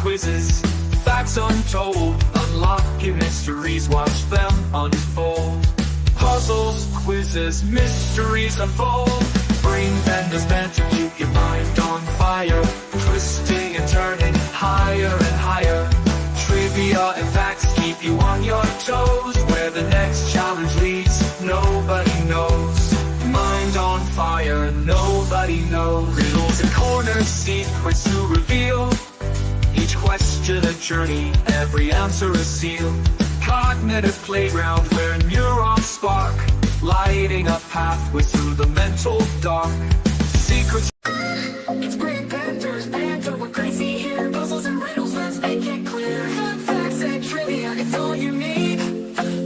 quizzes, facts untold, unlocking mysteries, watch them unfold. Puzzles, quizzes, mysteries unfold. Brain benders banter, keep your mind on fire, twisting and turning higher and higher. Trivia and facts keep you on your toes. Where the next challenge leads, nobody knows. Mind on fire, nobody knows. Riddles and corners, secrets to reveal. Each question a journey, every answer a seal. Cognitive playground where neurons spark, lighting up pathways through the mental dark. Secrets. It's great benders, banter, we're crazy here. Puzzles and riddles, let's make it clear. Fun facts and trivia, it's all you need.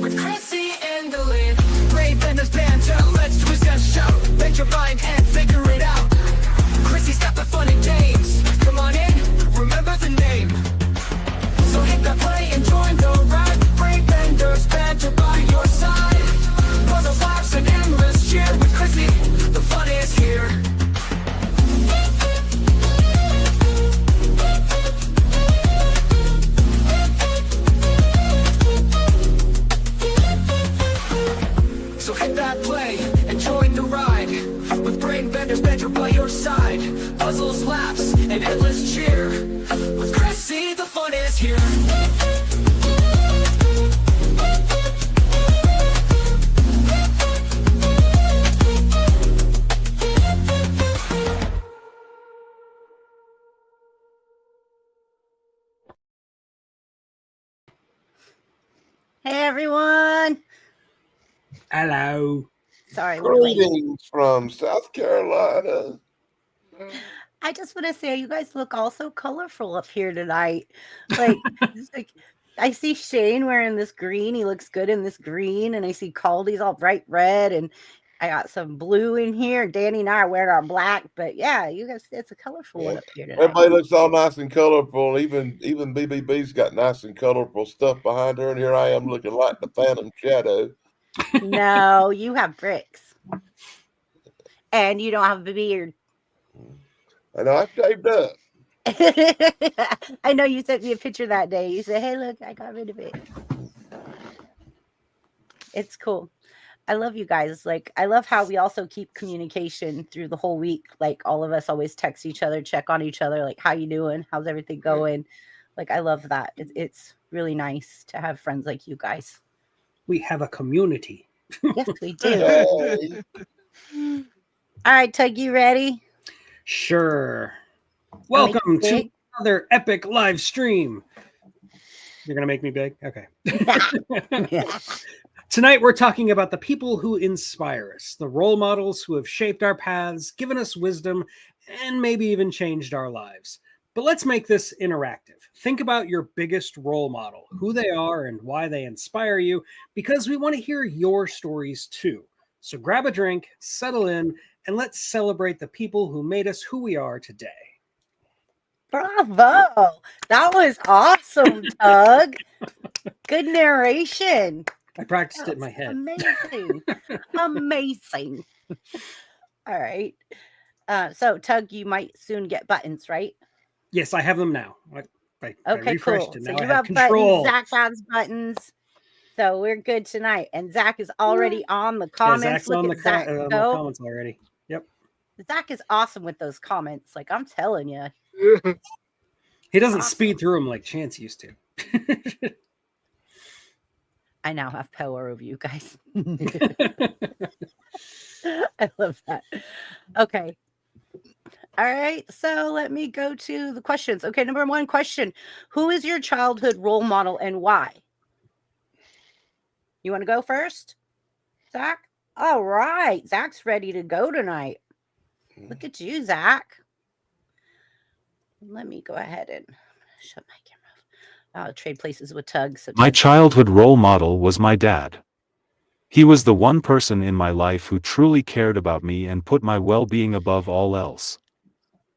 With Chrissy and the lead. Great benders, banter, let's twist and shout. Bend your mind and figure it out. Chrissy's got the fun and games. Come on in, remember the name. So hit that play and join the ride. Great benders, banter by your side. Puzzles, laughs, and endless cheer. With Chrissy, the fun is here. So hit that play and join the ride. With brain benders, banter by your side. Puzzles, laughs, and endless cheer. With Chrissy, the fun is here. Hey everyone! Hello. Sorry, we're late. Greetings from South Carolina. I just want to say you guys look all so colorful up here tonight. Like, it's like I see Shane wearing this green. He looks good in this green, and I see Caldy's all bright red, and I got some blue in here. Danny and I are wearing our black, but yeah, you guys, it's a colorful one up here tonight. Everybody looks all nice and colorful. Even BBB's got nice and colorful stuff behind her, and here I am looking like the Phantom Shadow. No, you have bricks, and you don't have a beard. I know I shaved up. I know you sent me a picture that day. You said, "Hey, look, I got rid of it." It's cool. I love you guys. Like, I love how we also keep communication through the whole week. Like, all of us always text each other, check on each other. Like, how you doing? How's everything going? Like, I love that. It's really nice to have friends like you guys. We have a community. Yes, we do. Hey. All right, Tug, you ready? Sure. Welcome to another epic live stream. You're going to make me big? Okay. Tonight, we're talking about the people who inspire us, the role models who have shaped our paths, given us wisdom, and maybe even changed our lives. But let's make this interactive. Think about your biggest role model, who they are and why they inspire you, because we want to hear your stories too. So grab a drink, settle in, and let's celebrate the people who made us who we are today. Bravo. That was awesome, Tug. Good narration. I practiced it in my head. Amazing. Amazing. All right. So, Tug, you might soon get buttons, right? Yes, I have them now. I Okay, refreshed cool. it. So Now you I have have control. buttons. Zach has buttons. So we're good tonight. And Zach is already on the comments. Yeah, Zach's Look on at the, Zach on the go. comments already. Yep. Zach is awesome with those comments. Like, I'm telling you. He doesn't Awesome. speed through them like Chance used to. I now have power over you guys. I love that. Okay. All right. So let me go to the questions. Okay. Number one question. Who is your childhood role model and why? You want to go first, Zach? All right. Zach's ready to go tonight. Look at you, Zach. Let me go ahead and shut my camera off. I'll trade places with Tug. So My childhood role model was my dad. He was the one person in my life who truly cared about me and put my well-being above all else.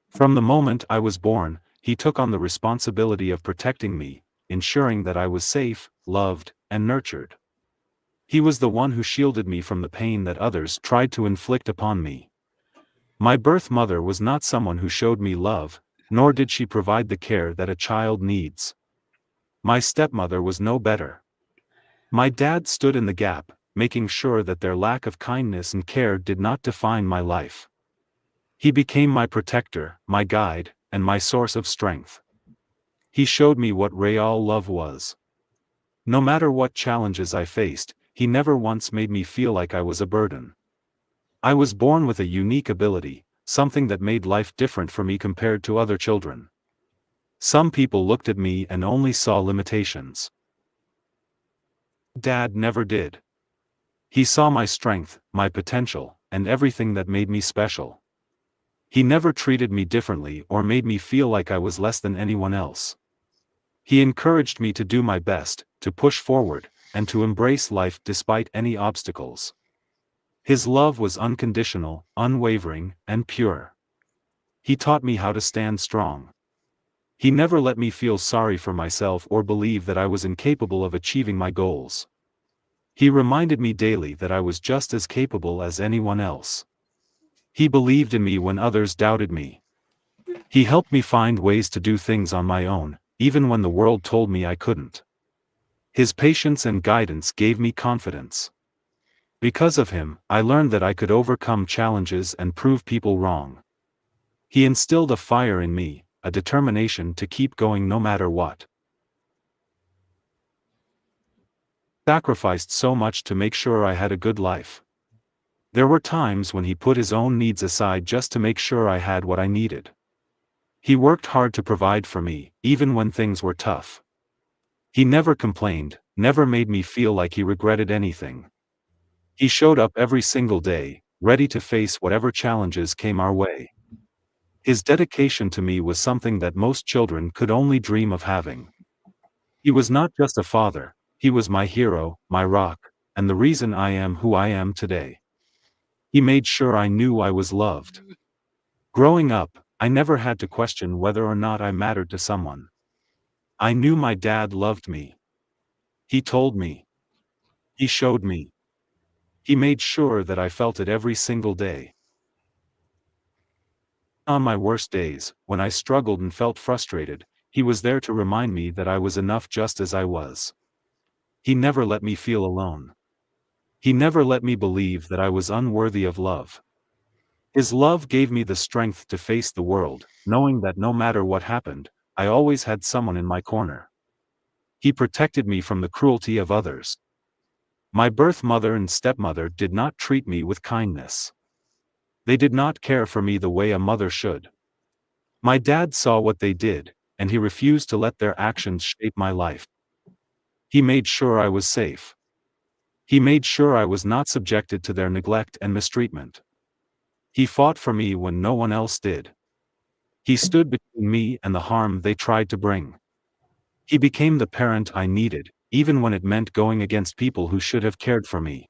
From the moment I was born, he took on the responsibility of protecting me, ensuring that I was safe, loved, and nurtured. He was the one who shielded me from the pain that others tried to inflict upon me. My birth mother was not someone who showed me love, nor did she provide the care that a child needs. My stepmother was no better. My dad stood in the gap, making sure that their lack of kindness and care did not define my life. He became my protector, my guide, and my source of strength. He showed me what real love was. No matter what challenges I faced, he never once made me feel like I was a burden. I was born with a unique ability, something that made life different for me compared to other children. Some people looked at me and only saw limitations. Dad never did. He saw my strength, my potential, and everything that made me special. He never treated me differently or made me feel like I was less than anyone else. He encouraged me to do my best, to push forward, and to embrace life despite any obstacles. His love was unconditional, unwavering, and pure. He taught me how to stand strong. He never let me feel sorry for myself or believe that I was incapable of achieving my goals. He reminded me daily that I was just as capable as anyone else. He believed in me when others doubted me. He helped me find ways to do things on my own, even when the world told me I couldn't. His patience and guidance gave me confidence. Because of him, I learned that I could overcome challenges and prove people wrong. He instilled a fire in me, a determination to keep going no matter what. He sacrificed so much to make sure I had a good life. There were times when he put his own needs aside just to make sure I had what I needed. He worked hard to provide for me, even when things were tough. He never complained, never made me feel like he regretted anything. He showed up every single day, ready to face whatever challenges came our way. His dedication to me was something that most children could only dream of having. He was not just a father, he was my hero, my rock, and the reason I am who I am today. He made sure I knew I was loved. Growing up, I never had to question whether or not I mattered to someone. I knew my dad loved me. He told me. He showed me. He made sure that I felt it every single day. On my worst days, when I struggled and felt frustrated, he was there to remind me that I was enough just as I was. He never let me feel alone. He never let me believe that I was unworthy of love. His love gave me the strength to face the world, knowing that no matter what happened, I always had someone in my corner. He protected me from the cruelty of others. My birth mother and stepmother did not treat me with kindness. They did not care for me the way a mother should. My dad saw what they did, and he refused to let their actions shape my life. He made sure I was safe. He made sure I was not subjected to their neglect and mistreatment. He fought for me when no one else did. He stood between me and the harm they tried to bring. He became the parent I needed, even when it meant going against people who should have cared for me.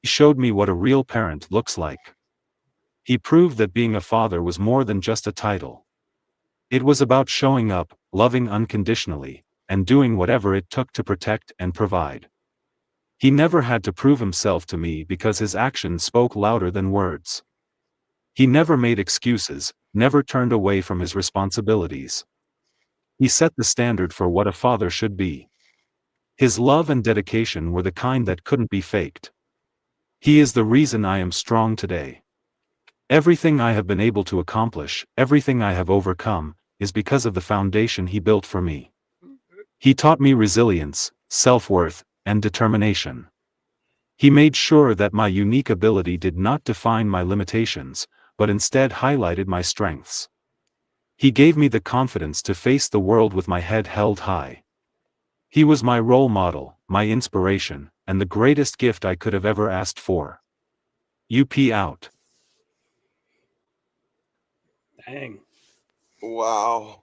He showed me what a real parent looks like. He proved that being a father was more than just a title. It was about showing up, loving unconditionally, and doing whatever it took to protect and provide. He never had to prove himself to me because his actions spoke louder than words. He never made excuses, never turned away from his responsibilities. He set the standard for what a father should be. His love and dedication were the kind that couldn't be faked. He is the reason I am strong today. Everything I have been able to accomplish, everything I have overcome, is because of the foundation he built for me. He taught me resilience, self-worth, and determination. He made sure that my unique ability did not define my limitations, but instead highlighted my strengths. He gave me the confidence to face the world with my head held high. He was my role model, my inspiration, and the greatest gift I could have ever asked for. UP out. Dang. Wow.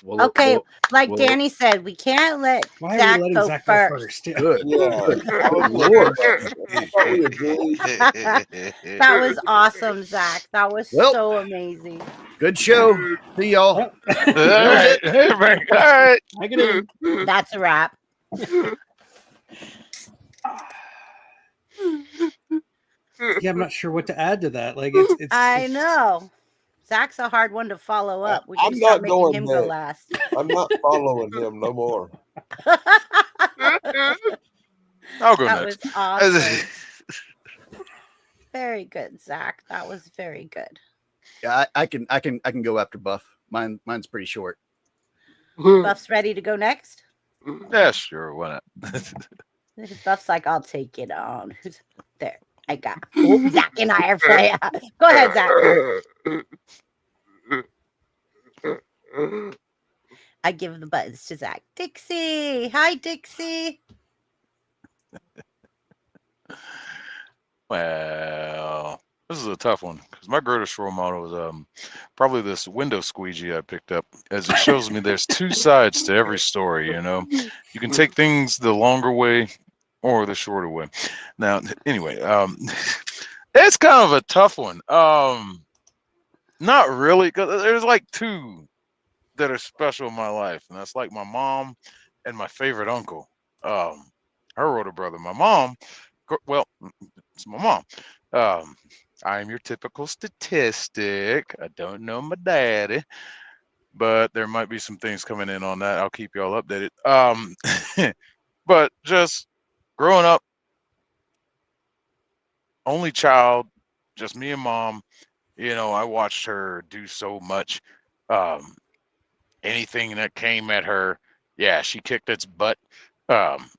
Well, Okay, like well, Danny said, we can't let Why are we Zach letting go Zach go first. first? Yeah. good. Yeah, Good. I was Good looking Lord. at that. I thought we agreed. That was awesome, Zach. That was Well, so amazing. good show. See y'all. Well, That was it. All right. I get in. That's a wrap. Yeah, I'm not sure what to add to that. Like it's I know. Zach's a hard one to follow up. We I'm can start not making going him go next. last. I'm not following him no more. I'll go That next. was awesome. Very good, Zach. That was very good. Yeah, I can go after Buff. Mine's pretty short. Buff's ready to go next. Yeah, sure. Why not? Buff's like, I'll take it on. There, I got. Oh, Zach and I are playing. Go ahead, Zach. I give the buttons to Zach. Dixie, hi, Dixie. Well, this is a tough one because my greatest role model was probably this window squeegee I picked up, as it shows me there's two sides to every story. You can take things the longer way or the shorter way. Now, anyway, it's kind of a tough one. Not really, because there's like two that are special in my life, and that's like my mom and my favorite uncle, her older brother. My mom, well, it's my mom. I am your typical statistic. I don't know my daddy, but there might be some things coming in on that. I'll keep y'all updated. But just growing up, only child, just me and mom. I watched her do so much. Um, Anything that came at her, yeah, she kicked its butt. Um,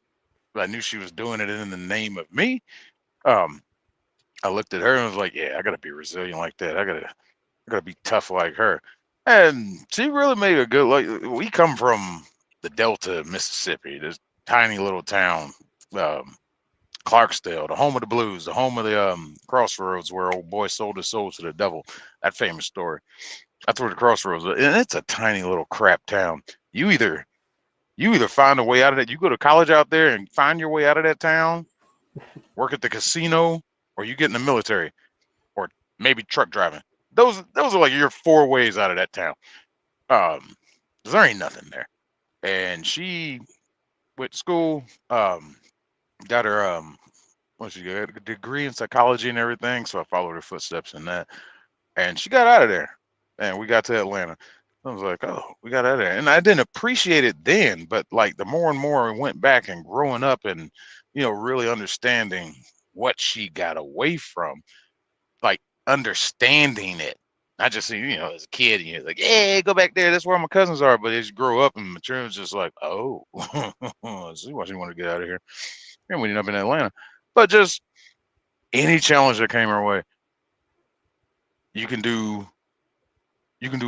I knew she was doing it in the name of me. Um, I looked at her and was like, yeah, I gotta be resilient like that. I gotta be tough like her. And she really made a good like we come from the Delta, Mississippi, this tiny little town, um, Clarksdale, the home of the blues, the home of the crossroads where old boy sold his soul to the devil. That famous story. That's where the crossroads are. And it's a tiny little crap town. You either find a way out of it, you go to college out there and find your way out of that town, work at the casino, or you get in the military, or maybe truck driving. Those are like your four ways out of that town. 'Cause there ain't nothing there. And she went to school, got her what she got a degree in psychology and everything. So I followed her footsteps in that. And she got out of there. And we got to Atlanta. I was like, oh, we got out of there. And I didn't appreciate it then, but like the more and more I went back and growing up and, really understanding what she got away from, like understanding it. I just see, as a kid, and you're like, yeah, go back there. That's where my cousins are. But as you grow up and mature, it's just like, oh, I see why she wanted to get out of here. And we ended up in Atlanta. But just any challenge that came our way, you can do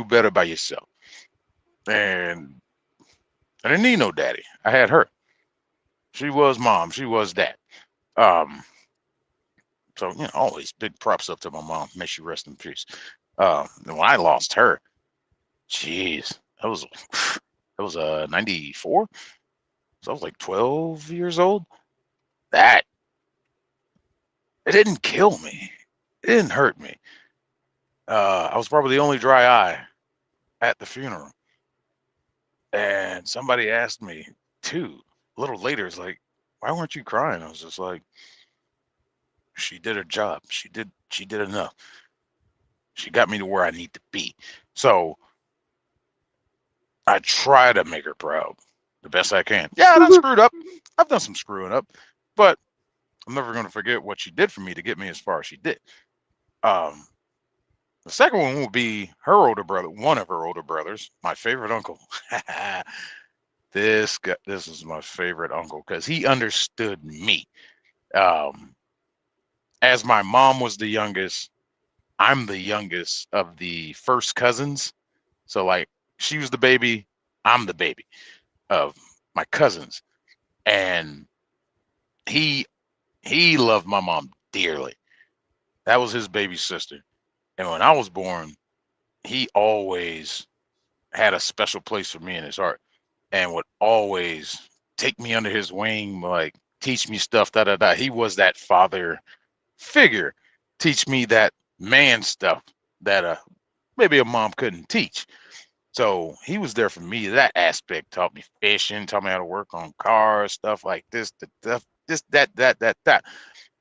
better by yourself. And I didn't need no daddy. I had her. She was mom. She was dad. Um, so always big props up to my mom. May she rest in peace. And when I lost her, jeez, that was 94. So I was like 12 years old. That it didn't kill me. It didn't hurt me. I was probably the only dry eye at the funeral. And somebody asked me too, a little later, it's like, why weren't you crying? I was just like, she did her job. She did enough. She got me to where I need to be. So I try to make her proud the best I can. Yeah, I done screwed up. I've done some screwing up, but I'm never going to forget what she did for me to get me as far as she did. Um, the second one will be her older brother, one of her older brothers, my favorite uncle. This is my favorite uncle because he understood me. Um, as my mom was the youngest, I'm the youngest of the first cousins. So like she was the baby, I'm the baby of my cousins. And he loved my mom dearly. That was his baby sister. And when I was born, he always had a special place for me in his heart and would always take me under his wing, like teach me stuff, da da da. He was that father figure, teach me that man stuff that maybe a mom couldn't teach. So he was there for me. That aspect taught me fishing, taught me how to work on cars, stuff like this, that.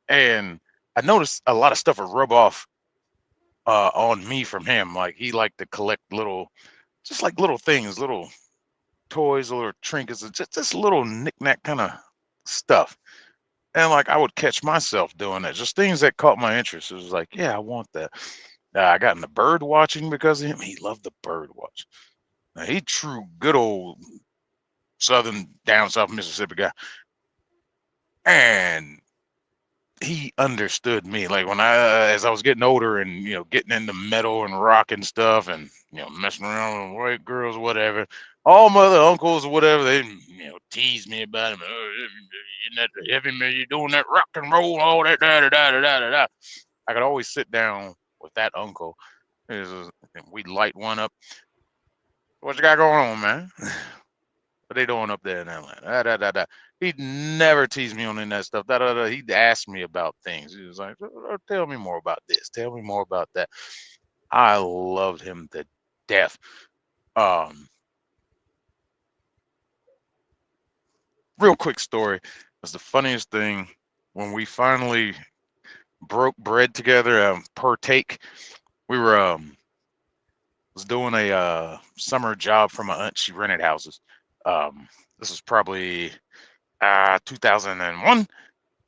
And I noticed a lot of stuff would rub off on me from him. Like he liked to collect just like little things, little toys, little trinkets, and just little knick-knack kind of stuff. And like I would catch myself doing that, just things that caught my interest. It was like, yeah, I want that. I got into bird watching because of him. He loved the bird watch. Now, he true good old down south Mississippi guy, and he understood me. Like when as I was getting older and getting into metal and rock and stuff, and messing around with white girls, whatever. All my other uncles or whatever, they tease me about him. Oh, you're not the heavy man. You're doing that rock and roll, all that da da da da da da. I could always sit down with that uncle. We'd light one up. What you got going on, man? What they doing up there in Atlanta? Da, da, da, da. He'd never tease me on any of that stuff. Da, da, da. He'd ask me about things. He was like, tell me more about this. Tell me more about that. I loved him to death. Real quick story. It was the funniest thing when we finally broke bread together per take. We were was doing a summer job for my aunt. She rented houses. This was probably 2001,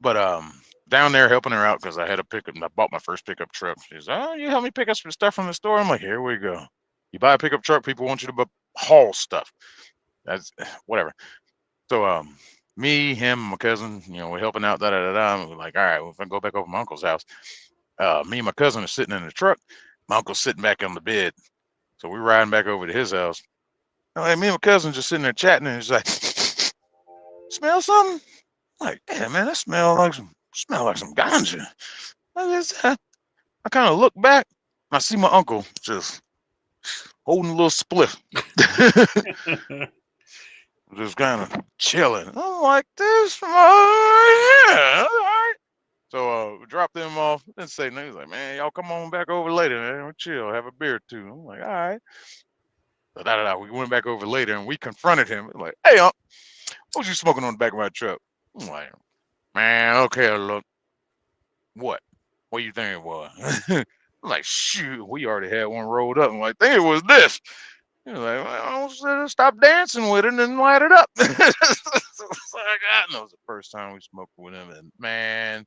but down there helping her out because I had a pickup. I bought my first pickup truck. She's, oh, you help me pick up some stuff from the store. I'm like, here we go. You buy a pickup truck, people want you to haul stuff. That's whatever. So me, him, my cousin, we're helping out. Da da da da. We're like, all right, well, if I go back over to my uncle's house, me and my cousin are sitting in the truck. My uncle's sitting back on the bed. So we're riding back over to his house. And me and my cousin just sitting there chatting, and he's like, smell something? I'm like, yeah, man, that smell like some ganja. I kind of look back, and I see my uncle just holding a little spliff. Just kind of chilling. I'm like, this, yeah, all right. So we dropped them off. Didn't say nothing. He's like, man, y'all come on back over later, man. We'll chill, have a beer too. I'm like, all right. So we went back over later and we confronted him. Like, hey, what was you smoking on the back of my truck? I'm like, man, okay, look. What you think it was? I'm like, shoot, we already had one rolled up. I'm like, think it was this. He was like, well, stop dancing with it and light it up. So I know it was the first time we smoked with him, and man,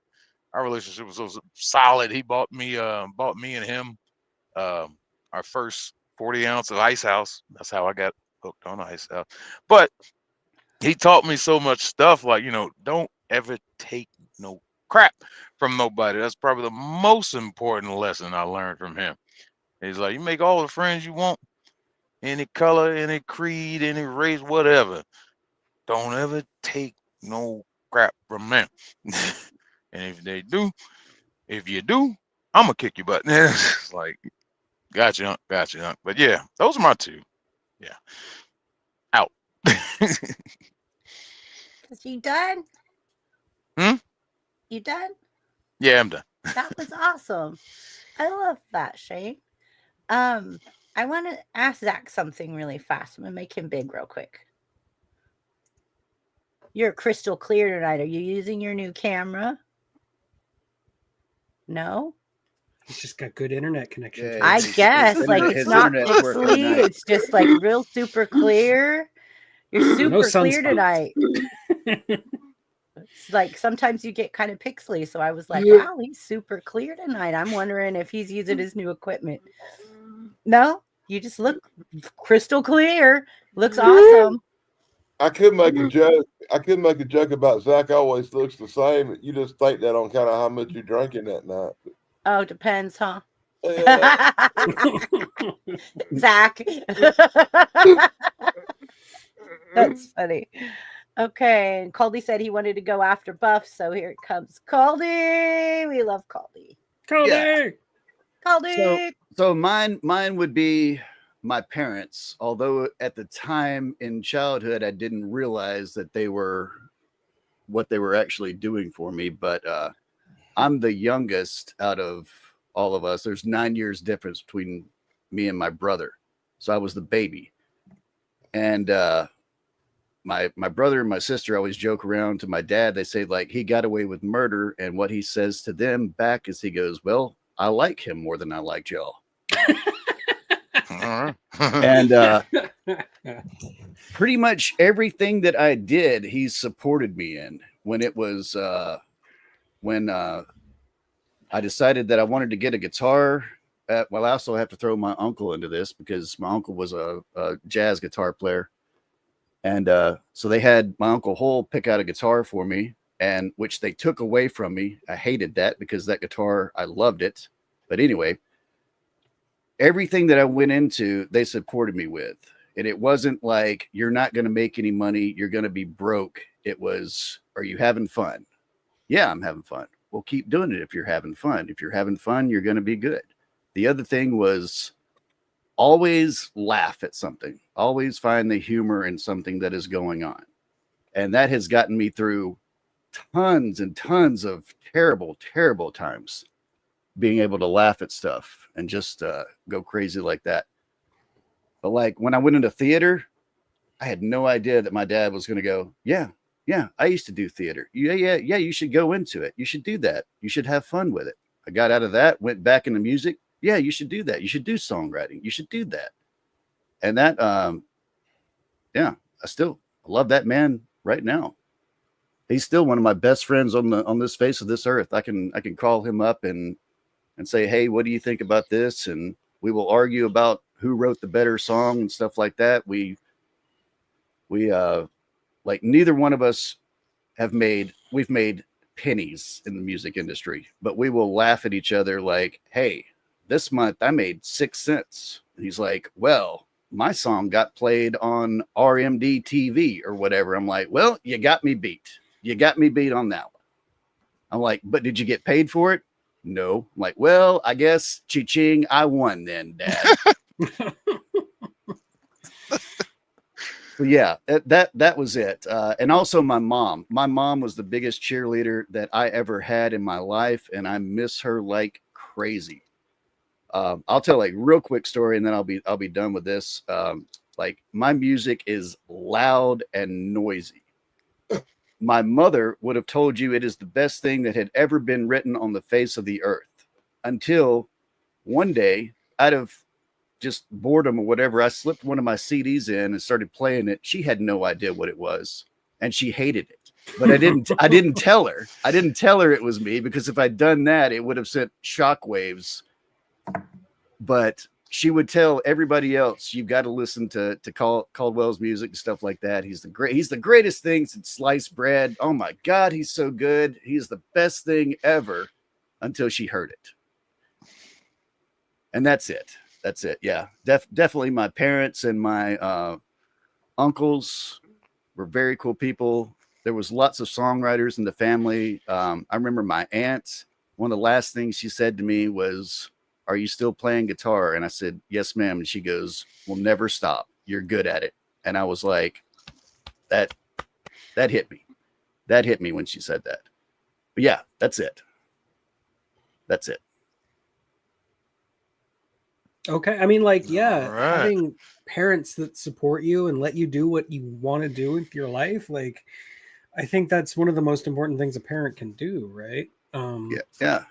our relationship was so solid. He bought me and him our first 40-ounce of Ice House. That's how I got hooked on Ice House. But he taught me so much stuff, like, don't ever take no crap from nobody. That's probably the most important lesson I learned from him. He's like, you make all the friends you want, any color, any creed, any race, whatever. Don't ever take no crap from them. And if you do, I'm gonna kick your butt. It's like, gotcha. But yeah, those are my two. Yeah. Out. Is you done? You done? Yeah, I'm done. That was awesome. I love that, Shane. I want to ask Zach something really fast. I'm gonna make him big real quick. You're crystal clear tonight. Are you using your new camera? No? He's just got good internet connection. Yeah, I guess. Like, his it's not internet's working pixely. tonight. It's just like real super clear. You're super No clear sunspots. tonight. It's like sometimes you get kind of pixely. So I was like, wow, he's super clear tonight. I'm wondering if he's using his new equipment. No? You just look crystal clear. Looks awesome. I could make a joke. About Zach always looks the same. You just think that on kind of how much you're drinking that night. Oh, depends, huh? Yeah. Zach. That's funny. Okay. And Caldy said he wanted to go after Buff, so here it comes. Caldy. We love Caldy. Caldy. Caldy. So mine would be my parents, although at the time in childhood I didn't realize that they were what they were actually doing for me. But I'm the youngest out of all of us. There's 9 years difference between me and my brother. So I was the baby. And my brother and my sister always joke around to my dad. They say, like, he got away with murder. And what he says to them back is he goes, well, I like him more than I like y'all. All right. And pretty much everything that I did, he supported me in. When it was when I decided that I wanted to get a guitar. Well, I also have to throw my uncle into this because my uncle was a jazz guitar player. And so they had my Uncle Hull pick out a guitar for me, and which they took away from me. I hated that because that guitar, I loved it. But anyway, everything that I went into, they supported me with. And it wasn't like, you're not going to make any money, you're going to be broke. It was, are you having fun? Yeah, I'm having fun. Well, keep doing it if you're having fun. If you're having fun, you're going to be good. The other thing was always laugh at something. Always find the humor in something that is going on. And that has gotten me through tons and tons of terrible, terrible times, being able to laugh at stuff and just go crazy like that. But like when I went into theater, I had no idea that my dad was going to go, yeah, I used to do theater. Yeah, you should go into it. You should do that. You should have fun with it. I got out of that, went back into music. Yeah, you should do that. You should do songwriting. You should do that. And that, yeah, I love that man right now. He's still one of my best friends on this face of this earth. I can call him up and say, hey, what do you think about this? And we will argue about who wrote the better song and stuff like that. We like neither one of us we've made pennies in the music industry, but we will laugh at each other like, hey, this month I made 6 cents. And he's like, well, my song got played on RMD TV or whatever. I'm like, well, you got me beat. You got me beat on that one. I'm like, but did you get paid for it? No. I'm like, well, I guess cha-ching, I won then, Dad. So yeah, that was it. And also my mom. My mom was the biggest cheerleader that I ever had in my life, and I miss her like crazy. I'll tell a real quick story, and then I'll be done with this. Like my music is loud and noisy. My mother would have told you it is the best thing that had ever been written on the face of the earth, until one day, out of just boredom or whatever, I slipped one of my CDs in and started playing it. She had no idea what it was, and she hated it. But I didn't tell her. I didn't tell her it was me, because if I'd done that, it would have sent shockwaves. But she would tell everybody else, you've got to listen to Caldwell's music and stuff like that. He's the greatest thing since sliced bread. Oh my God, he's so good. He's the best thing ever, until she heard it. And that's it. That's it. Yeah, definitely my parents and my uncles were very cool people. There was lots of songwriters in the family. I remember my aunt, one of the last things she said to me was, are you still playing guitar? And I said, yes, ma'am. And she goes, we'll never stop. You're good at it. And I was like, that hit me. That hit me when she said that. But yeah, that's it. That's it. Okay. I mean, like, yeah, All right. having parents that support you and let you do what you want to do with your life, like, I think that's one of the most important things a parent can do, right? Yeah.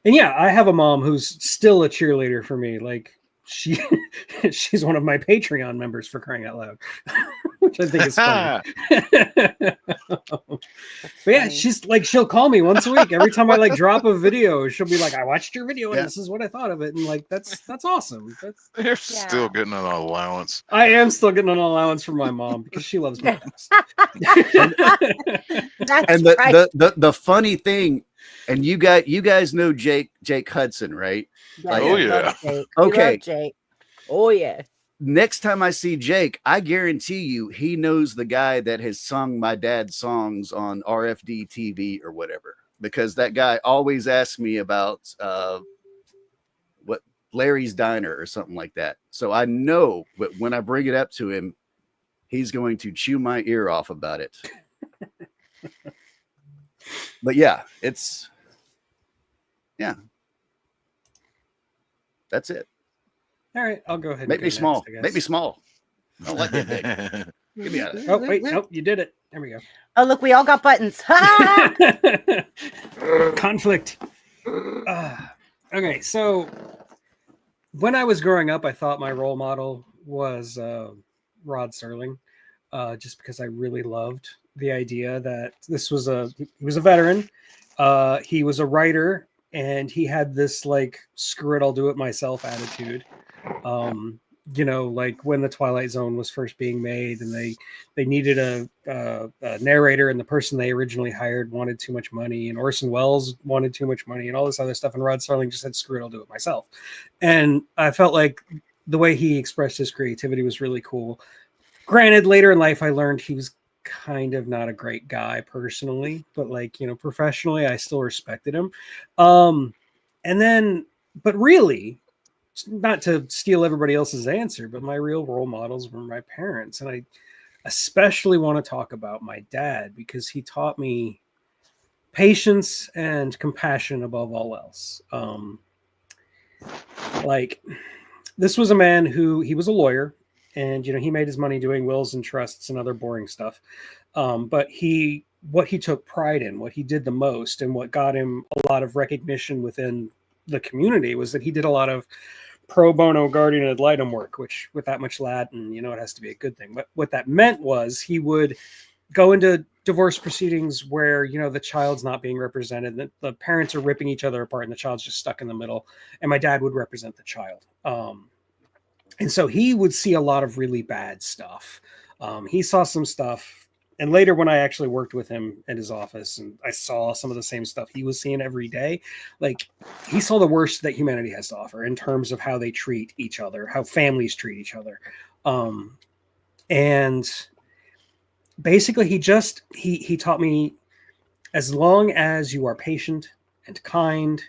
And yeah, I have a mom who's still a cheerleader for me. Like, she's one of my Patreon members, for crying out loud, which I think is funny. But yeah, she's like, she'll call me once a week. Every time I like drop a video, she'll be like, I watched your video and this is what I thought of it. And like, that's awesome. You're still getting an allowance. I am still getting an allowance from my mom because she loves me. That's And right. the funny thing, and you guys know Jake Hudson, right? Yes, Oh, we yeah. love Jake. Okay. We love Jake. Oh yeah. Next time I see Jake, I guarantee you he knows the guy that has sung my dad's songs on RFD TV or whatever, because that guy always asks me about what Larry's Diner or something like that. So I know that when I bring it up to him, he's going to chew my ear off about it. But yeah, that's it. All right, I'll go ahead. Make me and go small. next, I guess. Make me small. I don't like that big. Get me out of there. Oh wait, nope, you did it. There we go. Oh look, we all got buttons. Conflict. Okay, so when I was growing up, I thought my role model was Rod Serling, just because I really loved the idea that he was a veteran, he was a writer, and he had this like screw it, I'll do it myself attitude. Um, like when the Twilight Zone was first being made, and they needed a narrator, and the person they originally hired wanted too much money, and Orson Welles wanted too much money, and all this other stuff. And Rod Serling just said, "Screw it, I'll do it myself." And I felt like the way he expressed his creativity was really cool. Granted, later in life, I learned he was kind of not a great guy personally, but like professionally, I still respected him. And then, but really, not to steal everybody else's answer, but my real role models were my parents. And I especially want to talk about my dad because he taught me patience and compassion above all else. Like, this was a man who he was a lawyer, and he made his money doing wills and trusts and other boring stuff. But what he took pride in, what he did the most, and what got him a lot of recognition within the community was that he did a lot of pro bono guardian ad litem work, which with that much Latin, it has to be a good thing. But what that meant was he would go into divorce proceedings where, the child's not being represented, the parents are ripping each other apart and the child's just stuck in the middle. And my dad would represent the child. And so he would see a lot of really bad stuff. He saw some stuff. And later, when I actually worked with him at his office and I saw some of the same stuff he was seeing every day, like he saw the worst that humanity has to offer in terms of how they treat each other, how families treat each other. And basically, he taught me, as long as you are patient and kind,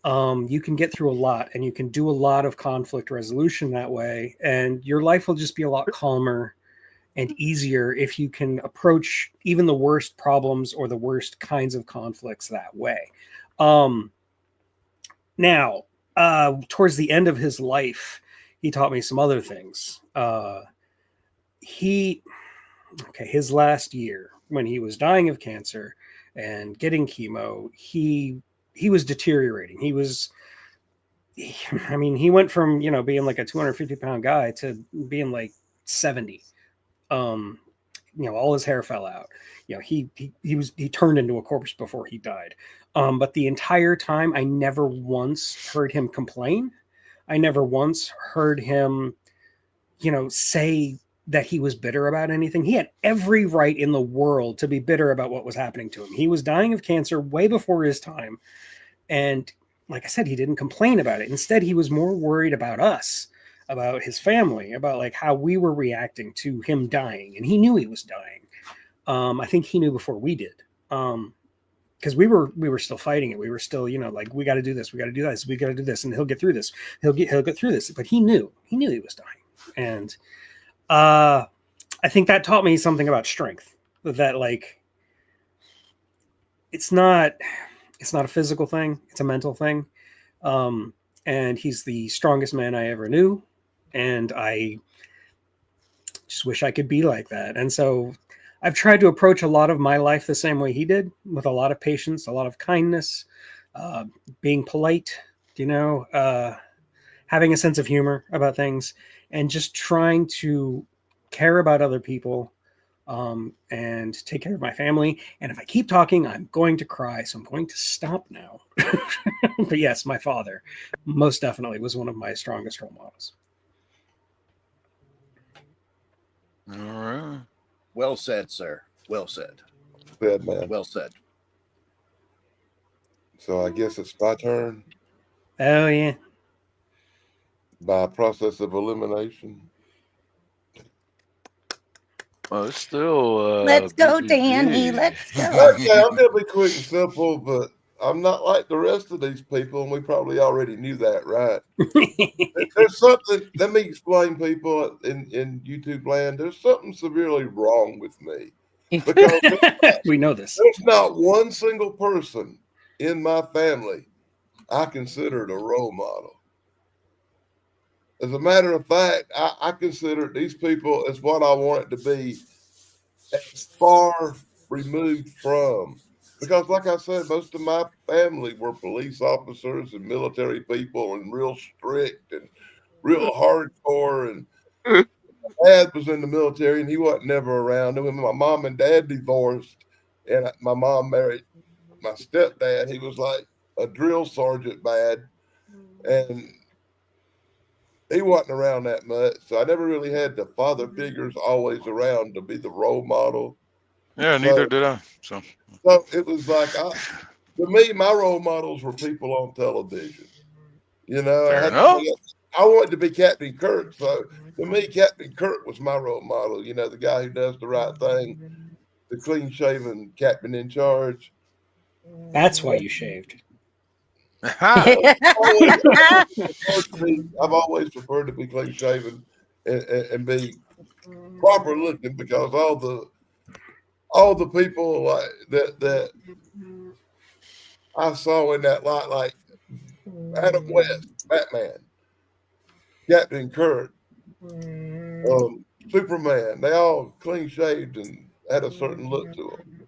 you can get through a lot, and you can do a lot of conflict resolution that way. And your life will just be a lot calmer and easier if you can approach even the worst problems or the worst kinds of conflicts that way. Now, towards the end of his life, he taught me some other things. His last year, when he was dying of cancer and getting chemo, he was deteriorating. He went from, being like a 250-pound guy to being like 70. All his hair fell out. He turned into a corpse before he died. But the entire time, I never once heard him complain. I never once heard him, say that he was bitter about anything. He had every right in the world to be bitter about what was happening to him. He was dying of cancer way before his time. And like I said, he didn't complain about it. Instead, he was more worried about us, about his family, about like how we were reacting to him dying. And he knew he was dying. I think he knew before we did. Because we were still fighting it. We were still, like, we got to do this. We got to do this. We got to do this. And he'll get through this. He'll get through this. But he knew he was dying. And I think that taught me something about strength, that like, it's not a physical thing. It's a mental thing. And he's the strongest man I ever knew. And I just wish I could be like that. And so I've tried to approach a lot of my life the same way he did, with a lot of patience, a lot of kindness, being polite, having a sense of humor about things, and just trying to care about other people, and take care of my family. And if I keep talking, I'm going to cry, so I'm going to stop now. But yes, my father most definitely was one of my strongest role models. All right. Well said, sir. Well said. Good man. Well said. So I guess it's my turn Oh yeah. by process of elimination. Well, it's still. Let's go, BBB. Danny. Let's go. Okay, I'm gonna be quick and simple, but I'm not like the rest of these people, and we probably already knew that, right? There's something. Let me explain, people in YouTube land. There's something severely wrong with me, because We know this. there's not one single person in my family I considered a role model. As a matter of fact, I consider these people as what I want it to be, as far removed from Because, like I said, most of my family were police officers and military people and real strict and real hardcore. And dad was in the military and he wasn't never around. And when my mom and dad divorced and my mom married my stepdad, he was like a drill sergeant bad. And he wasn't around that much. So I never really had the father figures always around to be the role model. Yeah, So, neither did I. So so it was like, to me, my role models were people on television. You know, fair enough. I wanted to be Captain Kirk. So to me, Captain Kirk was my role model. You know, the guy who does the right thing, the clean shaven captain in charge. That's why you shaved. Ha! I've always preferred to be clean shaven and be proper looking because all the people like that I saw in that light, like Adam West, Batman, Captain Kirk, Superman, they all clean shaved and had a certain look to them.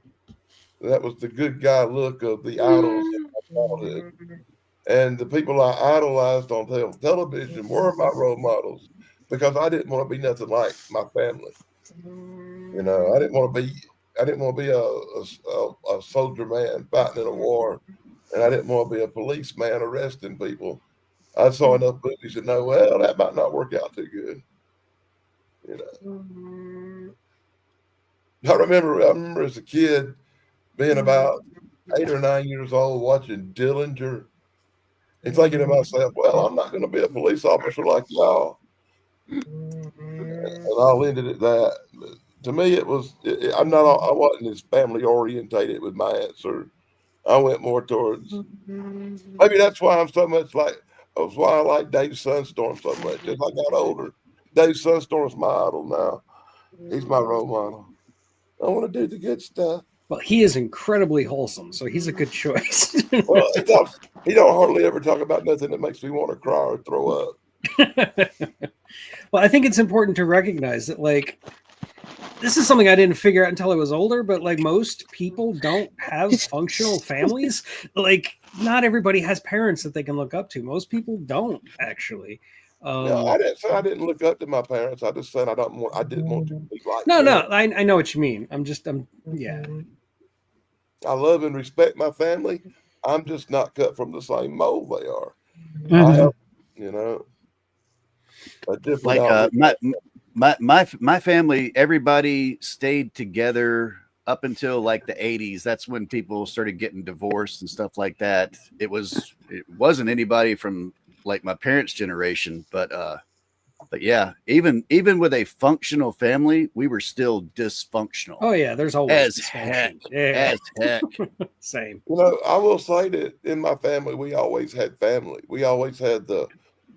That was the good guy look of the idols of my childhood. And the people I idolized on television were my role models because I didn't want to be nothing like my family. You know, I didn't want to be a soldier man fighting in a war, and I didn't want to be a policeman arresting people. I saw enough movies to know, well, that might not work out too good. You know, I remember as a kid being about 8 or 9 years old watching Dillinger and thinking to myself, well, I'm not going to be a police officer like y'all. And I'll end it at that. But to me, I wasn't as family orientated with my answer. I went more towards, maybe that's why that's why I like Dave Sunstorm so much. As I got older, Dave Sunstorm's my idol now. He's my role model. I want to do the good stuff. Well, he is incredibly wholesome, so he's a good choice. Well, he don't hardly ever talk about nothing that makes me want to cry or throw up. Well, I think it's important to recognize that, like, this is something I didn't figure out until I was older, but like most people don't have functional families. Like, not everybody has parents that they can look up to. Most people don't, actually. No, I didn't say I didn't look up to my parents. I just said I didn't want to be like No, them. I know what you mean. Yeah. I love and respect my family. I'm just not cut from the same mold they are. Mhm. I have, you know, a different Like outlook. my family, everybody stayed together up until like the 80s. That's when people started getting divorced and stuff like that. It wasn't anybody from like my parents' generation, but yeah, even with a functional family, we were still dysfunctional. Oh yeah, there's always As heck. dysfunction. Yeah. As heck. Same. You know, I will say that in my family, we always had family. We always had the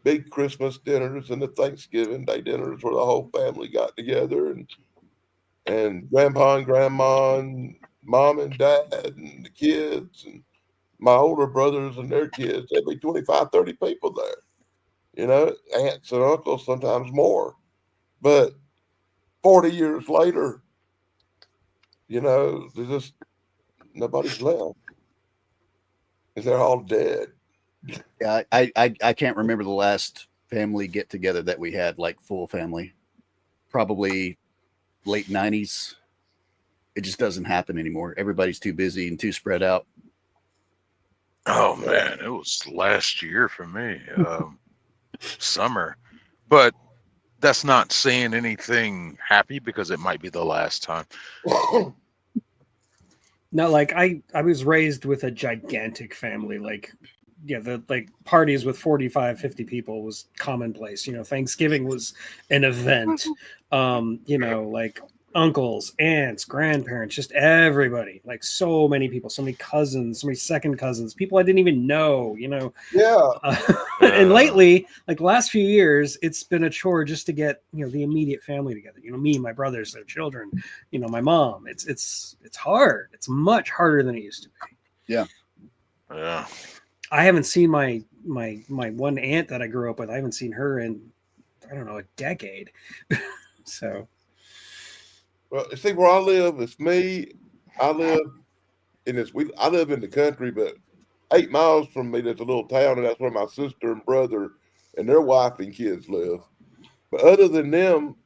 big Christmas dinners and the Thanksgiving Day dinners where the whole family got together and grandpa and grandma and mom and dad and the kids and my older brothers and their kids. There'd be 25, 30 people there. You know, aunts and uncles, sometimes more. But 40 years later, you know, nobody's left. They're all dead. Yeah, I can't remember the last family get together that we had, like full family. Probably late 90s. It just doesn't happen anymore. Everybody's too busy and too spread out. Oh man, it was last year for me, summer. But that's not saying anything happy because it might be the last time. No, like I was raised with a gigantic family. Like, yeah, the like parties with 45, 50 people was commonplace. You know, Thanksgiving was an event. You know, like uncles, aunts, grandparents, just everybody. Like so many people, so many cousins, so many second cousins, people I didn't even know. You know, Yeah. And lately, like last few years, it's been a chore just to get, you know, the immediate family together. You know, me, my brothers, their children, you know, my mom. It's hard. It's much harder than it used to be. Yeah. Yeah. I haven't seen my one aunt that I grew up with. I haven't seen her in, I don't know, a decade. So Well, see where I live, it's me. I live and I live in the country, but 8 miles from me, there's a little town, and that's where my sister and brother and their wife and kids live. But other than them,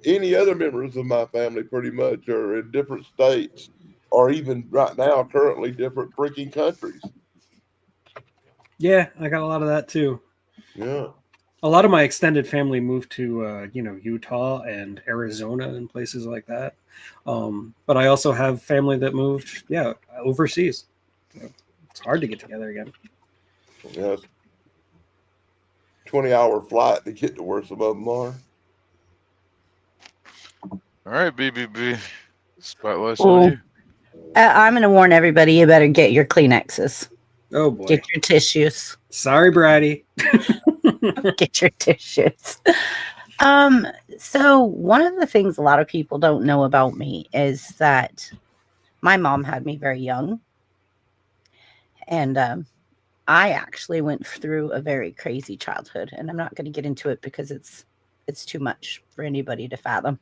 any other members of my family pretty much are in different states, or even right now, currently different freaking countries. Yeah, I got a lot of that too. Yeah. A lot of my extended family moved to Utah and Arizona and places like that. But I also have family that moved, overseas. So it's hard to get together again. Yeah. 20-hour flight to get to where some of them are. All right, BBB. Spotlight's Oh. on you. I'm going to warn everybody, you better get your Kleenexes. Oh boy. Get your tissues. Sorry, Bratty. Get your tissues. So one of the things a lot of people don't know about me is that my mom had me very young. And I actually went through a very crazy childhood. And I'm not going to get into it because it's too much for anybody to fathom.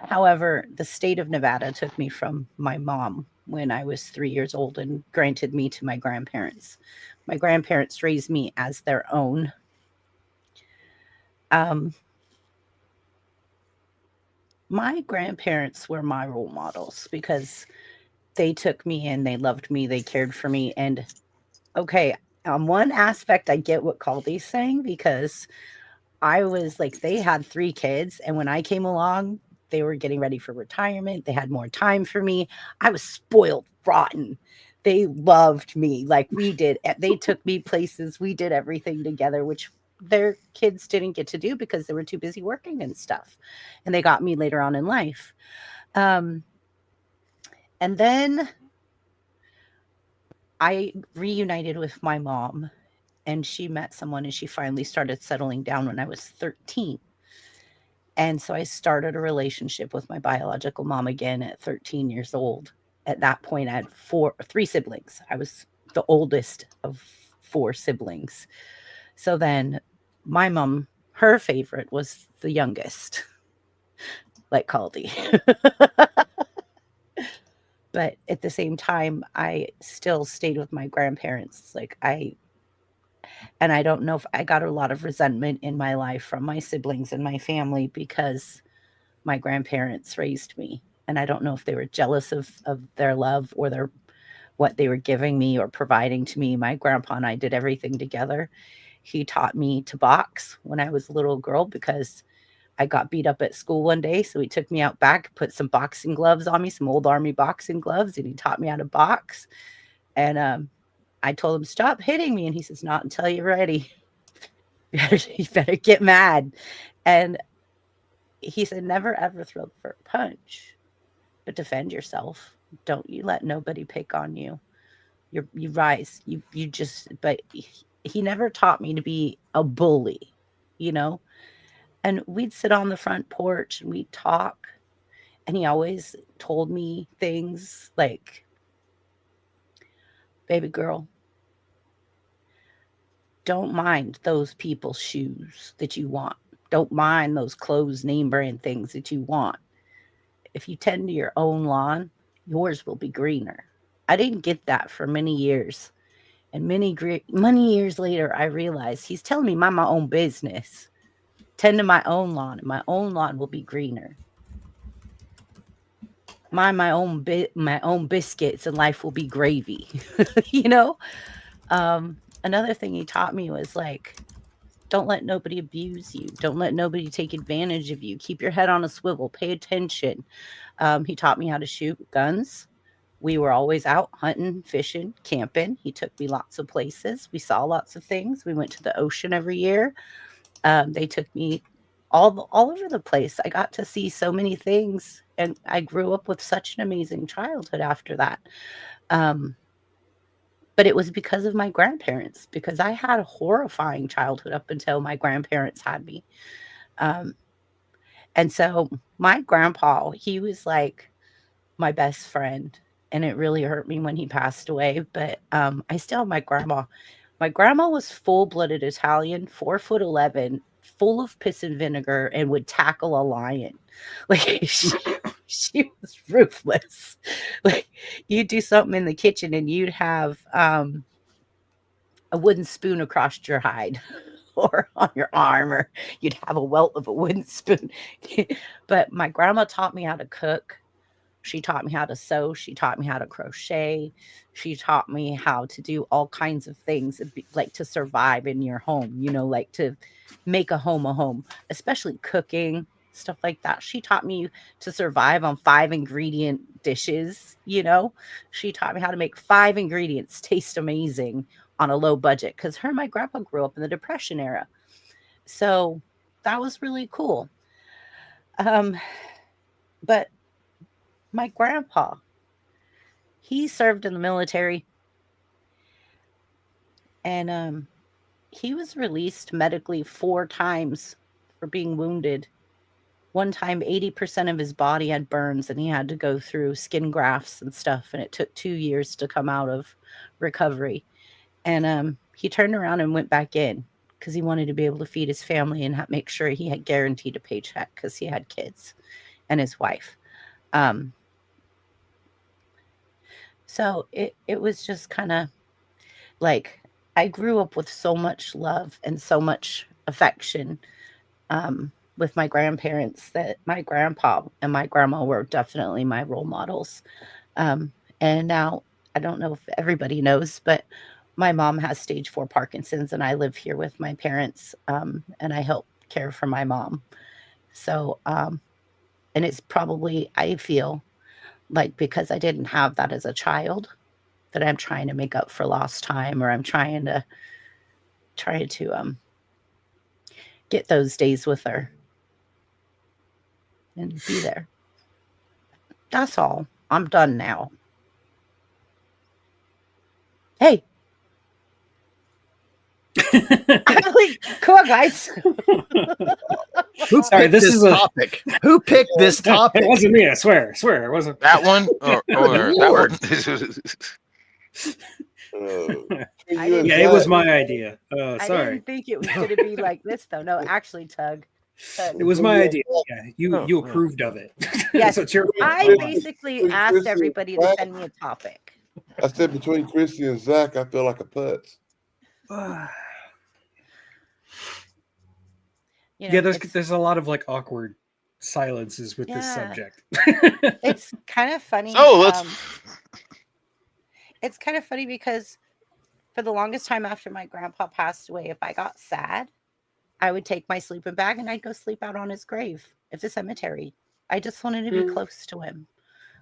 However, the state of Nevada took me from my mom when I was 3 years old and granted me to my grandparents. My grandparents raised me as their own. My grandparents were my role models because they took me in, they loved me, they cared for me. And okay, on one aspect, I get what Caldy's saying because I was like, they had 3 kids. And when I came along, they were getting ready for retirement. They had more time for me. I was spoiled rotten. They loved me like we did. They took me places. We did everything together, which their kids didn't get to do because they were too busy working and stuff. And they got me later on in life. And then I reunited with my mom, and she met someone, and she finally started settling down when I was 13. And so I started a relationship with my biological mom again at 13 years old. At that point, I had 3 siblings. I was the oldest of 4 siblings. So then my mom, her favorite was the youngest, like Caldy. But at the same time, I still stayed with my grandparents. And I don't know if I got a lot of resentment in my life from my siblings and my family because my grandparents raised me. And I don't know if they were jealous of their love or what they were giving me or providing to me. My grandpa and I did everything together. He taught me to box when I was a little girl because I got beat up at school one day. So he took me out back, put some boxing gloves on me, some old Army boxing gloves, and he taught me how to box. And I told him, stop hitting me. And he says, not until you're ready. You better get mad. And he said, never ever throw the first punch, but defend yourself. Don't you let nobody pick on you. You rise. But he never taught me to be a bully, you know? And we'd sit on the front porch and we'd talk. And he always told me things like, baby girl, don't mind those people's shoes that you want. Don't mind those clothes, name brand things that you want. If you tend to your own lawn, yours will be greener. I didn't get that for many years. And many years later, I realized he's telling me mind my own business. Tend to my own lawn, and my own lawn will be greener. Mind my own biscuits, and life will be gravy. You know? Another thing he taught me was like, don't let nobody abuse you. Don't let nobody take advantage of you. Keep your head on a swivel. Pay attention. He taught me how to shoot guns. We were always out hunting, fishing, camping. He took me lots of places. We saw lots of things. We went to the ocean every year. They took me all over the place. I got to see so many things, and I grew up with such an amazing childhood after that. But it was because of my grandparents, because I had a horrifying childhood up until my grandparents had me. And so my grandpa, he was like my best friend, and it really hurt me when he passed away. But I still have my grandma. My grandma was full-blooded Italian, 4'11", full of piss and vinegar, and would tackle a lion. Like She was ruthless. Like, you'd do something in the kitchen and you'd have a wooden spoon across your hide or on your arm, or you'd have a welt of a wooden spoon. But my grandma taught me how to cook. She taught me how to sew. She taught me how to crochet. She taught me how to do all kinds of things, like to survive in your home, like to make a home, especially cooking, stuff like that. She taught me to survive on 5-ingredient dishes. She taught me how to make 5 ingredients taste amazing on a low budget, because her and my grandpa grew up in the Depression era. So that was really cool. But my grandpa, he served in the military, and he was released medically 4 times for being wounded. One time, 80% of his body had burns, and he had to go through skin grafts and stuff, and it took 2 years to come out of recovery. And he turned around and went back in because he wanted to be able to feed his family and make sure he had guaranteed a paycheck, because he had kids and his wife. So it was just kind of like, I grew up with so much love and so much affection with my grandparents, that my grandpa and my grandma were definitely my role models. And now, I don't know if everybody knows, but my mom has stage 4 Parkinson's, and I live here with my parents, and I help care for my mom. So, and it's probably, I feel like, because I didn't have that as a child, that I'm trying to make up for lost time, or I'm trying to get those days with her and be there. That's all. I'm done now. Hey. Come on, guys. Sorry, this is a topic. Who picked this topic? It wasn't me. I swear. It wasn't That one or that Uh, Yeah, it was my idea. I Sorry. didn't think it was going to be like this, though. No, actually, Tug. It was my idea. Yeah, you approved of it. Yes, So it's your I basically asked everybody to send me a topic. I said between Christy and Zach, I feel like a putz. Yeah, there's a lot of like awkward silences with this subject. It's kind of funny. So let's. It's kind of funny because for the longest time after my grandpa passed away, if I got sad, I would take my sleeping bag and I'd go sleep out on his grave at the cemetery. I just wanted to be close to him.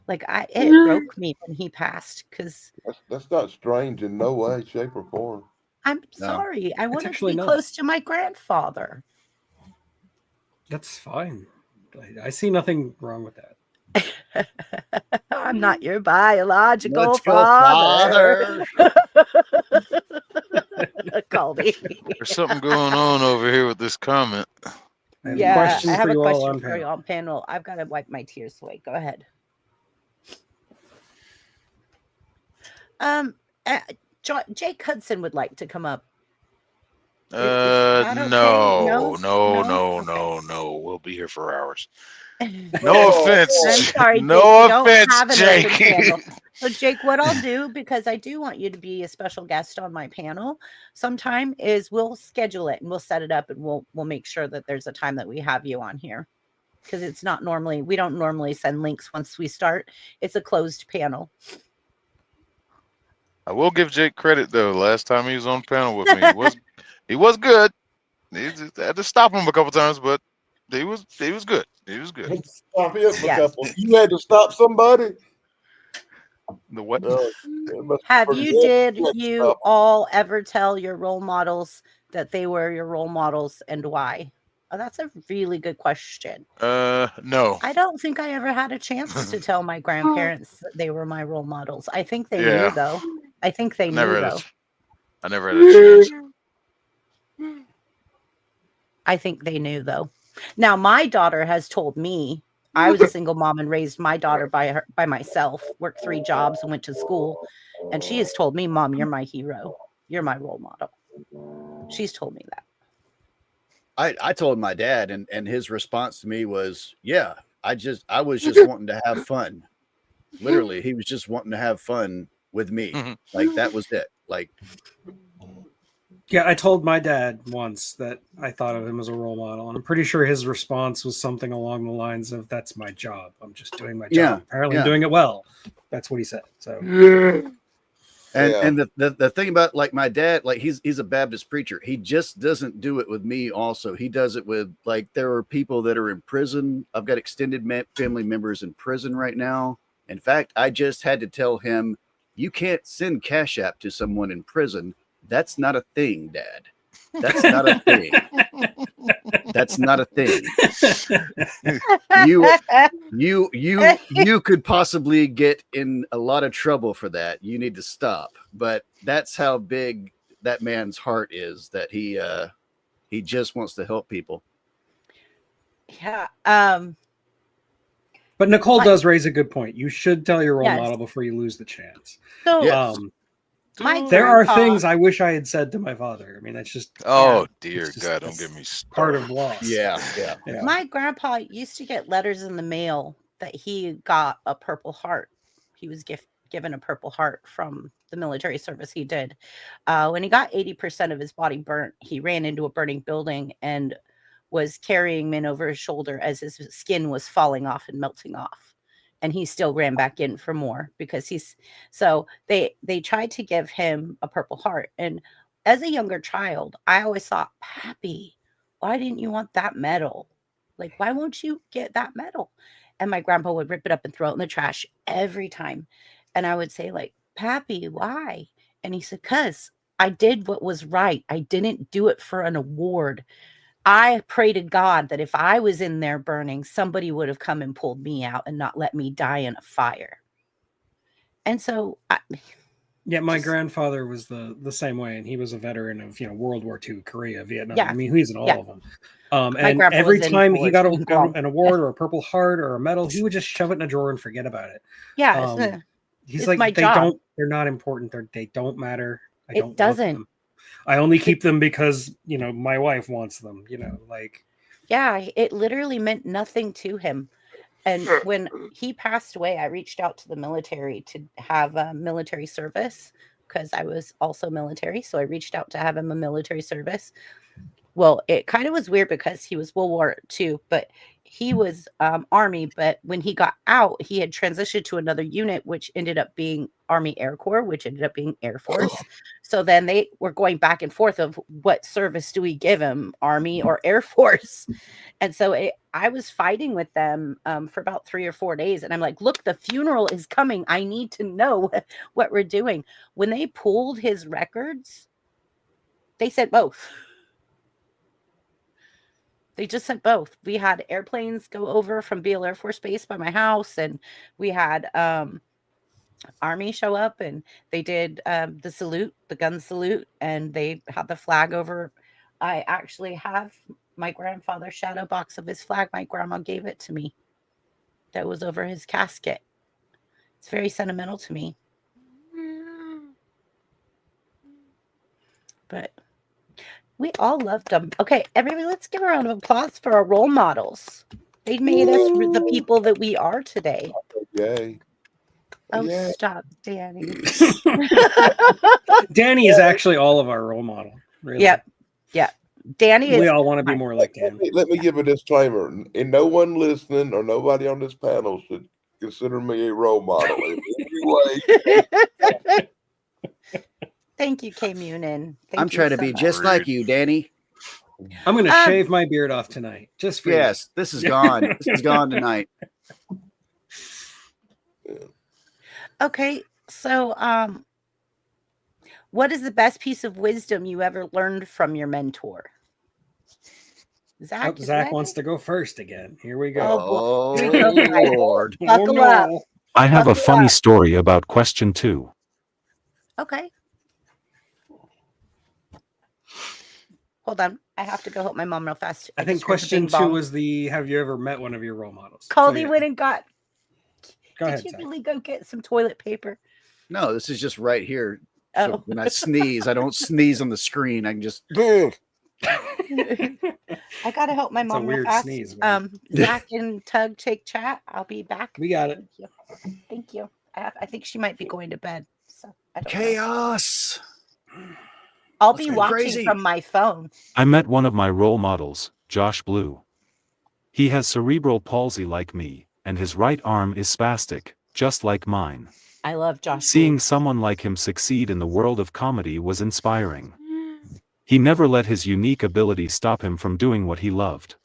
Like, it broke me when he passed, because That's not strange in no way, shape, or form. I'm sorry. I wanted to actually be not. close to my grandfather. That's fine. I see nothing wrong with that. I'm not your biological Let's go, father. Colby. There's something going on over here with this comment. I have a Yeah, question I have for a you all question on for you panel. on panel. I've got to wipe my tears away. Go ahead. Jake Hudson would like to come up. that okay? No. No? We'll be here for hours. No No offense. I'm sorry, Jake. No we don't offense, have an Jake. open panel. So, Jake, what I'll do, because I do want you to be a special guest on my panel sometime, is we'll schedule it and we'll set it up, and we'll make sure that there's a time that we have you on here, because it's not normally, we don't normally send links once we start. It's a closed panel. I will give Jake credit though. Last time he was on panel with me, he was good. I had to stop him a couple times, but he was good. He was good. Stop him a Yes. couple. You had to stop somebody. The what? Have you all ever tell your role models that they were your role models, and why? Oh, that's a really good question. No. I don't think I ever had a chance to tell my grandparents that they were my role models. I think they knew, though. I think they knew, though. I never had a chance. I think they knew, though. Now, my daughter has told me, I was a single mom and raised my daughter by myself, worked 3 jobs and went to school. And she has told me, Mom, you're my hero. You're my role model. She's told me that. I told my dad, and his response to me was, yeah, I was just wanting to have fun. Literally, he was just wanting to have fun with me. Mhm. Like that was it. Like, Yeah, I told my dad once that I thought of him as a role model, and I'm pretty sure his response was something along the lines of, "That's my job. I'm just doing my Yeah, job. Apparently, yeah. I'm doing it well." That's what he said. So, and the thing about like my dad, like he's a Baptist preacher. He just doesn't do it with me. Also, he does it with like there are people that are in prison. I've got extended family members in prison right now. In fact, I just had to tell him, "You can't send Cash App to someone in prison. That's not a thing, Dad. That's not a thing. That's not a thing. You could possibly get in a lot of trouble for that. You need to stop." But that's how big that man's heart is, that he just wants to help people. Yeah. but Nicole My- does raise a good point. You should tell your role Yes. model before you lose the chance. So Yes. my There are grandpa- things I wish I had said to my father. I mean, that's just Oh dear it's just- God! Don't that's get me part started. of loss. Yeah. Yeah. My grandpa used to get letters in the mail that he got a Purple Heart. He was given a Purple Heart from the military service he did. When he got 80% of his body burnt, he ran into a burning building and was carrying men over his shoulder as his skin was falling off and melting off. And he still ran back in for more because they tried to give him a Purple Heart. And as a younger child, I always thought, Pappy, why didn't you want that medal? Like, why won't you get that medal? And my grandpa would rip it up and throw it in the trash every time. And I would say, like, Pappy, why? And he said, because I did what was right. I didn't do it for an award. I pray to God that if I was in there burning, somebody would have come and pulled me out and not let me die in a fire. And so Yeah, my Just- grandfather was the same way, and he was a veteran of World War II, Korea, Vietnam. Yeah. I mean, he's in all Yeah. of them. My And grandpa every was in time he got World War II. an award or a Purple Heart or a medal, he would just shove it in a drawer and forget about it. yeah, He's It's like, my they job. they're not important. They don't matter. I It don't want doesn't. them. I only keep them because my wife wants them. Like yeah, it literally meant nothing to him. And when he passed away, I reached out to the military to have a military service because I was also military. So I reached out to have him a military service. Well, it kind of was weird because he was World War II, but he was Army. But when he got out, he had transitioned to another unit, which ended up being Army Air Corps, which ended up being Air Force. So then they were going back and forth of what service do we give him, Army or Air Force? And so I was fighting with them for about 3 or 4 days. And I'm like, look, the funeral is coming. I need to know what we're doing. When they pulled his records, they said both. They just sent both. We had airplanes go over from Beale Air Force Base by my house, and we had Army show up, and they did the salute, the gun salute, and they had the flag over. I actually have my grandfather's shadow box of his flag. My grandma gave it to me. That was over his casket. It's very sentimental to me. But we all loved them. Okay, everybody, let's give a round of applause for our role models. They made us the people that we are today. Yay. Oh, Yay. stop, Danny. Danny is actually all of our role model. Really. Yep. Danny We is. all want to be more like Dan. Let me give a disclaimer. And no one listening or nobody on this panel should consider me a role model in any way. Thank you, K Munin. I'm trying to be just like you, Danny. I'm going to shave my beard off tonight, just for Yes, this is gone. This is gone tonight. Okay, so what is the best piece of wisdom you ever learned from your mentor? Zach, Zach wants to go first again. Here we go. Oh, Oh, Here we go, guys. Lord. Buckle up. I have a Buckle funny up. story about question 2. Okay. Hold on. I have to go help my mom real fast. I think just heard the question bing 2 bong. was have you ever met one of your role models? Colby So, went and got. Go Did ahead, you Zach. really go get some toilet paper? No, this is just right here. So Oh. when I sneeze, I don't sneeze on the screen. I can just. I gotta help my It's a mom real weird fast. sneeze, man. Zach and Tug take chat. I'll be back. We got it. Thank you. Thank you. I think she might be going to bed, so I don't know. Chaos. I'll Let's be go watching crazy. from my phone. I met one of my role models, Josh Blue. He has cerebral palsy like me, and his right arm is spastic, just like mine. I love Josh. Seeing someone like him succeed in the world of comedy was inspiring. He never let his unique ability stop him from doing what he loved.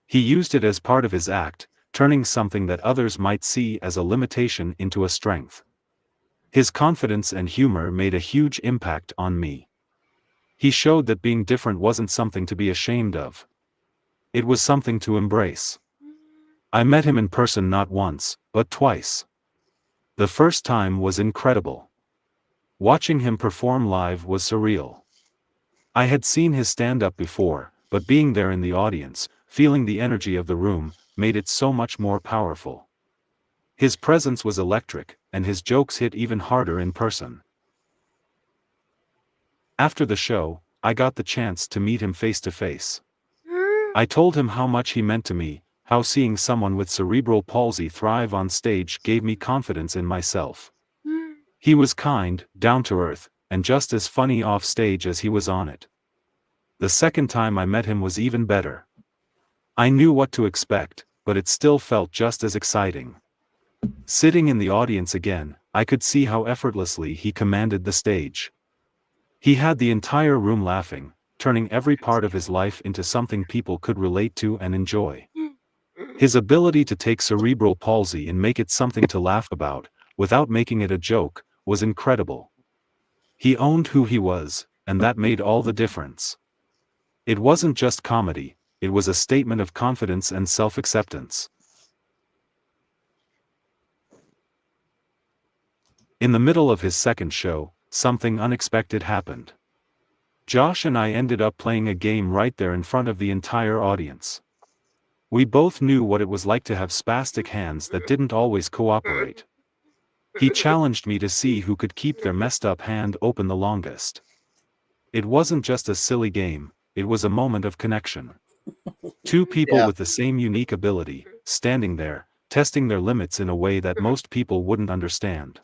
He used it as part of his act, turning something that others might see as a limitation into a strength. His confidence and humor made a huge impact on me. He showed that being different wasn't something to be ashamed of. It was something to embrace. I met him in person not once, but twice. The first time was incredible. Watching him perform live was surreal. I had seen his stand-up before, but being there in the audience, feeling the energy of the room, made it so much more powerful. His presence was electric, and his jokes hit even harder in person. After the show, I got the chance to meet him face to face. I told him how much he meant to me, how seeing someone with cerebral palsy thrive on stage gave me confidence in myself. He was kind, down to earth, and just as funny off stage as he was on it. The second time I met him was even better. I knew what to expect, but it still felt just as exciting. Sitting in the audience again, I could see how effortlessly he commanded the stage. He had the entire room laughing, turning every part of his life into something people could relate to and enjoy. His ability to take cerebral palsy and make it something to laugh about, without making it a joke, was incredible. He owned who he was, and that made all the difference. It wasn't just comedy, it was a statement of confidence and self-acceptance. In the middle of his second show, something unexpected happened. Josh and I ended up playing a game right there in front of the entire audience. We both knew what it was like to have spastic hands that didn't always cooperate. He challenged me to see who could keep their messed up hand open the longest. It wasn't just a silly game, it was a moment of connection. Two people with the same unique ability, standing there, testing their limits in a way that most people wouldn't understand.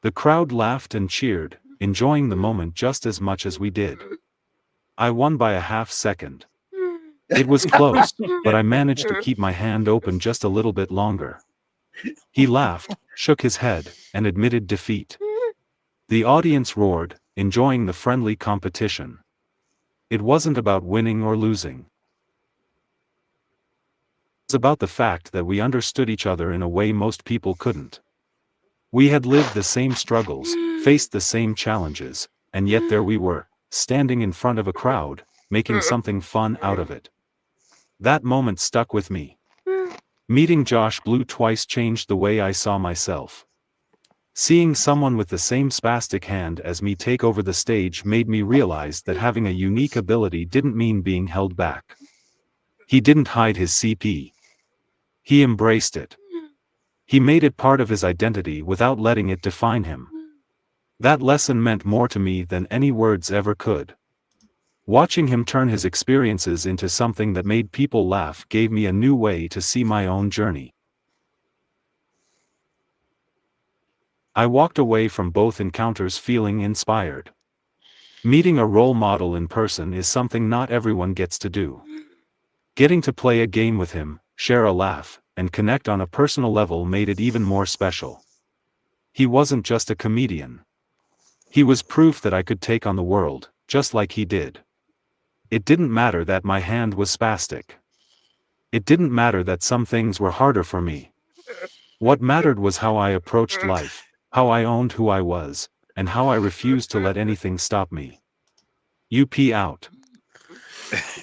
The crowd laughed and cheered, enjoying the moment just as much as we did. I won by a half second. It was close, but I managed to keep my hand open just a little bit longer. He laughed, shook his head, and admitted defeat. The audience roared, enjoying the friendly competition. It wasn't about winning or losing. It was about the fact that we understood each other in a way most people couldn't. We had lived the same struggles, faced the same challenges, and yet there we were, standing in front of a crowd, making something fun out of it. That moment stuck with me. Meeting Josh Blue twice changed the way I saw myself. Seeing someone with the same spastic hand as me take over the stage made me realize that having a unique ability didn't mean being held back. He didn't hide his CP. He embraced it. He made it part of his identity without letting it define him. That lesson meant more to me than any words ever could. Watching him turn his experiences into something that made people laugh gave me a new way to see my own journey. I walked away from both encounters feeling inspired. Meeting a role model in person is something not everyone gets to do. Getting to play a game with him, share a laugh, and connect on a personal level made it even more special. He wasn't just a comedian. He was proof that I could take on the world, just like he did. It didn't matter that my hand was spastic. It didn't matter that some things were harder for me. What mattered was how I approached life, how I owned who I was, and how I refused to let anything stop me. UP out.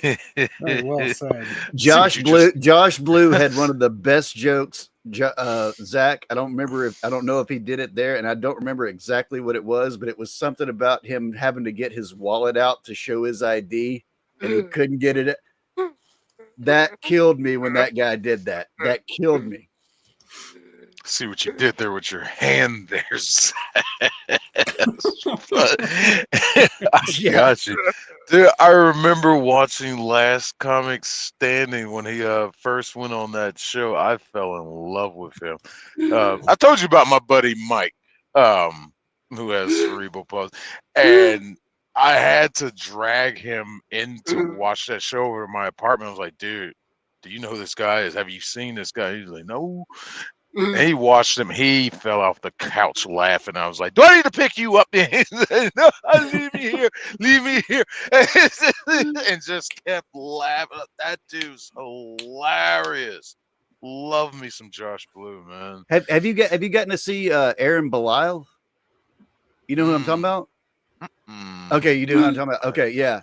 Very well said. Josh you Blue. Josh Blue had one of the best jokes. Zach, I don't know if he did it there, and I don't remember exactly what it was, but it was something about him having to get his wallet out to show his ID, and he couldn't get it. That killed me when that guy did that. That killed me. See what you did there with your hand there. I got you. Dude, I remember watching Last Comic Standing when he first went on that show. I fell in love with him. I told you about my buddy Mike, who has cerebral palsy, and I had to drag him in to watch that show over at my apartment. I was like, dude, do you know who this guy is? Have you seen this guy? He's like, no. And he watched him. He fell off the couch laughing. I was like, do I need to pick you up? He said, no, leave me here. Leave me here. And just kept laughing. That dude's hilarious. Love me some Josh Blue, man. Have you gotten to see Aaron Belial? You know who I'm talking about? Okay, you do know who I'm talking about. Okay, yeah.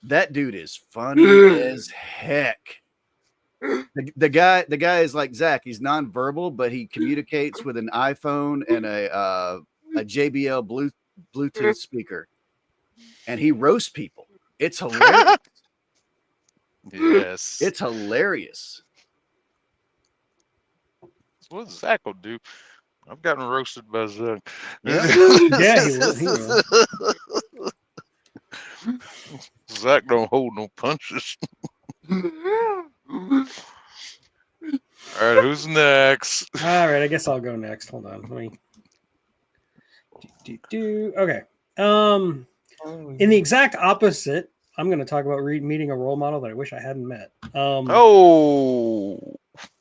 That dude is funny as heck. The guy is like Zach. He's nonverbal, but he communicates with an iPhone and a JBL Bluetooth speaker, and he roasts people. It's hilarious. Yes, it's hilarious. That's what Zach will do. I've gotten roasted by Zach. Yeah, he will. Zach don't hold no punches. All right, who's next? All right, I guess I'll go next. Hold on, let me. Okay. In the exact opposite, I'm going to talk about meeting a role model that I wish I hadn't met.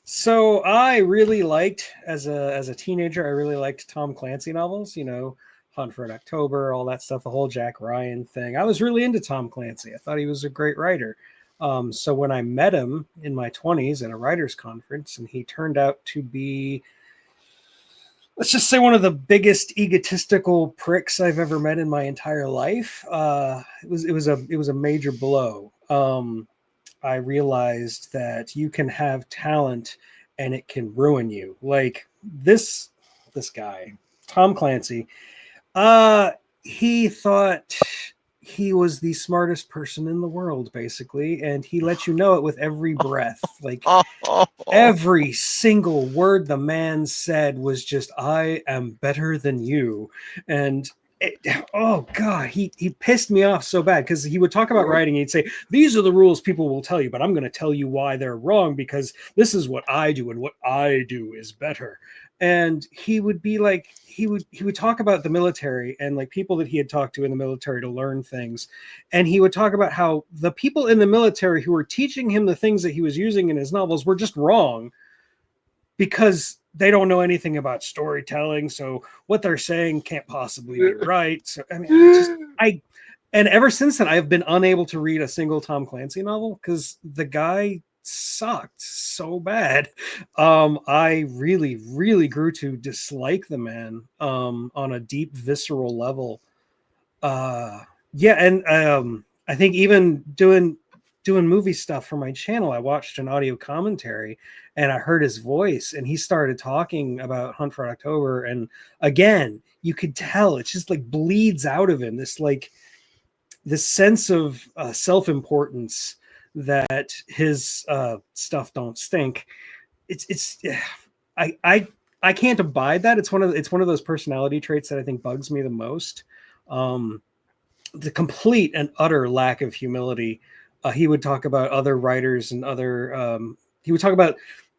So I really liked as a teenager. I really liked Tom Clancy novels. You know, Hunt for October, all that stuff, the whole Jack Ryan thing. I was really into Tom Clancy. I thought he was a great writer. So when I met him in my 20s at a writers conference, and he turned out to be, let's just say, one of the biggest egotistical pricks I've ever met in my entire life. It was a major blow. I realized that you can have talent and it can ruin you. Like this guy, Tom Clancy, he thought he was the smartest person in the world, basically, and he let you know it with every breath. Like every single word the man said was just, I am better than you. And oh God, he pissed me off so bad, because he would talk about writing. He'd say, these are the rules people will tell you, but I'm going to tell you why they're wrong, because this is what I do, and what I do is better. And he would be like, he would talk about the military and like people that he had talked to in the military to learn things. And he would talk about how the people in the military who were teaching him the things that he was using in his novels were just wrong, because they don't know anything about storytelling. So what they're saying can't possibly be right. So, I mean, and ever since then, I've been unable to read a single Tom Clancy novel because the guy sucked so bad. I really, really grew to dislike the man on a deep, visceral level. I think even doing movie stuff for my channel, I watched an audio commentary and I heard his voice, and he started talking about Hunt for October, and again, you could tell it just like bleeds out of him, this sense of self-importance that his stuff don't stink. I can't abide that. It's one of those personality traits that I think bugs me the most. The complete and utter lack of humility. He would talk about other writers and other he would talk about,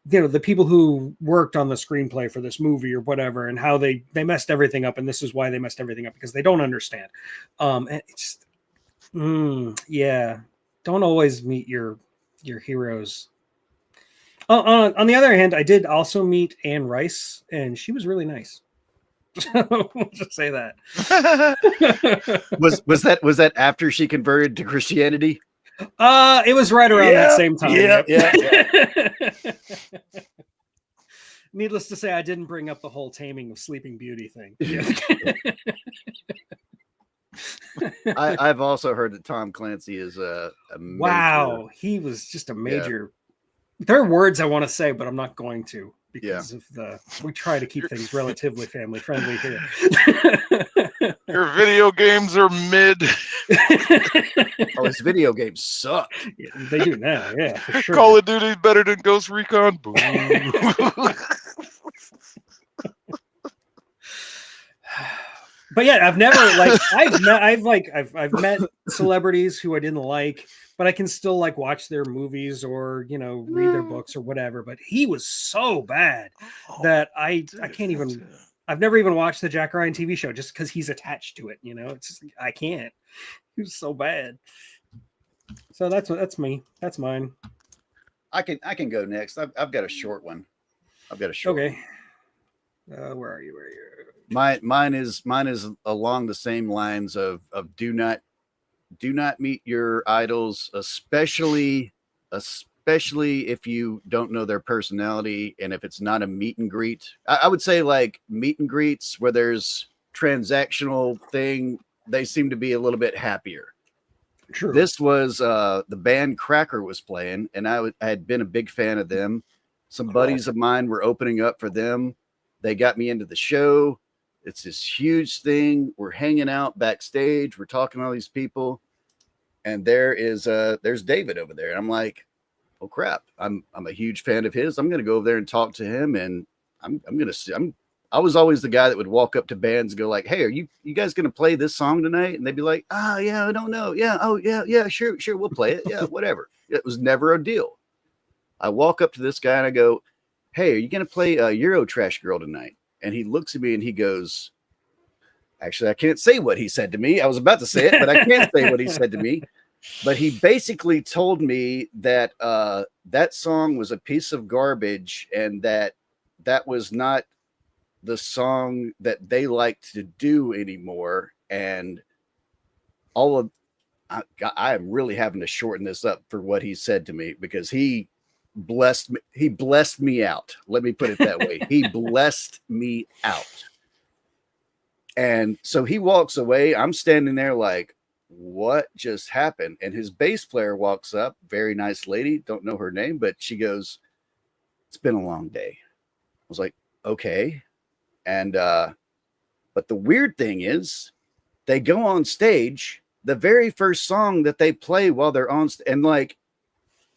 you know, the people who worked on the screenplay for this movie or whatever, and how they messed everything up, and this is why they messed everything up, because they don't understand. And it's yeah. Don't always meet your heroes. On the other hand, I did also meet Anne Rice, and she was really nice. We'll just say that. was that after she converted to Christianity? It was right around that same time. Yeah. Needless to say, I didn't bring up the whole taming of Sleeping Beauty thing. I've also heard that Tom Clancy is a wow. He was just a major. Yeah. There are words I want to say, but I'm not going to, because of we try to keep things relatively family friendly here. Your video games are mid. Oh, his video games suck. Yeah, they do now, yeah, for sure. Call of Duty better than Ghost Recon. Boom. but yeah, I've never like I've met celebrities who I didn't like, but I can still like watch their movies or read their books or whatever. But he was so bad that I can't even. I've never even watched the Jack Ryan TV show just because he's attached to it. It's just, I can't. He was so bad. So that's me. That's mine. I can go next. I've got a short one. Okay. Where are you? Mine is along the same lines of do not meet your idols, especially if you don't know their personality, and if it's not a meet and greet. I would say like meet and greets where there's transactional thing, they seem to be a little bit happier. True. This was the band Cracker was playing, and I had been a big fan of them. Some buddies of mine were opening up for them. They got me into the show. It's this huge thing. We're hanging out backstage. We're talking to all these people, and there's David over there. And I'm like, oh crap! I'm a huge fan of his. I'm gonna go over there and talk to him, and I was always the guy that would walk up to bands and go like, hey, are you guys going to play this song tonight? And they'd be like, oh, yeah, I don't know. Yeah. Oh, yeah, sure. We'll play it. Yeah, whatever. It was never a deal. I walk up to this guy and I go, hey, are you going to play Euro Trash Girl tonight? And he looks at me and he goes, actually, I can't say what he said to me. I was about to say it, but I can't say what he said to me. But he basically told me that that song was a piece of garbage and that was not the song that they like to do anymore. And I am really having to shorten this up for what he said to me, because he blessed me out. Let me put it that way. He blessed me out. And so he walks away. I'm standing there like, what just happened? And his bass player walks up, very nice lady, don't know her name, but she goes, it's been a long day. I was like, okay. And but the weird thing is they go on stage, the very first song that they play while they're on and like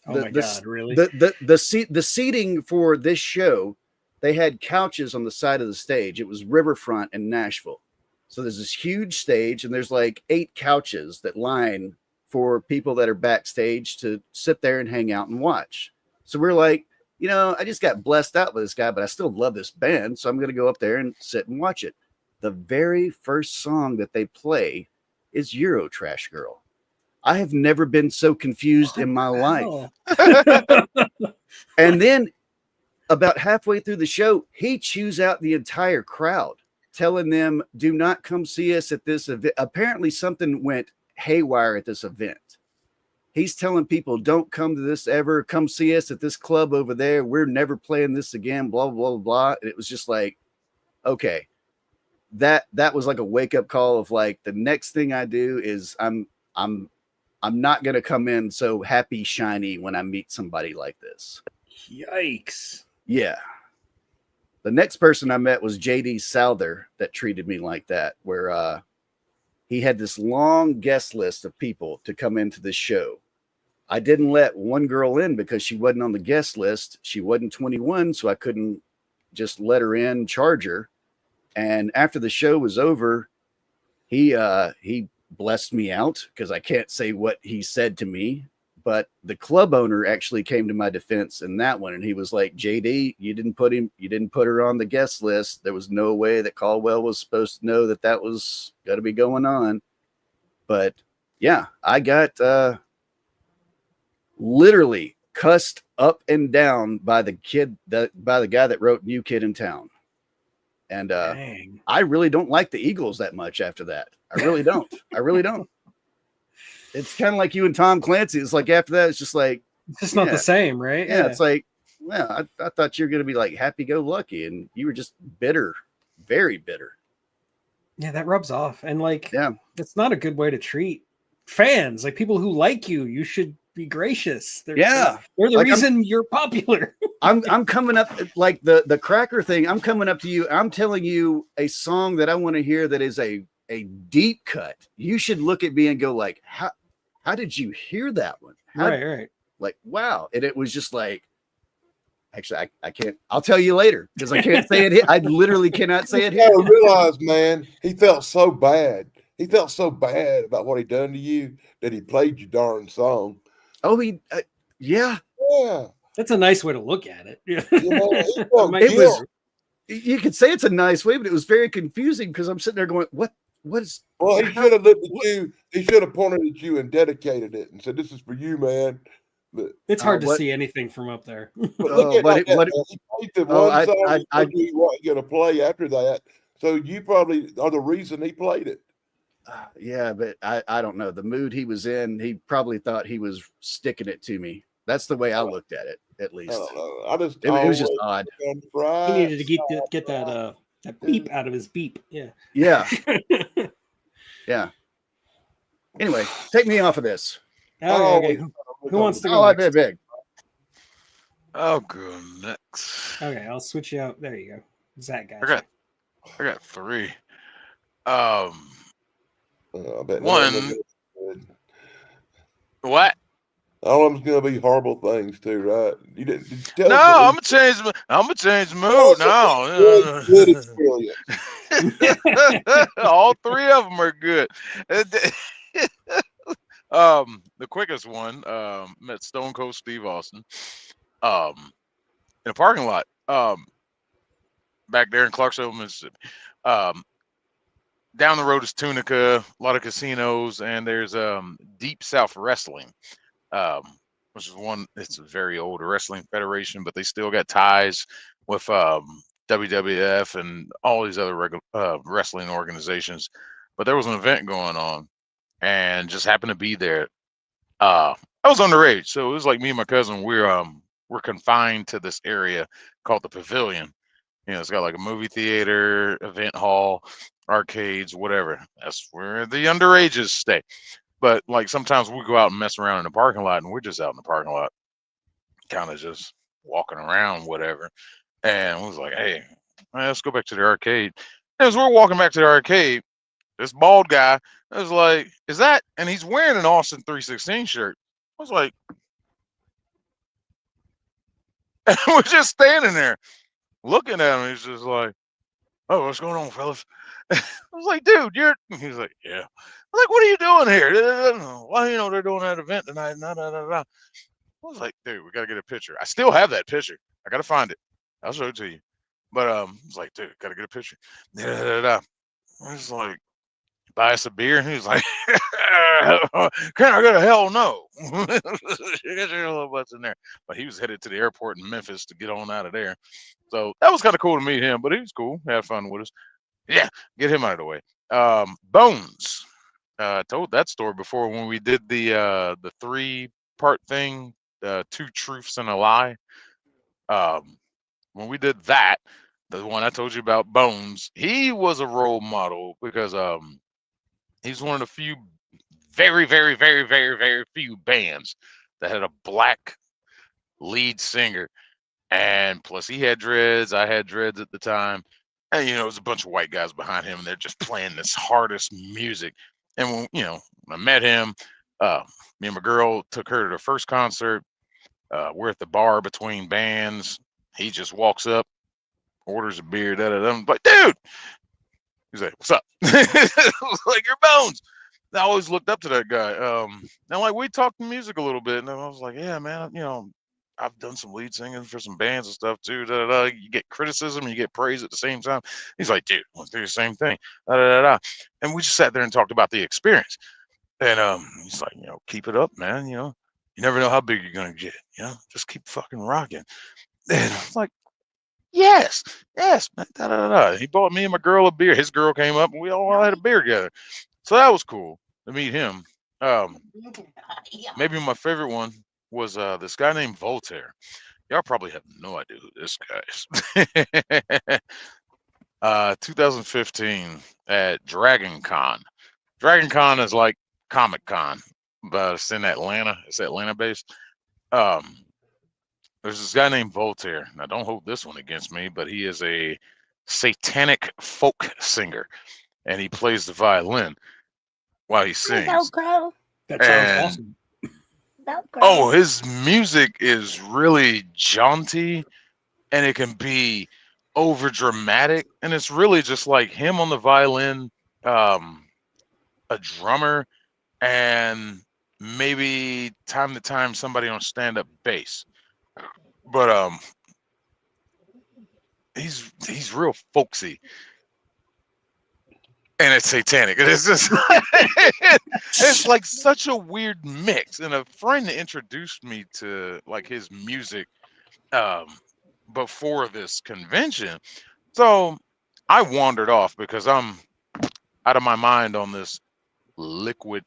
God, really? The seating for this show, they had couches on the side of the stage. It was Riverfront in Nashville. So there's this huge stage and there's like 8 couches that line for people that are backstage to sit there and hang out and watch. So we're like, I just got blessed out with this guy, but I still love this band. So I'm going to go up there and sit and watch it. The very first song that they play is Euro Trash Girl. I have never been so confused in my life. And then about halfway through the show, he chews out the entire crowd, telling them, do not come see us at this event. Apparently something went haywire at this event. He's telling people, don't come to this ever. Come see us at this club over there. We're never playing this again, blah, blah, blah. And it was just like, okay, that was like a wake up call of like, the next thing I do is I'm not going to come in so happy, shiny when I meet somebody like this. Yikes. Yeah. The next person I met was JD Souther that treated me like that, where he had this long guest list of people to come into the show. I didn't let one girl in because she wasn't on the guest list. She wasn't 21, so I couldn't just let her in, charge her. And after the show was over, he blessed me out because I can't say what he said to me. But the club owner actually came to my defense in that one, and he was like, "JD, you didn't put her on the guest list. There was no way that Caldwell was supposed to know that was got to be going on." But yeah, I got literally cussed up and down by the guy that wrote New Kid in Town. And I really don't like the Eagles that much after that. I really don't. I really don't. It's kind of like you and Tom Clancy. It's like after that, it's just like it's just not the same, right? Yeah, it's like, well, I thought you were going to be like happy-go-lucky, and you were just bitter, very bitter. Yeah, that rubs off, and like, yeah, that's not a good way to treat fans. Like people who like you, you should be gracious. They're the like reason you're popular. I'm coming up like the cracker thing. I'm coming up to you. I'm telling you a song that I want to hear that is a deep cut. You should look at me and go like, how did you hear that one? Right. Like, wow. And it was just like, Actually, I can't. I'll tell you later because I can't say it here. I literally cannot say it You here. gotta realize, man, he felt so bad. He felt so bad about what he done to you that he played your darn song. Oh, yeah. Yeah, That's a nice way to look at it. Yeah. you know, he felt Might be It was- guilt. You could say it's a nice way, but it was very confusing because I'm sitting there going, what is, Well, he should have looked at you. He should have pointed at you and dedicated it and said, "This is for you, man." But It's hard to what- see anything from up there. look at but like it- that, what- man. He played the Oh, one song I he told you what you're gonna play after that. So you probably are the reason he played it. yeah, but I don't know. The mood he was in, he probably thought he was sticking it to me. That's the way I looked at it, at I least. don't know. I just It was just always odd. on the bright He needed to side. get that beep out of his beep. Yeah. Yeah. Yeah. Anyway, take me off of this. Okay. Who wants to go? Oh, I next? bet big. I'll go next. Okay, I'll switch you out. There you go. Zach got I got 3. I bet One- none of them are good. What? All of them's gonna be horrible things too, right? You didn't did you tell No, us I'm gonna change. I'm gonna change the mood. good experience. All 3 of them are good. The quickest one, met Stone Cold Steve Austin, in a parking lot, back there in Clarksville, Mississippi. Down the road is Tunica, a lot of casinos, and there's Deep South Wrestling, which is it's a very old wrestling federation, but they still got ties with WWF and all these other wrestling organizations. But there was an event going on, and just happened to be there. I was underage, so it was like me and my cousin. We're confined to this area called the Pavilion. You know, it's got like a movie theater, event hall, arcades, whatever. That's where the underages stay. But like sometimes we go out and mess around in the parking lot, and we're just out in the parking lot, kind of just walking around, whatever. And we was like, hey, let's go back to the arcade. And as we're walking back to the arcade, this bald guy was like, is that? And he's wearing an Austin 316 shirt. I was like, we're just standing there looking at him. He's just like, oh, what's going on, fellas? I was like, dude, he's like, yeah. I'm like, what are you doing here? Well, you know, they're doing that event tonight. Nah, nah, nah, nah. I was like, dude, we got to get a picture. I still have that picture. I got to find it. I'll show it to you. But I was like, dude, got to get a picture. I was like, buy us a beer. And he was like, can I get a hell no? You got your little butts in there. But he was headed to the airport in Memphis to get on out of there. So that was kind of cool to meet him, but he was cool. Had fun with us. Yeah, get him out of the way. Bones. I told that story before when we did the 3-part thing, 2 truths and a lie. When we did that, the one I told you about, Bones, he was a role model because he's one of the few, very, very, very, very, very few bands that had a black lead singer. And plus he had dreads. I had dreads at the time. And, you know, it was a bunch of white guys behind him, and they're just playing this hardest music. And when, you know, when I met him, me and my girl took her to the first concert. We're at the bar between bands. He just walks up, orders a beer. I'm like, dude. He's like, what's up? I was like, your Bones. I always looked up to that guy. And like we talked music a little bit, and I was like, yeah, man, you know, I've done some lead singing for some bands and stuff too. You get criticism, you get praise at the same time. He's like, dude, let's do the same thing. And we just sat there and talked about the experience. And he's like, you know, keep it up, man. You know, you never know how big you're gonna get. You know, just keep fucking rocking. And I was like, yes, man. He bought me and my girl a beer. His girl came up, and we all had a beer together. So that was cool to meet him. Maybe my favorite one was this guy named Voltaire. Y'all probably have no idea who this guy is. 2015 at Dragon Con. Dragon Con is like Comic Con, but it's in Atlanta. It's Atlanta based. There's this guy named Voltaire. Now, don't hold this one against me, but he is a satanic folk singer, and he plays the violin while he sings. Velcro. That sounds And- awesome. Velcro. Oh, his music is really jaunty and it can be over dramatic, and it's really just like him on the violin, um, a drummer, and maybe time to time somebody on stand up bass. But he's real folksy, and it's satanic. It's just it's like such a weird mix. And a friend introduced me to like his music um before this convention. So I wandered off because I'm out of my mind on this liquid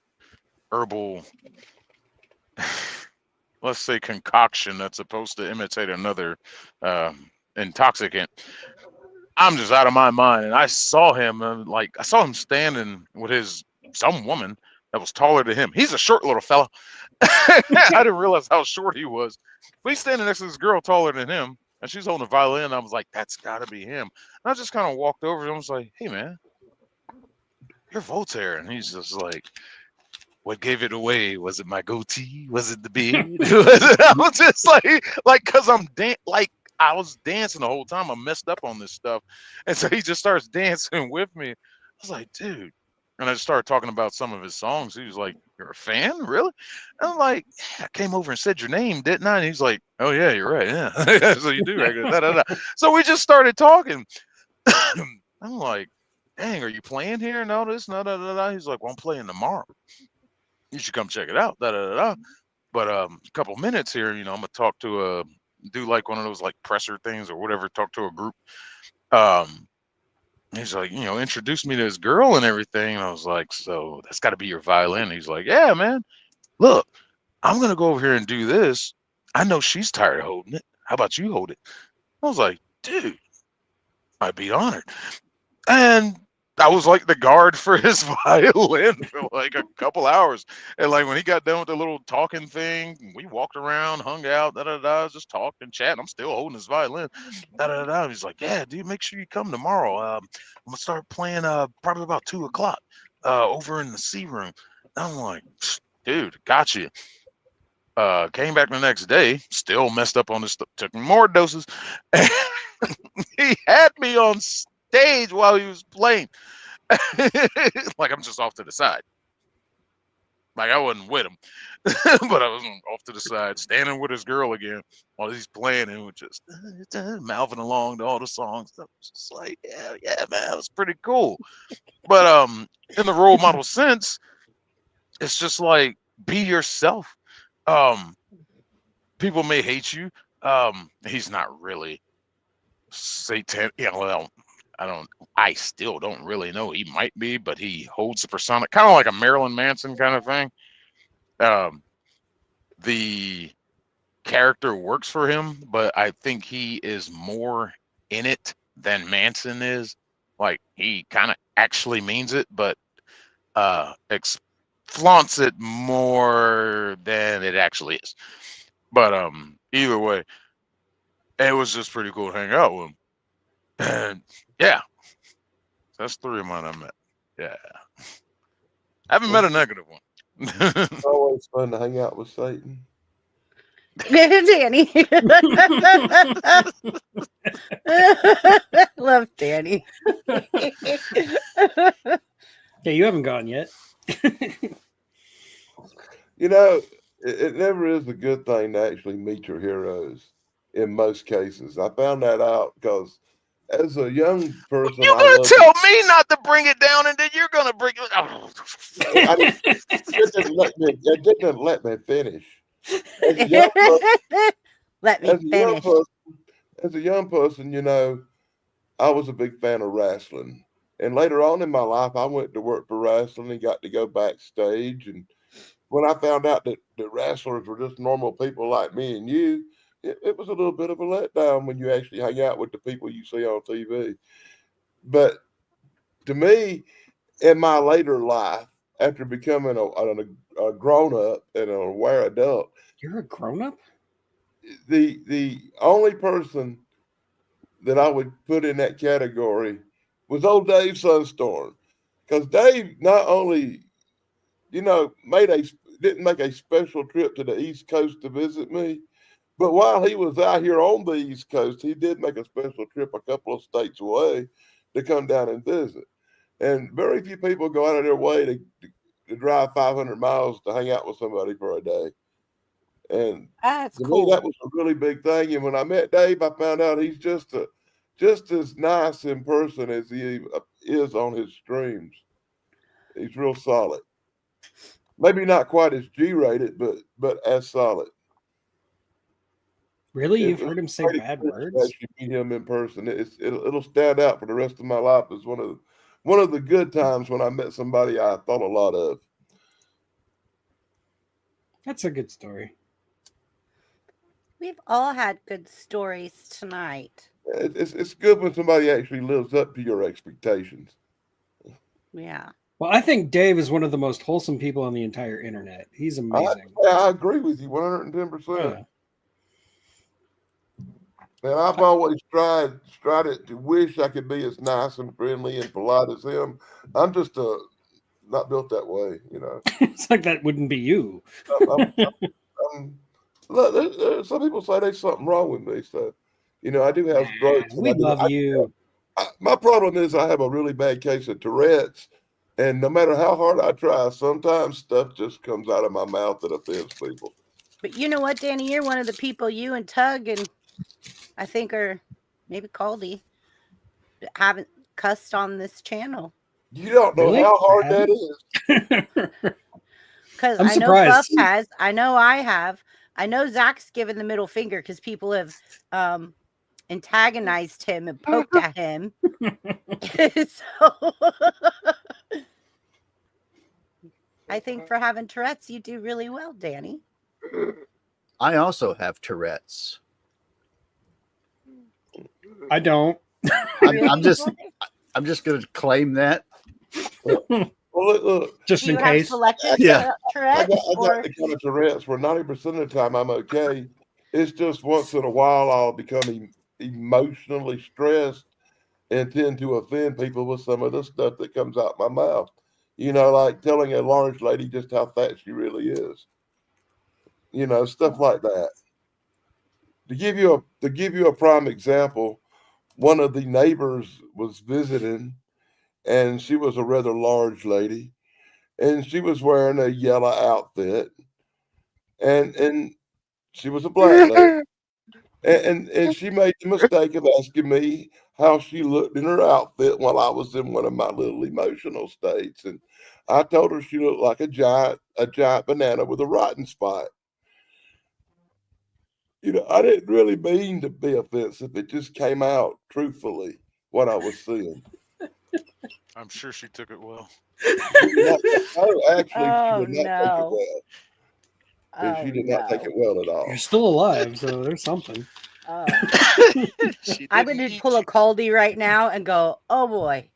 herbal, let's say, concoction that's supposed to imitate another intoxicant. I'm just out of my mind, and I saw him, like I saw him standing with his some woman that was taller than him. He's a short little fella. I didn't realize how short he was. But he's standing next to this girl taller than him, and she's holding a violin. I was like, that's got to be him. And I just kind of walked over and I was like, hey man, you're Voltaire. And he's just like, what gave it away? Was it my goatee? Was it the beard? I was just like, cause like I was dancing the whole time. I'm messed up on this stuff, and so he just starts dancing with me. I was like, dude, and I just started talking about some of his songs. He was like, "You're a fan, really?" And I'm like, yeah, I came over and said your name, didn't I? And he's like, "Oh yeah, you're right. Yeah, so you do." Right? Da, da, da. So we just started talking. I'm like, dang, are you playing here? No, this, no, da, da, da. He's like, well, I'm playing tomorrow. You should come check it out. Da, da, da, da. But a couple minutes here, I'm gonna talk to do like one of those like presser things or whatever, talk to a group. Um, he's like, introduce me to his girl and everything. And I was like, so that's got to be your violin. He's like, yeah, man. Look, I'm gonna go over here and do this. I know she's tired of holding it. How about you hold it? I was like, dude, I'd be honored. And I was like the guard for his violin for like a couple hours. And like when he got done with the little talking thing, we walked around, hung out, da da da, just talked and chatting. I'm still holding his violin, da da da. He's like, yeah, dude, make sure you come tomorrow. I'm gonna start playing probably about 2 o'clock over in the C room. I'm like, dude, got you. Came back the next day, still messed up on this stuff, took more doses. He had me on stage while he was playing. Like I'm just off to the side. Like I wasn't with him, but I was off to the side, standing with his girl again while he's playing, and we're just mouthing along to all the songs. I was just like, yeah, yeah, man, it was pretty cool. But in the role model sense, it's just like be yourself. Um, People may hate you. He's not really Satan. Well, I don't. I still don't really know. He might be, but he holds the persona, kind of like a Marilyn Manson kind of thing. Um, the character works for him, but I think he is more in it than Manson is. Like he kind of actually means it, but flaunts it more than it actually is. But either way, it was just pretty cool to hang out with him. And yeah, that's 3 of mine I met. Yeah. I haven't met a negative one. It's always fun to hang out with Satan. Danny. Love Danny. Yeah, you haven't gone yet. It never is a good thing to actually meet your heroes in most cases. I found that out because as a young person, You're gonna tell me not to bring it down, and then you're gonna bring it. Oh. It didn't let me finish. Let me finish. As a young person, I was a big fan of wrestling. And later on in my life, I went to work for wrestling and got to go backstage. And when I found out that the wrestlers were just normal people like me and you, it was a little bit of a letdown when you actually hang out with the people you see on TV. But to me, in my later life, after becoming a grown-up and an aware adult. You're a grown-up? The only person that I would put in that category was old Dave Sunstorm. Because Dave not only, didn't make a special trip to the East Coast to visit me, But while he was out here on the East Coast, he did make a special trip a couple of states away to come down and visit. And very few people go out of their way to drive 500 miles to hang out with somebody for a day. And That's to me, cool. that was a really big thing. And when I met Dave, I found out he's just as nice in person as he is on his streams. He's real solid. Maybe not quite as G-rated, but as solid. Really? It You've was heard him a say great bad experience to words? actually meet him in person. It'll stand out for the rest of my life as one of the good times when I met somebody I thought a lot of. That's a good story. We've all had good stories tonight. It's good when somebody actually lives up to your expectations. Yeah. Well, I think Dave is one of the most wholesome people on the entire internet. He's amazing. I agree with you 110%. Yeah. And I've always tried it to wish I could be as nice and friendly and polite as him. I'm just not built that way, you know. It's like that wouldn't be you. Look, some people say there's something wrong with me, so I do have strokes. We love you. My problem is I have a really bad case of Tourette's, and no matter how hard I try, sometimes stuff just comes out of my mouth that offends people. But you know what, Danny? You're one of the people, you and Tug and I think, or maybe Caldy, haven't cussed on this channel. You don't know Really? how hard that is. Because I'm I know Buff surprised. has. I know I have. I know Zach's given the middle finger because people have antagonized him and poked at him. So I think for having Tourette's, you do really well, Danny. I also have Tourette's. I don't. I'm just going to claim that. Well, look, Just Do in you have case. selective Yeah. I Tourette's? got the kind of Tourette's where 90% of the time I'm okay. It's just once in a while I'll become emotionally stressed and tend to offend people with some of the stuff that comes out my mouth. Like telling a large lady just how fat she really is. Stuff like that. To give you a prime example, one of the neighbors was visiting, and she was a rather large lady, and she was wearing a yellow outfit, and she was a black lady, and she made the mistake of asking me how she looked in her outfit while I was in one of my little emotional states, and I told her she looked like a giant banana with a rotten spot. I didn't really mean to be offensive. It just came out truthfully what I was seeing. I'm sure she took it well. Actually, she Oh, did not take it no. well. She did not take it well at all. You're still alive, so there's something. Oh. She I'm didn't going to eat pull a you. Caldy right now and go, oh boy.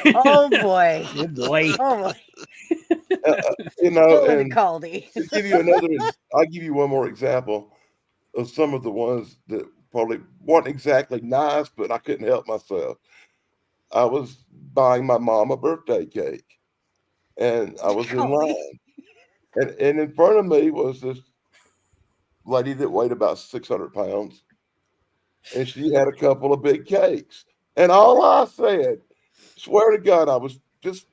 Oh boy. Oh boy. Oh boy. And And Caldy. to give you I'll give you one more example of some of the ones that probably weren't exactly nice, but I couldn't help myself. I was buying my mom a birthday cake, and I was in Caldy. line, and in front of me was this lady that weighed about 600 pounds, and she had a couple of big cakes. And all I said, swear to God, I was just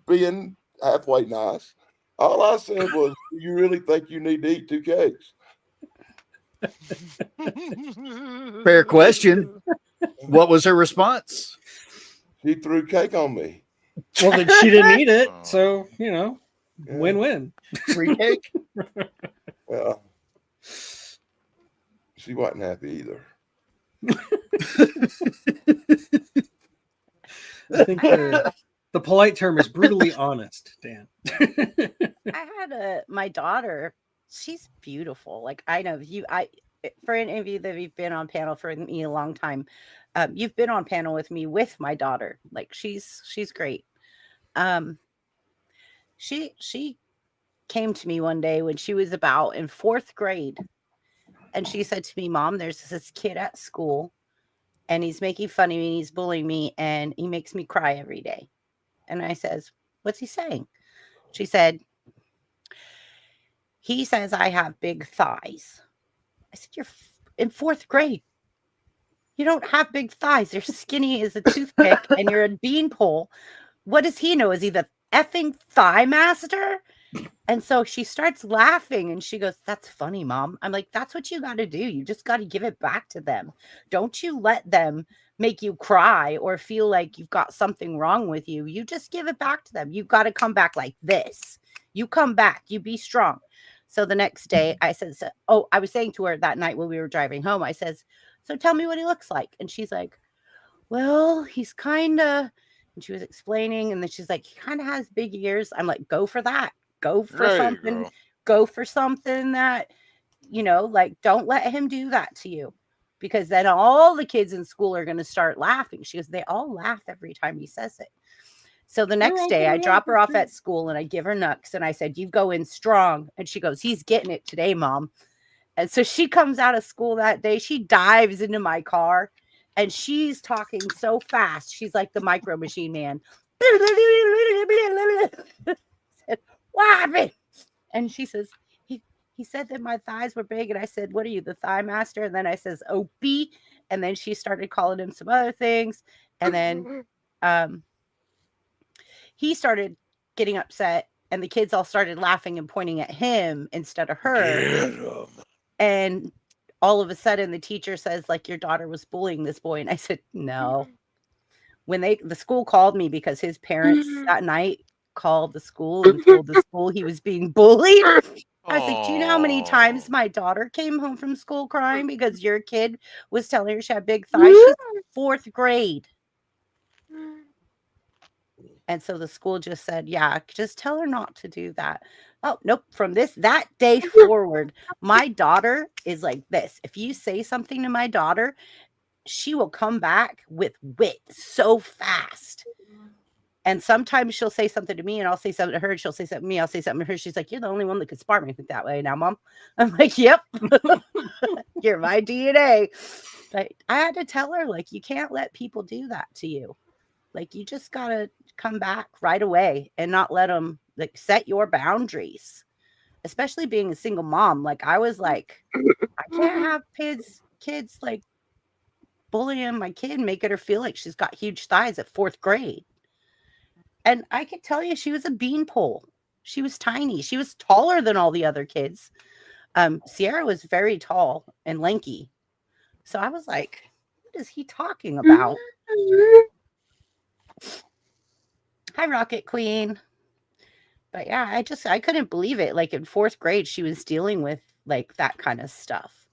being halfway nice. All I said was, "Do you really think you need to eat 2 cakes?" Fair question. What was her response? She threw cake on me. Well, then she didn't eat it, Oh. so Yeah. win-win. Free cake? Well, she wasn't happy either. I think the polite term is brutally honest, Dan. I had my daughter. She's beautiful. Like I know for any of you that have been on panel for me a long time, you've been on panel with me with my daughter. Like she's great. She came to me one day when she was about in 4th grade, and she said to me, "Mom, there's this kid at school, and he's making fun of me, and he's bullying me, and he makes me cry every day." And I says, "What's he saying?" She said, "He says I have big thighs." I said, you're in 4th grade. You don't have big thighs. You're skinny as a toothpick and you're a beanpole. What does he know? Is he the effing thigh master? And so she starts laughing and she goes, that's funny, Mom. I'm like, that's what you got to do. You just got to give it back to them. Don't you let them make you cry or feel like you've got something wrong with you. You just give it back to them. You've got to come back like this. You come back. You be strong. So the next day I said, I was saying to her that night when we were driving home, I says, so tell me what he looks like. And she's like, well, he's kind of, and she was explaining, and then she's like, he kind of has big ears. I'm like, go for that. Go for There you something. go. Go for something that, like, don't let him do that to you. Because then all the kids in school are going to start laughing. She goes, they all laugh every time he says it. So the next day I drop her off at school and I give her Nux and I said, you go in strong. And she goes, he's getting it today, Mom. And so she comes out of school that day. She dives into my car and she's talking so fast. She's like the Micro Machine Man. What happened? And she says, he said that my thighs were big. And I said, what are you, the thigh master? And then I says, Opie. And then she started calling him some other things. And then he started getting upset. And the kids all started laughing and pointing at him instead of her. And all of a sudden the teacher says, like, your daughter was bullying this boy. And I said, no. When the school called me because his parents that night called the school and told the school he was being bullied. I was like, do you know how many times my daughter came home from school crying because your kid was telling her she had big thighs? She's 4th grade. And so the school just said, yeah, just tell her not to do that. Oh, nope. From that day forward, my daughter is like this. If you say something to my daughter, she will come back with wit so fast. And sometimes she'll say something to me and I'll say something to her. And she'll say something to me. I'll say something to her. She's like, you're the only one that could spar me that way now, Mom. I'm like, yep, you're my DNA. But I had to tell her, like, you can't let people do that to you. Like, you just got to come back right away and not let them, like, set your boundaries, especially being a single mom. Like, I was like, I can't have kids like bullying my kid, making her feel like she's got huge thighs at 4th grade. And I could tell you she was a beanpole. She was tiny. She was taller than all the other kids. Sierra was very tall and lanky. So I was like, what is he talking about? Hi, Rocket Queen. But yeah, I couldn't believe it. Like in 4th grade, she was dealing with like that kind of stuff.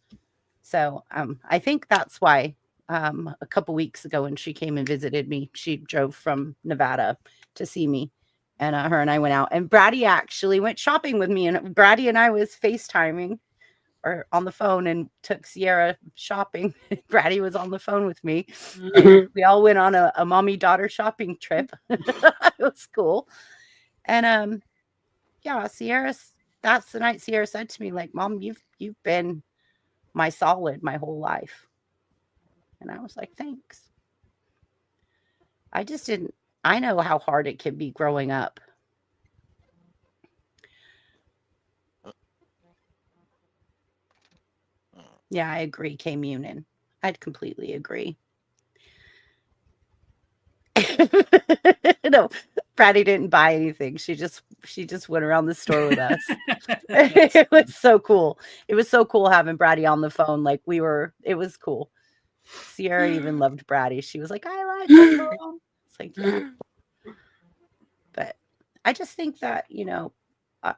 So I think that's why a couple weeks ago when she came and visited me, she drove from Nevada to see me, and her and I went out, and Brady actually went shopping with me, and Brady and I was FaceTiming or on the phone and took Sierra shopping. Brady was on the phone with me, and we all went on a mommy-daughter shopping trip. It was cool. And yeah, that's the night Sierra said to me, like, Mom, you've been my solid my whole life. And I was like, thanks. I know how hard it can be growing up. Yeah, I agree, K Munin. I'd completely agree. No, Patty didn't buy anything. She just went around the store with us. It was so cool. It was so cool having Brady on the phone. Like it was cool. Sierra even loved Brady. She was like, I like him, Mom. It's like, yeah. But I just think that,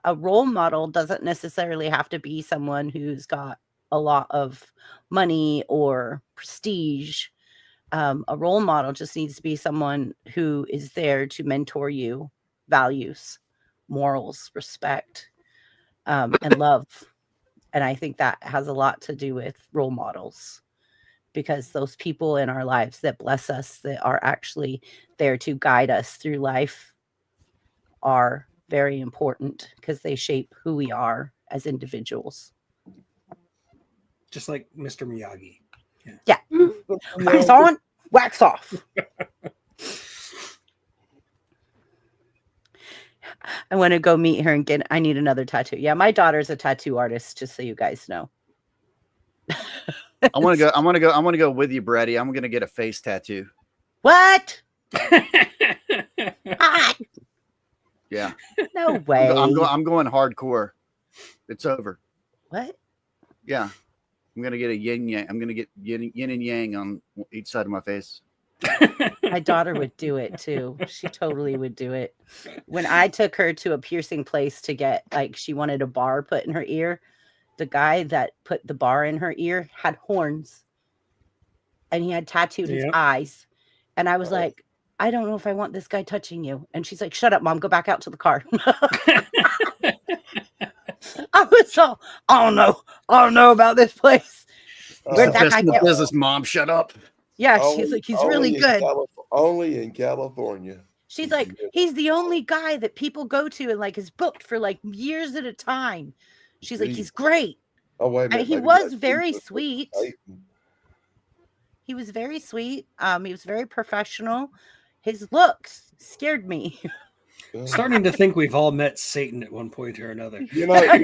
a role model doesn't necessarily have to be someone who's got a lot of money or prestige. A role model just needs to be someone who is there to mentor you values, morals, respect, and love. And I think that has a lot to do with role models, because those people in our lives that bless us, that are actually there to guide us through life, are very important because they shape who we are as individuals. Just like Mr. Miyagi. Yeah. Wax on, wax off. I want to go meet her and I need another tattoo. Yeah, my daughter's a tattoo artist, just so you guys know. I want to go with you, Brady. I'm gonna get a face tattoo. What? Ah, Yeah, no way. I'm going hardcore. It's over. What? Yeah, I'm gonna get a yin yang. I'm gonna get yin and yang on each side of my face. My daughter would do it too. She totally would do it. When I took her to a piercing place to get, like, she wanted a bar put in her ear, the guy that put the bar in her ear had horns and he had tattooed his Yep. eyes. And I was like, I don't know if I want this guy touching you. And she's like, shut up, Mom, go back out to the car. I was all, I don't know about this place. Where'd that Best guy in the get? business, Mom. Shut up. Yeah, she's like, he's really good. Only in California. She's like, he's the only guy that people go to and like is booked for like years at a time. She's like, he's great. Oh, wait a And minute. he maybe was that's very Jesus. sweet. He was very sweet. He was very professional. His looks scared me. Starting to think we've all met Satan at one point or another. You know, do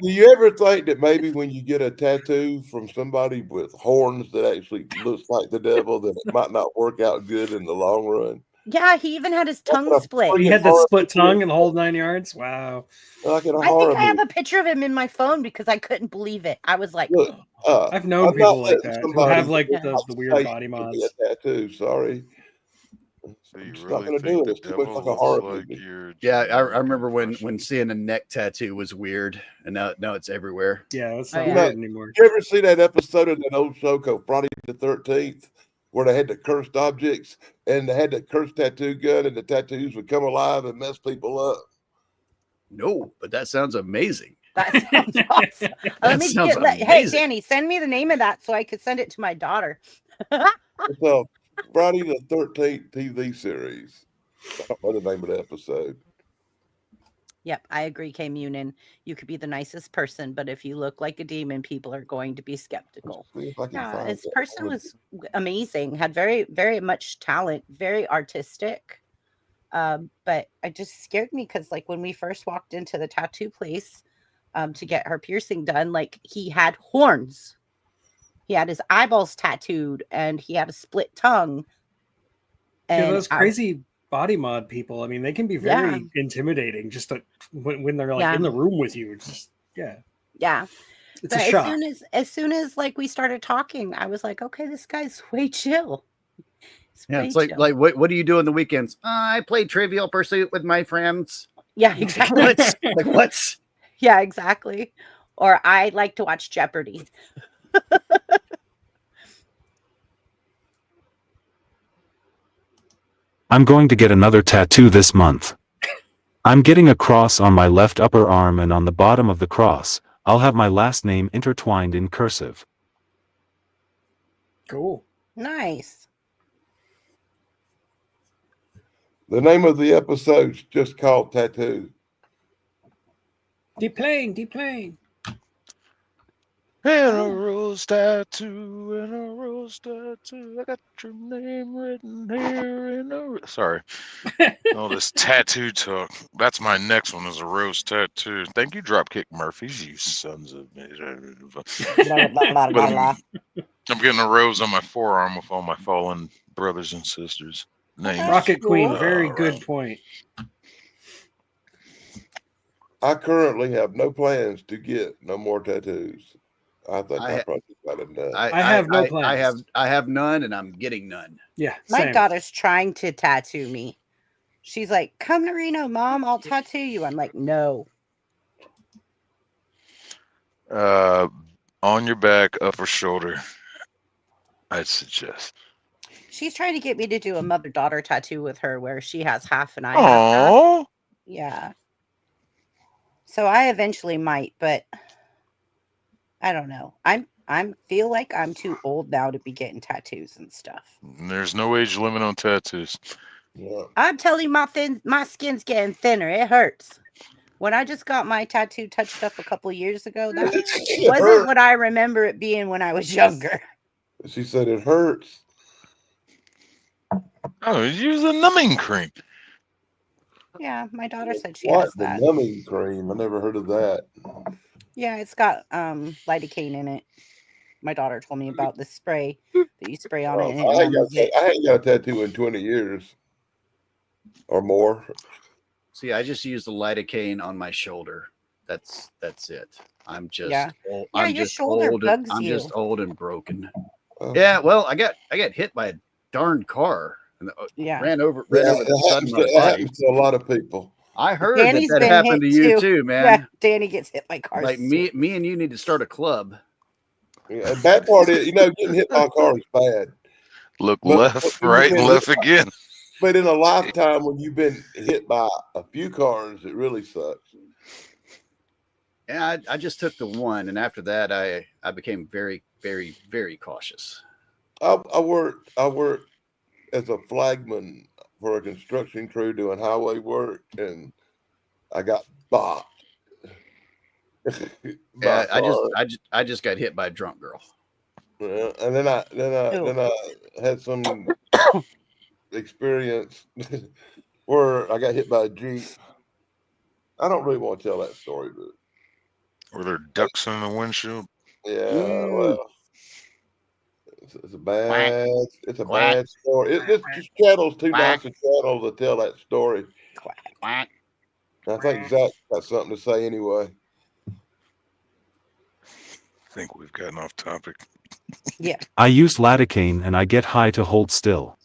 you ever think that maybe when you get a tattoo from somebody with horns that actually looks like the devil, that it might not work out good in the long run? Yeah, he even had his tongue split. He had the split tongue and the whole 9 yards. Wow. Like in a I horror think I have movie. a picture of him in my phone because I couldn't believe it. I was like, Look, I've known I'm people not like letting that who somebody have like with the weird face body give me mods. a tattoo. Sorry. So you It's not really gonna do think it. the It's too much devil like a looks horror like movie. your Yeah, I generic remember when impression? seeing a neck tattoo was weird, and now it's everywhere. Yeah, that's Oh, not yeah. weird anymore. You ever see that episode of that old show called Friday the 13th, where they had the cursed objects and they had the cursed tattoo gun, and the tattoos would come alive and mess people up? No, but that sounds amazing. that sounds awesome. Hey, amazing. Danny, send me the name of that so I could send it to my daughter. It's a Friday the 13th TV series. I don't know the name of the episode. Yep, I agree, K Munin. You could be the nicest person, but if you look like a demon, people are going to be skeptical. See if I can Yeah, find this that. person was amazing, had very, very much talent, very artistic. But it just scared me because, like, when we first walked into the tattoo place to get her piercing done, like, he had horns. He had his eyeballs tattooed and he had a split tongue. Yeah, And those crazy body mod people, I mean, they can be very intimidating just when they're like in the room with you. It's just, yeah. It's but a shock. as soon as like we started talking, I was like, okay, this guy's way chill. It's like what do you do on the weekends? I play Trivial Pursuit with my friends. Yeah, exactly. Like what? Yeah, exactly. Or I like to watch Jeopardy. I'm going to get another tattoo this month. I'm getting a cross on my left upper arm, and on the bottom of the cross, I'll have my last name intertwined in cursive. Cool. Nice. The name of the episode's just called Tattoo. Deplane. And a rose tattoo, and a rose tattoo. I got your name written here in a. Sorry. Oh, this tattoo talk. That's my next one, is a rose tattoo. Thank you, Dropkick Murphys, you sons of. I'm getting a rose on my forearm with all my fallen brothers and sisters' names. Rocket Queen, very good point. I currently have no plans to get no more tattoos. I think I probably got enough. I have no plans. I have none, and I'm getting none. Yeah, my daughter's trying to tattoo me. She's like, come to Reno, Mom, I'll tattoo you. I'm like, no. On your back, upper shoulder, I'd suggest. She's trying to get me to do a mother-daughter tattoo with her where she has half and I have half. Yeah. So I eventually might, but I don't know. I'm feel like I'm too old now to be getting tattoos and stuff. There's no age limit on tattoos. Yeah. I'm telling you, my skin's getting thinner. It hurts. When I just got my tattoo touched up a couple years ago, that wasn't what I remember it being when I was younger. She said it hurts. Oh, use a numbing cream. Yeah, my daughter said she What? has The that. numbing cream. I never heard of that. Yeah, it's got lidocaine in it. My daughter told me about this spray that you spray on it and it numbs it. I ain't got a tattoo in 20 years or more. See, I just use the lidocaine on my shoulder. That's it. I'm just Yeah. old. Yeah, I'm your just shoulder old. bugs I'm you. just old and broken. Oh. Yeah, well, I got hit by a darn car and Yeah. ran over Yeah, the side of my it body. happens to a lot of people. I heard Danny's that been happened to hit you too. too, man. Yeah, Danny gets hit by cars. Like me and you need to start a club. Yeah, the bad part is, getting hit by a car is bad. Look But left, when you've right, and been left hit again. But in a lifetime, when you've been hit by a few cars, it really sucks. Yeah, I just took the one, and after that, I became very, very, very cautious. I worked as a flagman for a construction crew doing highway work, and I got bopped. Yeah, I just got hit by a drunk girl. And then I had some experience where I got hit by a Jeep. I don't really want to tell that story, but Were there ducks in the windshield? yeah, Mm. well, it's a bad Quack. bad story. This channel's too Quack. nice a channel to tell that story. Quack. I think Zach got something to say anyway. I think we've gotten off topic. Yeah. I use lidocaine and I get high to hold still.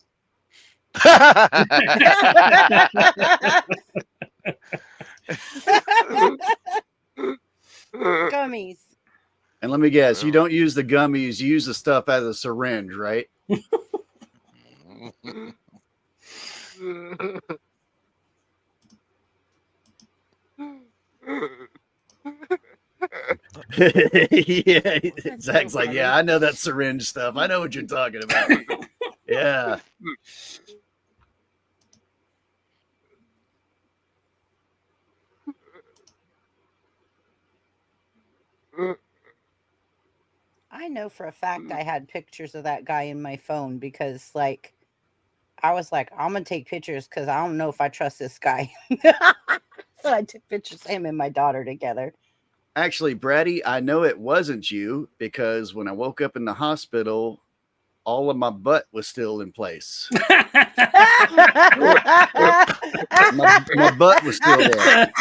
Gummies. And let me guess, you don't use the gummies, you use the stuff out of the syringe, right? Yeah, Zach's like, yeah, I know that syringe stuff. I know what you're talking about. Yeah. I know for a fact I had pictures of that guy in my phone because, like, I was like, I'm gonna take pictures because I don't know if I trust this guy. So I took pictures of him and my daughter together. Actually, Braddy, I know it wasn't you because when I woke up in the hospital, all of my butt was still in place. My butt was still there.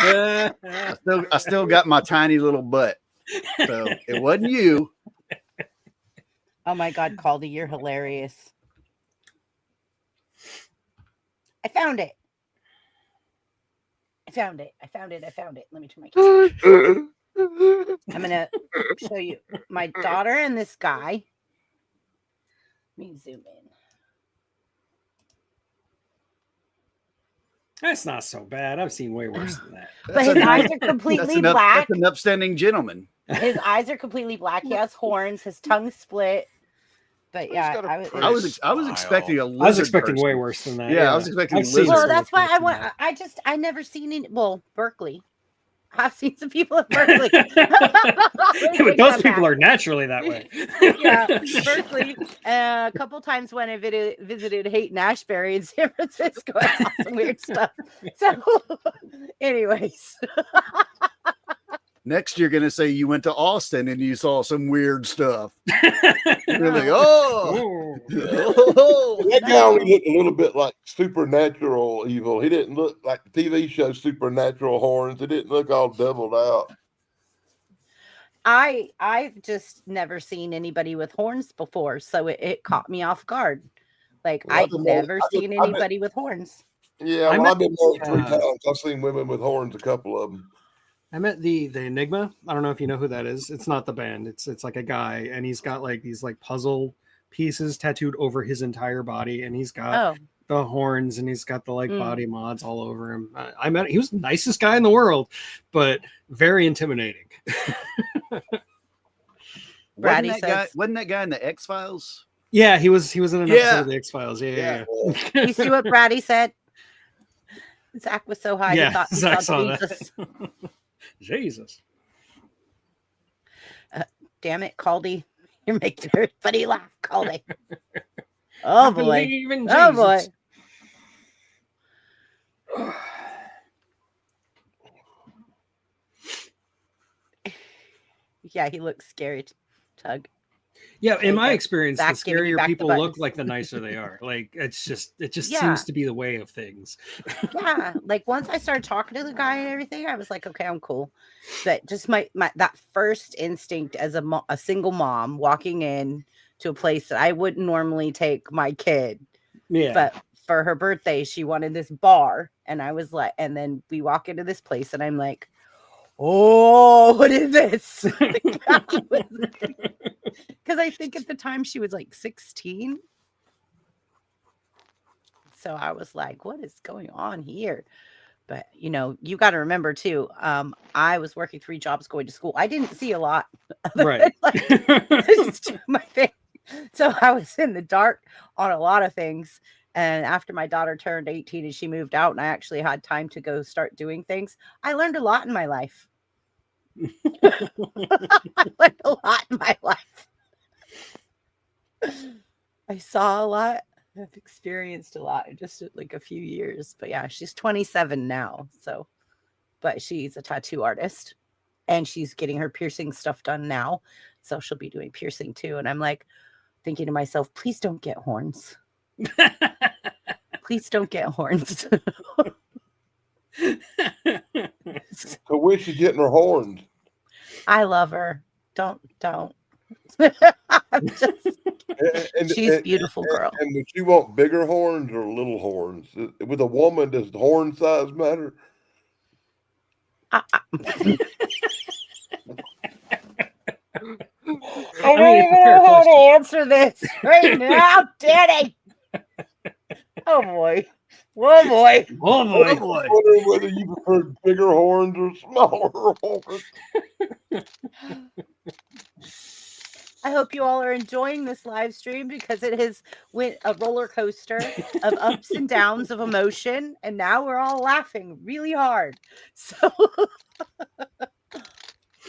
I still got my tiny little butt. So it wasn't you. Oh my God, Caldy, you're hilarious. I found it. I found it. Let me turn my camera. I'm going to show you my daughter and this guy. Let me zoom in. That's not so bad. I've seen way worse than that. But his eyes are completely black. That's an upstanding gentleman. His eyes are completely black. He has horns. His tongue's split. But yeah, I was expecting a lizard. I was expecting person. way worse than that. Yeah, I was expecting I've seen lizard. well, so that's much why worse than that. I never seen any. Well, Berkeley. I've seen some people at Berkeley. Yeah, but those people are naturally that way. Yeah, Berkeley. A couple times when I visited Hayden Ashbury in San Francisco, I saw some weird stuff. So, anyways. Next, you're gonna say you went to Austin and you saw some weird stuff. You're like, oh, That guy only looked a little bit like supernatural evil. He didn't look like the TV show Supernatural Horns. It didn't look all doubled out. I've just never seen anybody with horns before, so it caught me off guard. Like Well, I've never seen anybody with horns. Yeah, well, I've been married 3 times. I've seen women with horns, a couple of them. I met the Enigma. I don't know if you know who that is. It's not the band. It's like a guy, and he's got like these like puzzle pieces tattooed over his entire body, and he's got the horns, and he's got the like body mods all over him. I met. He was the nicest guy in the world, but very intimidating. Wasn't that guy in the X-Files? Yeah, he was in an episode of the X-Files. Yeah. You see what Brady said? Zach was so high. Yeah, he thought he Zach saw saw Jesus. that. Jesus. Damn it, Caldy. You're making everybody laugh, Caldy. Oh, boy. Oh, boy. Yeah, he looks scary, Tug. Yeah, in my That's experience, the Zach giving you scarier back the people look, buttons. like the nicer they are. Like it just Yeah. seems to be the way of things. Yeah, like once I started talking to the guy and everything, I was like, okay, I'm cool. But just my that first instinct as a single mom walking in to a place that I wouldn't normally take my kid, Yeah. but for her birthday, she wanted this bar, and I was like, and then we walk into this place, and I'm like, oh, what is this? Because I think at the time she was like 16. So I was like, what is going on here? But you know, you got to remember too, I was working 3 jobs going to school. I didn't see a lot other than, Right. like, just do my thing. So I was in the dark on a lot of things. And after my daughter turned 18 and she moved out and I actually had time to go start doing things, I learned a lot in my life. I learned a lot in my life. I saw a lot. I've experienced a lot in just like a few years. But yeah, she's 27 now. So, but she's a tattoo artist and she's getting her piercing stuff done now. So she'll be doing piercing too. And I'm like thinking to myself, please don't get horns. Please don't get horns. So where's she getting her horns? I love her. Don't. I'm just, she's a beautiful girl. And would you want bigger horns or little horns? With a woman, does the horn size matter? I I mean, don't it's a even fair know how to question. answer this right now, Danny. Oh boy. Oh boy. Oh I'm boy. just wondering whether you prefer bigger horns or smaller horns. I hope you all are enjoying this live stream because it has went a roller coaster of ups and downs of emotion, and now we're all laughing really hard. So,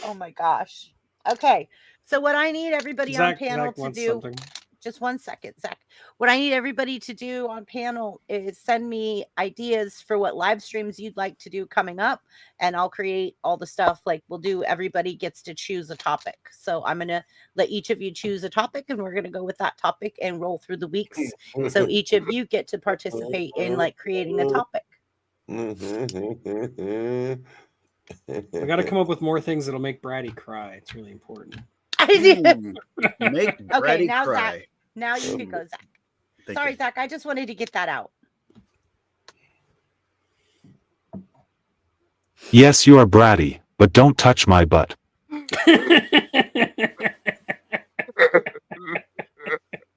oh my gosh. Okay, so what I need everybody on panel to wants do. something. Just 1 second, Zach. What I need everybody to do on panel is send me ideas for what live streams you'd like to do coming up, and I'll create all the stuff. Like we'll do, everybody gets to choose a topic. So I'm going to let each of you choose a topic, and we're going to go with that topic and roll through the weeks. So each of you get to participate in like creating a topic. I got to come up with more things that'll make Bratty cry. It's really important. Make Okay, Bratty now cry. Zach. Now you can go, Zach. Thank Sorry, you. Zach. I just wanted to get that out. Yes, you are bratty, but don't touch my butt.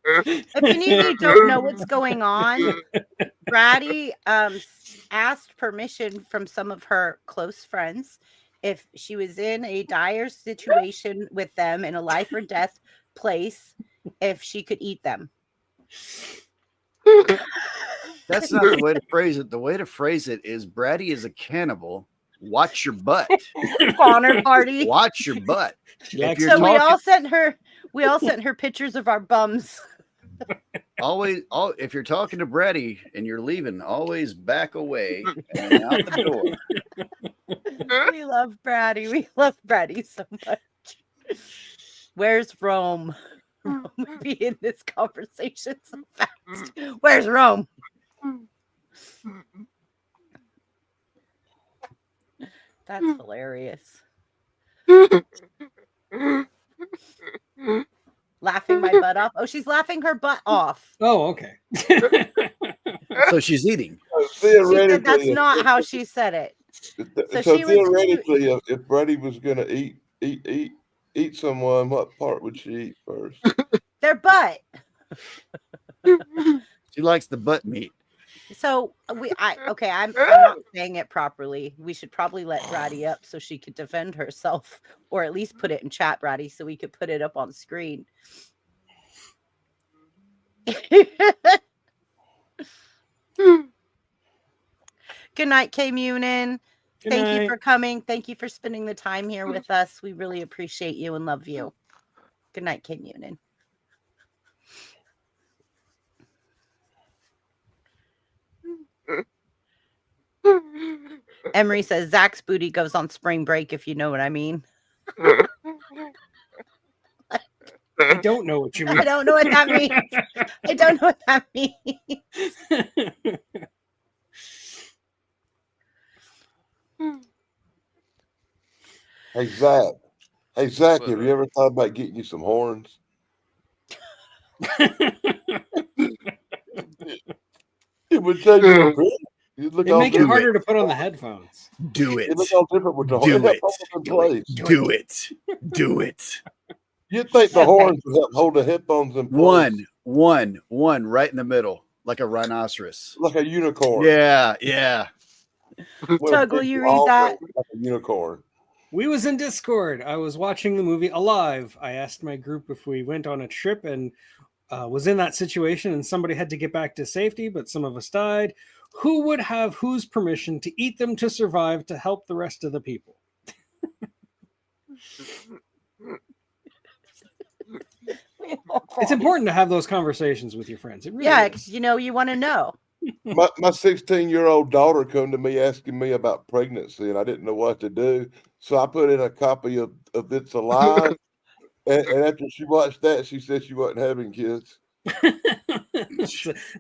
If any of you don't know what's going on, Bratty asked permission from some of her close friends if she was in a dire situation with them in a life or death place, if she could eat them. That's not the way to phrase it. The way to phrase it is Bratty is a cannibal. Watch your butt. Honor party. Watch your butt. If you're So we all talking, sent her pictures of our bums. if you're talking to Bratty and you're leaving, always back away and out the door. We love Bratty. We love Bratty so much. Where's Rome? Rome would be in this conversation so fast. Where's Rome? That's hilarious. Laughing my butt off. Oh, she's laughing her butt off. Oh, okay. So she's eating. She said that's not how she said it. So theoretically, if Bratty was going to eat someone, what part would she eat first? Their butt. She likes the butt meat. So I'm not saying it properly. We should probably let Bratty up so she could defend herself, or at least put it in chat, Bratty, so we could put it up on screen. Good night, K Munin. Thank you for coming. Thank you for spending the time here with us. We really appreciate you and love you. Good night, K Munin. Emery says Zach's booty goes on spring break, if you know what I mean. don't know what you I mean. don't know what that means. I don't know what that means. Hey, Zach. Hey, Zach, What, have you ever thought about getting you some horns? It would change your appearance. You'd look It'd all make it different. harder to put on the headphones. Do it. It'd look all different with the horns. Do It'd help it. hold them in Do it. place. Do it. Do it. You'd think the Okay. horns would help hold the headphones in place. One, right in the middle, like a rhinoceros. Like a unicorn. Yeah, yeah. Well, Doug, will it's you read all that? like a unicorn. We was in Discord. I was watching the movie Alive. I asked my group if we went on a trip and was in that situation and somebody had to get back to safety, but some of us died. Who would have whose permission to eat them to survive to help the rest of the people? It's important to have those conversations with your friends. It really Yeah, is. because you want to know. My 16-year-old daughter come to me asking me about pregnancy, and I didn't know what to do. So I put in a copy of It's Alive. and after she watched that, she said she wasn't having kids.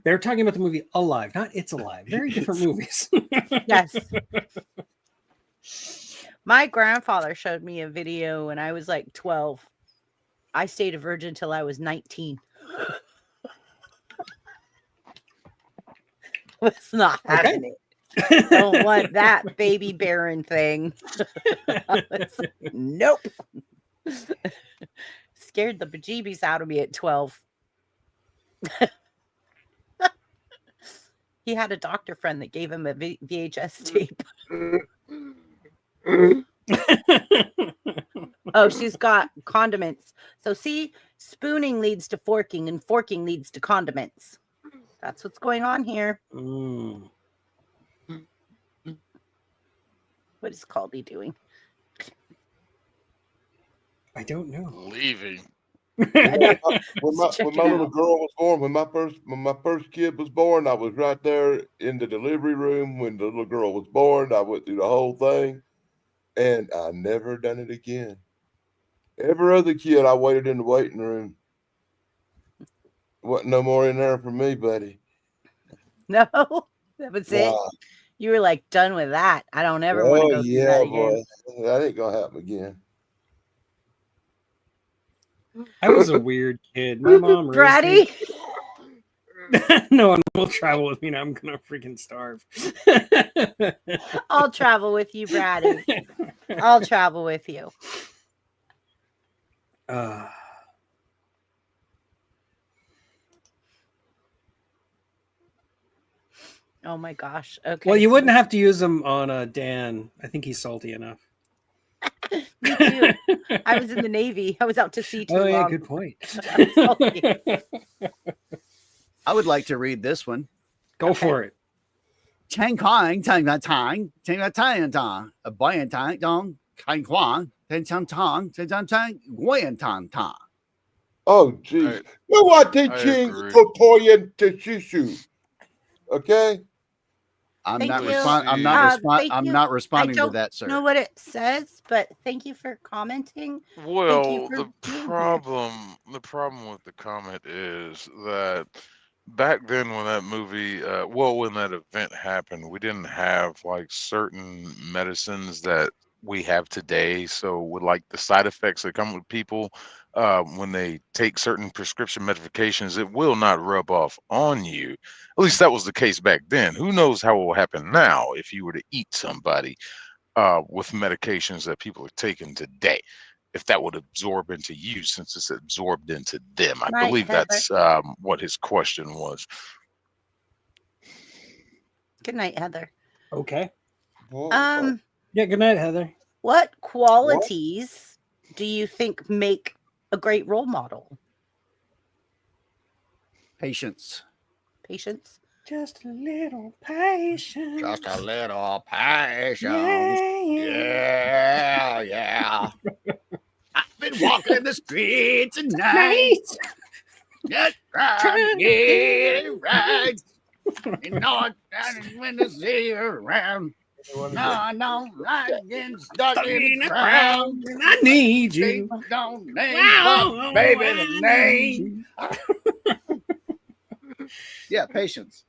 They're talking about the movie Alive, not It's Alive. Very different movies. Yes. My grandfather showed me a video when I was like 12. I stayed a virgin till I was 19. Was not having it. Don't want that baby bearing thing. Nope. Scared the bejeebies out of me at 12. He had a doctor friend that gave him a VHS tape. Oh, she's got condiments. So see, spooning leads to forking and forking leads to condiments. That's what's going on here. Mm. What is Caldy doing? I don't know. Leaving. When my little girl was born, when my first kid was born, I was right there in the delivery room when the little girl was born. I went through the whole thing, and I never done it again. Every other kid, I waited in the waiting room. Wasn't no more in there for me, buddy. No, that was it. Wow. You were like done with that. I don't ever want to go through that again. Boy. That ain't gonna happen again. I was a weird kid. My mom raised me. Bratty, No one will travel with me now. I'm gonna freaking starve. I'll travel with you, Bratty. I'll travel with you. Oh my gosh. Okay. Well, you so wouldn't have to use them on Dan. I think he's salty enough. Me too. I was in the Navy. I was out to sea too Oh yeah, long. good point. I'm salty. I would like to read this one. Go for it. Chang Kong, Tang Tang, Tang Tang Tang, a Boyan Tang Dong, Kang Huang, Ten Chang Tang, Ten Chang Tang, Guyan Tang Tang. Oh, jeez. No, what teaching agree. Kotoyan Teshishu. Okay? I'm Thank not you. responding. Thank I'm you. not responding I to that, sir. don't know what it says, but thank you for commenting. Well, for the being here. problem with the comment is that back then when that movie, when that event happened, we didn't have like certain medicines that we have today. So with like the side effects that come with people when they take certain prescription medications, it will not rub off on you. At least that was the case back then. Who knows how it will happen now if you were to eat somebody with medications that people are taking today, if that would absorb into you since it's absorbed into them. I Night, believe Heather. that's what his question was. Good night, Heather. Okay. Well, Yeah. Good night, Heather. What qualities do you think make a great role model? Patience. Patience. Just a little patience. Just a little patience. Yeah. Yeah. I've been walking the streets at night. Just trying to get it right. You know, I when to see you around. Anyone No, that- I don't like getting stuck Stuck in in the the crowd. crowd, and I need They you. don't name, Wow, but baby, I the need name. you. Yeah, patience.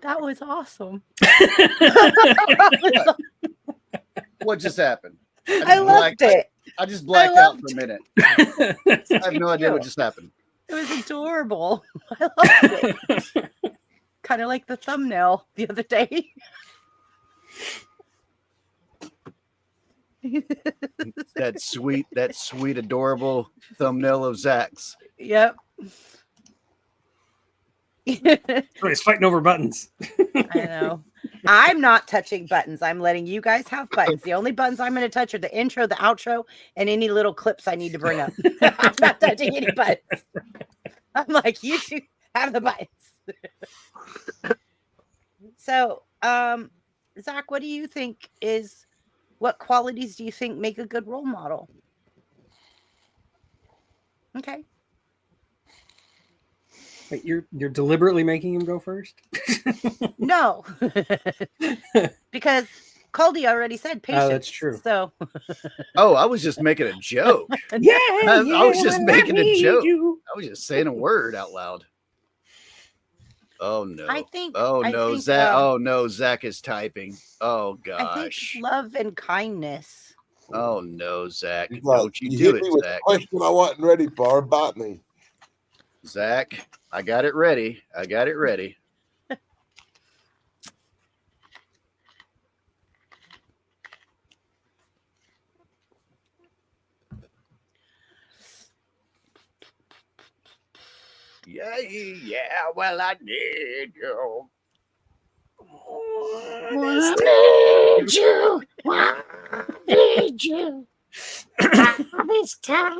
That was awesome. What just happened? I loved it. I just blacked out for a minute. I It's have no idea what cute. just happened. It was adorable. I loved it. Kind of like the thumbnail the other day. That sweet, adorable thumbnail of Zach's. Yep. He's fighting over buttons. I know. I'm not touching buttons. I'm letting you guys have buttons. The only buttons I'm going to touch are the intro, the outro, and any little clips I need to bring up. I'm not touching any buttons. I'm like, you two have the buttons. So, Zach, what do you think what qualities do you think make a good role model? Okay. Wait, you're deliberately making him go first? No. Because Caldy already said patience. Oh, that's true. So, Oh, I was just making a joke. Yeah, I was just making a joke. you. I was just saying a word out loud. Oh no. I think. Oh I no, think, Zach. Oh no, Zach is typing. Oh I think gosh. love and kindness. Oh no, Zach. He's like, Don't you you do hit it, me with Zach. a question I wasn't ready for. Bite me. Zach, I got it ready. I got it ready. Yeah, well, I need you. I need you. I need you. This time.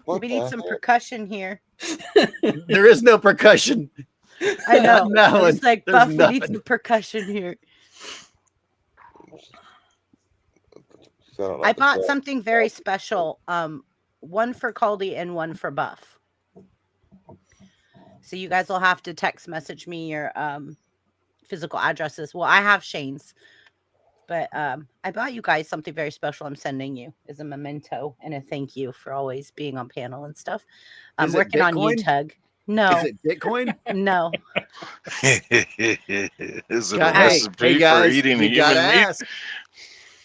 What We need the some heck? percussion here. There is no percussion. I know. No, It's like there's Buff, we need nothing. some percussion here. Sound I like bought a- something very special. One for Caldy and one for Buff. So you guys will have to text message me your physical addresses. Well, I have Shane's, but I bought you guys something very special. I'm sending you as a memento and a thank you for always being on panel and stuff. I'm Is it working on you, Bitcoin? Tug. No, Is it Bitcoin? no. Is it a Hey, recipe hey guys, for eating you gotta human meat? ask.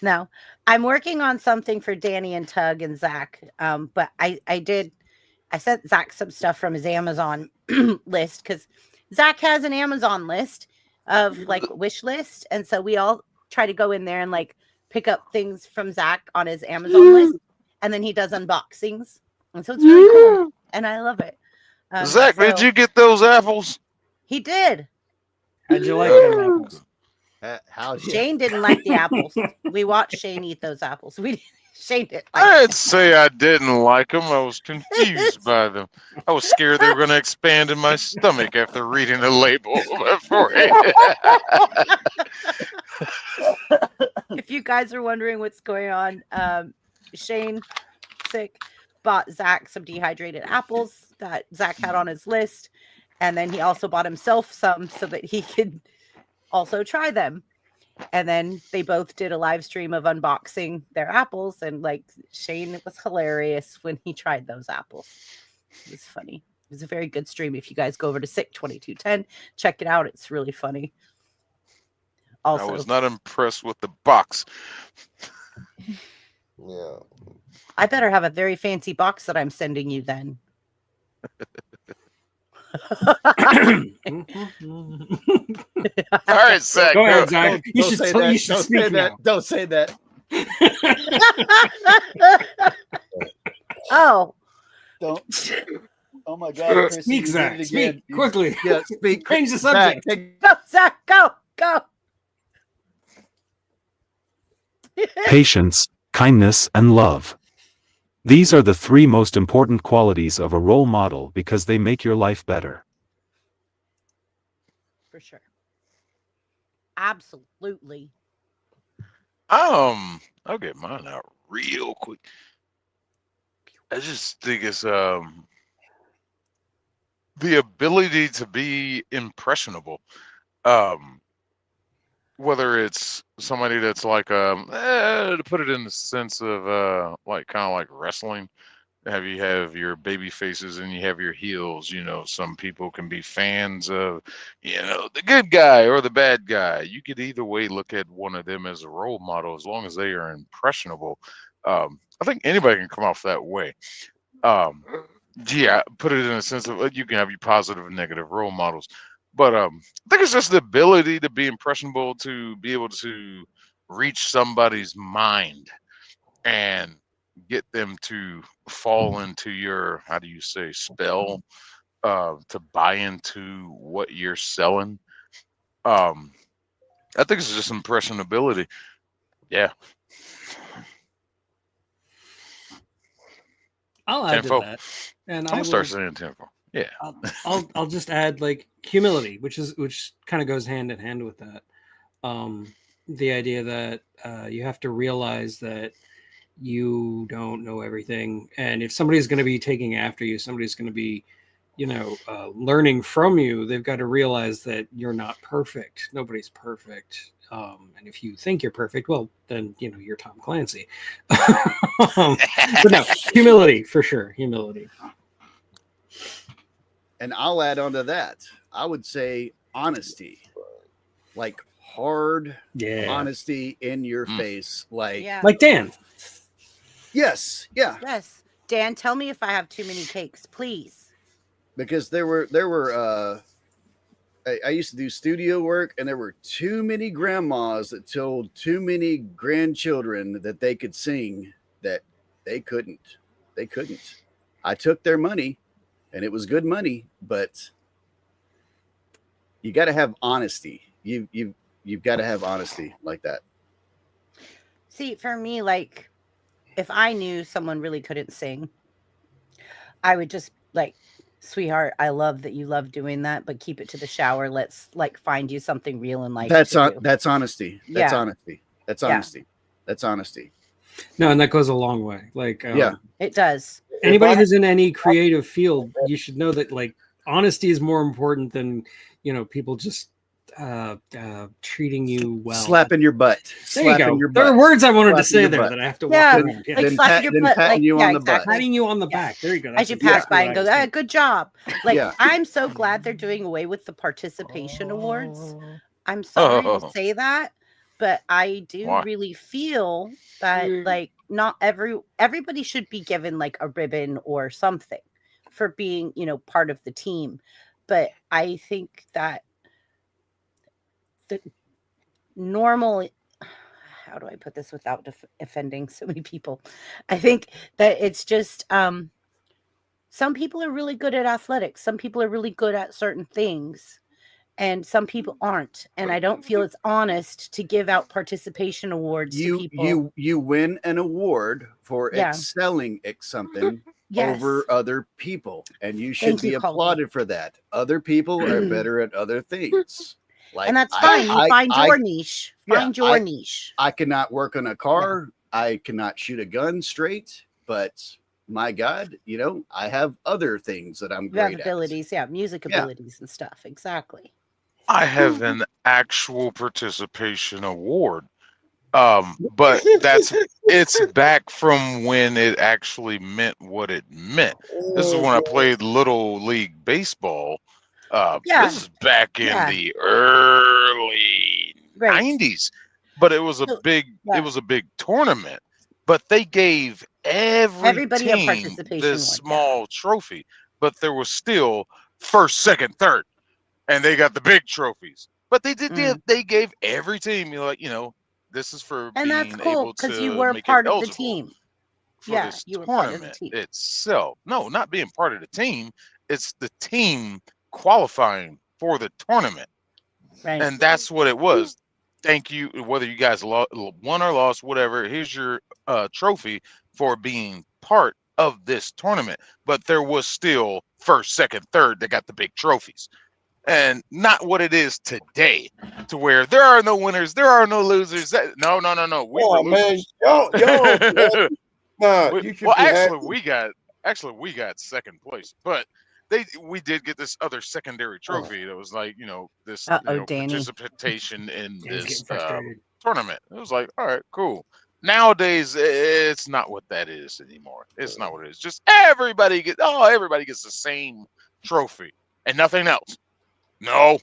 No, I'm working on something for Danny and Tug and Zach. But I sent Zach some stuff from his Amazon list because Zach has an Amazon list of like wish list, and so we all try to go in there and like pick up things from Zach on his Amazon list, and then he does unboxings, and so it's really cool, and I love it. Zach, did so you get those apples? He did. How'd you like them apples? How's you? Shane didn't like the apples. We watched Shane eat those apples. Shane didn't like I'd them. say I didn't like them. I was confused by them. I was scared they were going to expand in my stomach after reading the label beforehand. If you guys are wondering what's going on, Shane, sick, bought Zach some dehydrated apples that Zach had on his list. And then he also bought himself some so that he could also try them. And then they both did a live stream of unboxing their apples. And like Shane, it was hilarious when he tried those apples. It was funny. It was a very good stream. If you guys go over to Sick 2210, check it out. It's really funny. Also, I was not impressed with the box. Yeah. I better have a very fancy box that I'm sending you then. All right, Zach. Go ahead, go. Zach. You should say tell- that. you should Don't speak say that. now. Don't say that. Oh, Don't. Oh my God, Chris, Speak, you did Zach. it again. Speak You- quickly. Yeah, speak. Change the Zach, subject. take- go, Zach, go, go. Patience, kindness, and love. These are the three most important qualities of a role model because they make your life better. For sure. Absolutely. I'll get mine out real quick. I just think it's the ability to be impressionable. Um, whether it's somebody that's like to put it in the sense of like kind of like wrestling, have your baby faces and you have your heels. Some people can be fans of the good guy or the bad guy. You could either way look at one of them as a role model as long as they are impressionable. I think anybody can come off that way. um yeah, put it in a sense of you can have your positive and negative role models, but I think it's just the ability to be impressionable, to be able to reach somebody's mind and get them to fall into your, how do you say, spell, to buy into what you're selling. um I think it's just impressionability. Yeah. I'll add to Tenfold. that, and I'm I gonna start will. saying tenfold. Yeah. I'll just add like humility, which kind of goes hand in hand with that. The idea that you have to realize that you don't know everything, and if somebody's going to be taking after you, somebody's going to be learning from you, they've got to realize that you're not perfect. Nobody's perfect. And if you think you're perfect, well, then you're Tom Clancy. But no, humility for sure. Humility. And I'll add on to that. I would say honesty, like hard honesty in your face. Like, Yeah. Like Dan. yes, yeah. Yes. Dan, tell me if I have too many cakes, please. Because there were I used to do studio work, and there were too many grandmas that told too many grandchildren that they could sing that they couldn't. They couldn't. I took their money, and it was good money, but you got to have honesty. You've got to have honesty like that. See, for me, like, if I knew someone really couldn't sing, I would just like, sweetheart, I love that you love doing that, but keep it to the shower. Let's like find you something real in life. That's to do. that's honesty. That's Yeah. honesty. That's Yeah. honesty. That's honesty. No, and that goes a long way. Like, Yeah. It does. Anybody who's in any creative field, you should know that like honesty is more important than people just treating you well. Slapping your butt. There you Slapping go. your There butt. are words I wanted to Slapping say your there butt. that I have to Yeah, walk around. Yeah. like Then slapping your butt, patting like, you yeah, on the butt. exactly. Patting you on the Yeah. back. There you go. As you That's pass exactly by what and I go, was thinking. good job. Like, Yeah. I'm so glad they're doing away with the participation awards. I'm sorry to say that, but I do Why? really feel that like not everybody should be given like a ribbon or something for being, part of the team. But I think that the normal, how do I put this without offending so many people? I think that it's just some people are really good at athletics, some people are really good at certain things, and some people aren't. And I don't feel it's honest to give out participation awards to people. You win an award for Yeah. excelling at something Yes. over other people, and you should Thank be you, Colby. applauded for that. Other people are better at other things. Like, And that's fine. You find your niche. Find your niche. I cannot work on a car. I cannot shoot a gun straight, but my God, I have other things that I'm You have great at. abilities, music abilities and stuff. Exactly. I have an actual participation award. But it's back from when it actually meant what it meant. This is when I played Little League Baseball. This is back in the early 90s. But it was a big tournament. But they gave Everybody a team participation this award, small trophy, but there was still first, second, third, and they got the big trophies. But they they gave every team, this is for And that's being cool able because to you were make part it of the eligible team. for Yeah, this you were part of the tournament team. itself. No, not being part of the team. It's the team qualifying for the tournament. Right. And that's what it was. Thank you. Whether you guys won or lost, whatever, here's your trophy for being part of this tournament. But there was still first, second, third that got the big trophies. And not what it is today, to where there are no winners, there are no losers. No. We were losers. Man, y'all, nah, you should Well, be happy. we got second place, but we did get this other secondary trophy that was like, this, Danny. participation in Danny's this getting frustrated. tournament. It was like, all right, cool. Nowadays, it's not what that is anymore. It's not what it is. Just everybody gets the same trophy and nothing else. No.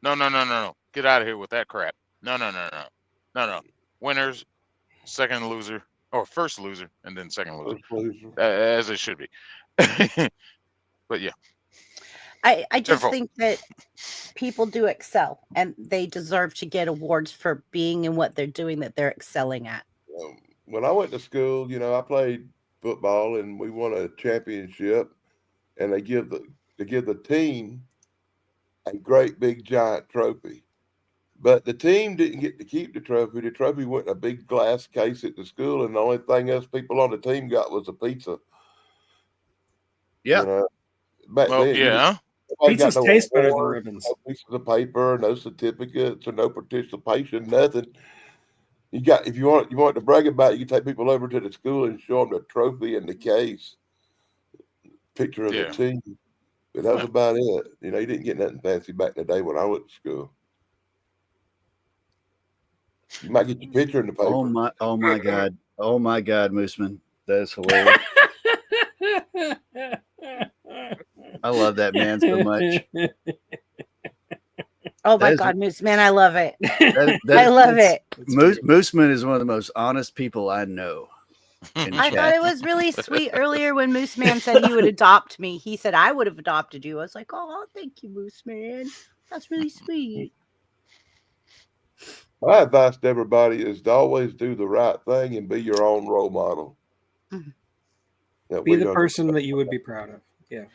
Get out of here with that crap. No. Winners, second loser, or first loser, and then second loser, as it should be. But yeah, I just Careful. think that people do excel and they deserve to get awards for being in what they're doing that they're excelling at. When I went to school, I played football and we won a championship, and they give the team a great big giant trophy. But the team didn't get to keep the trophy. The trophy went in a big glass case at the school, and the only thing else people on the team got was a pizza. Yeah. Back well, then, yeah. nobody got Pizzas no taste better than awards, ribbons. no pieces of paper, no certificates, or no participation, nothing. If you want to brag about it, you take people over to the school and show them the trophy and the case, picture of the Yeah. team. But that was about it. You didn't get nothing fancy back in the day when I went to school. You might get your picture in the paper. Oh my God. Oh my God, Mooseman. That is hilarious. I love that man so much. Oh my That is- God, Moose Man, I love it. That I love it. Mooseman is one of the most honest people I know. I thought it was really sweet earlier when Moose Man said he would adopt me. He said I would have adopted you. I was like, oh, thank you, Moose Man. That's really sweet. My advice to everybody is to always do the right thing and be your own role model. Be the person that you would be proud of. Yeah.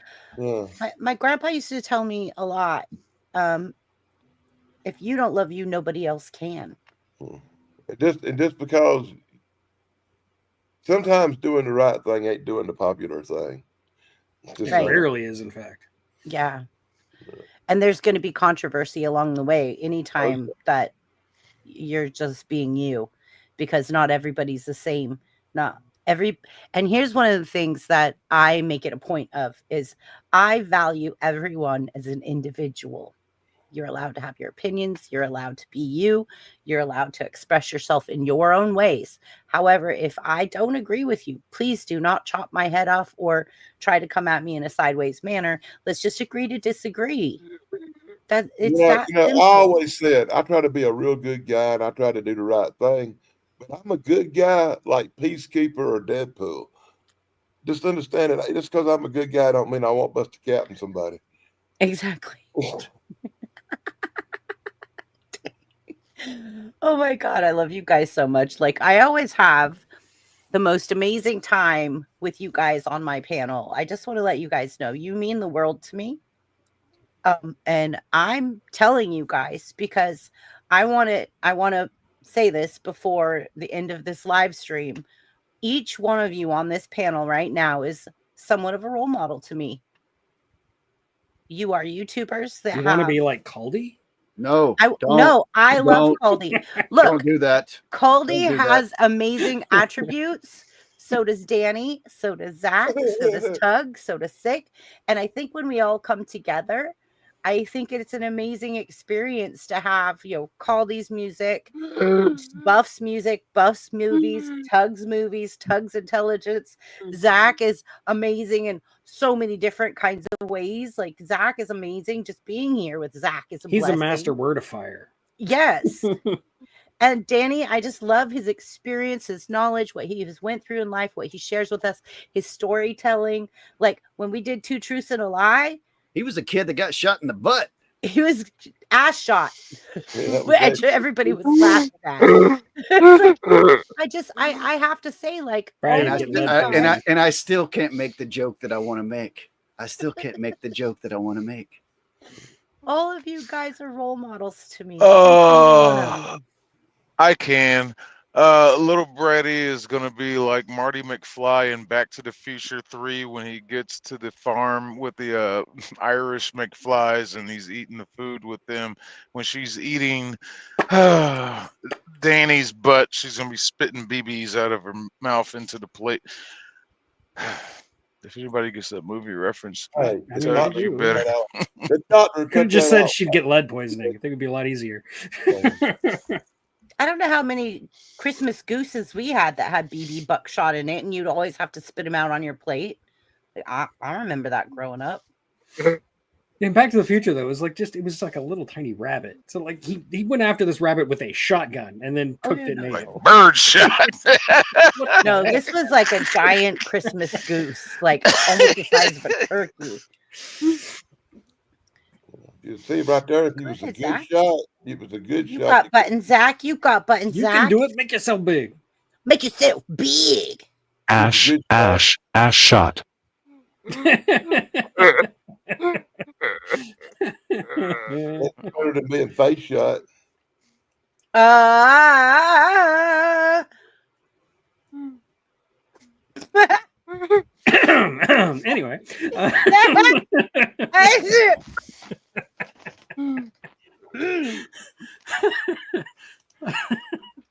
My grandpa used to tell me a lot. If you don't love you, nobody else can. And just because sometimes doing the right thing ain't doing the popular thing. It rarely is, in fact. Yeah. And there's going to be controversy along the way anytime that you're just being you, because not everybody's the same. And here's one of the things that I make it a point of is I value everyone as an individual. You're allowed to have your opinions. You're allowed to be you. You're allowed to express yourself in your own ways. However, if I don't agree with you, please do not chop my head off or try to come at me in a sideways manner. Let's just agree to disagree. I always said I try to be a real good guy and I try to do the right thing. But I'm a good guy like Peacekeeper or Deadpool. Just understand it. Just because I'm a good guy don't mean I won't bust a cap on somebody. Exactly. Oh my God, I love you guys so much. Like, I always have the most amazing time with you guys on my panel. I just want to let you guys know you mean the world to me. And I'm telling you guys because I want to say this before the end of this live stream. Each one of you on this panel right now is somewhat of a role model to me. You are YouTubers that want to be like Caldy? No, I love Caldy. Look, don't do that. Caldy has amazing attributes. So does Danny. So does Zach. So does Tug. So does Sick. And I think when we all come together, I think it's an amazing experience to have, Caldy's music, Buff's music, Buff's movies, Tug's intelligence. Zach is amazing in so many different kinds of ways. Like, Zach is amazing. Just being here with Zach is He's blessing. a master wordifier. Yes. And Danny, I just love his experience, his knowledge, what he has went through in life, what he shares with us, his storytelling. Like when we did 2 Truths and a Lie, he was a kid that got shot in the butt. He was ass shot. Which everybody was laughing at. I have to say, like, and I still can't make the joke that I want to make. I still can't make the joke that I want to make. All of you guys are role models to me. I can. Little Brady is gonna be like Marty McFly in Back to the Future 3 when he gets to the farm with the Irish McFlies and he's eating the food with them. When she's eating Danny's butt, she's gonna be spitting BBs out of her mouth into the plate. If anybody gets that movie reference, Hey, I the mean, doctor I do. cut that out. The doctor Could have cut just that said out. she'd get lead poisoning. I think it'd be a lot easier. I don't know how many Christmas gooses we had that had BB buckshot in it, and you'd always have to spit them out on your plate. Like, I remember that growing up. In Back to the Future, though, it was like a little tiny rabbit. So like he went after this rabbit with a shotgun and then cooked it and ate like it. bird shot. No, this was like a giant Christmas goose, like almost the size of a turkey. You see right there, if he was a Good, good Zach. shot, it was a good You shot. got buttons, Zach. You got buttons, You Zach. can do it. Make yourself big. Make yourself big. Ash, Ash, Ash shot. It's better than being face shot. Anyway.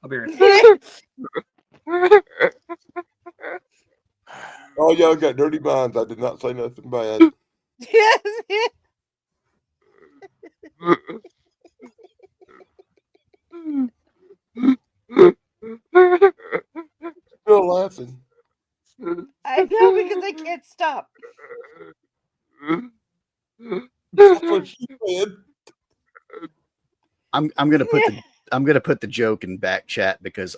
I'll be right back. Oh, y'all got dirty minds. I did not say nothing bad. Still laughing. I know, because I can't stop. That's what she said. I'm gonna put the joke in back chat because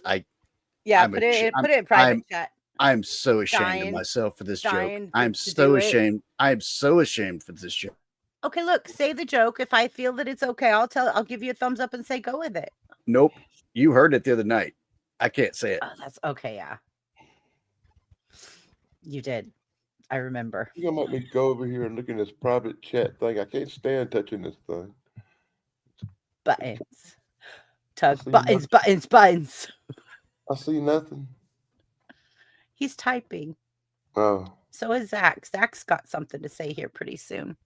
Yeah, I'm put a it ch- put it in private I'm- chat. I'm so ashamed Dying- of myself for this joke. dying I'm to so do it. ashamed. I'm so ashamed for this joke. Okay, look, say the joke. If I feel that it's okay, I'll give you a thumbs up and say go with it. Nope. You heard it the other night. I can't say it. Oh, that's okay, yeah. You did. I remember. You're gonna make me go over here and look in this private chat thing. I can't stand touching this thing. Buttons. Tug see buttons, buttons, buttons. I see nothing. He's typing. Oh, So is Zach. Zach's got something to say here pretty soon.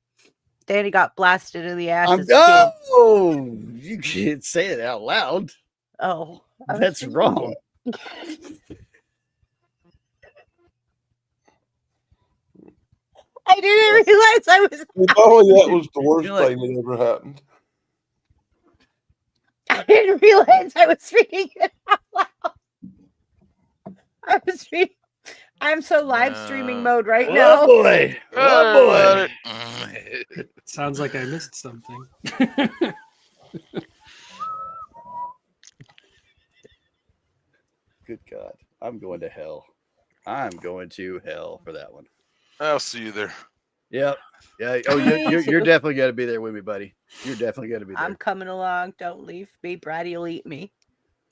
Danny got blasted in the ass as a kid. Oh, you can't say it out loud. Oh, I was That's thinking wrong. I didn't realize I was. oh, that was the worst You're like- thing that ever happened. I didn't realize I was reading it out loud. I was reading. I'm so live streaming mode right now. Oh boy. Oh boy. Sounds like I missed something. Good God. I'm going to hell. I'm going to hell for that one. I'll see you there. Yep. Yeah. Oh, you're definitely got to be there with me, buddy. You're definitely got to be there. I'm coming along. Don't leave me. Braddy will eat me.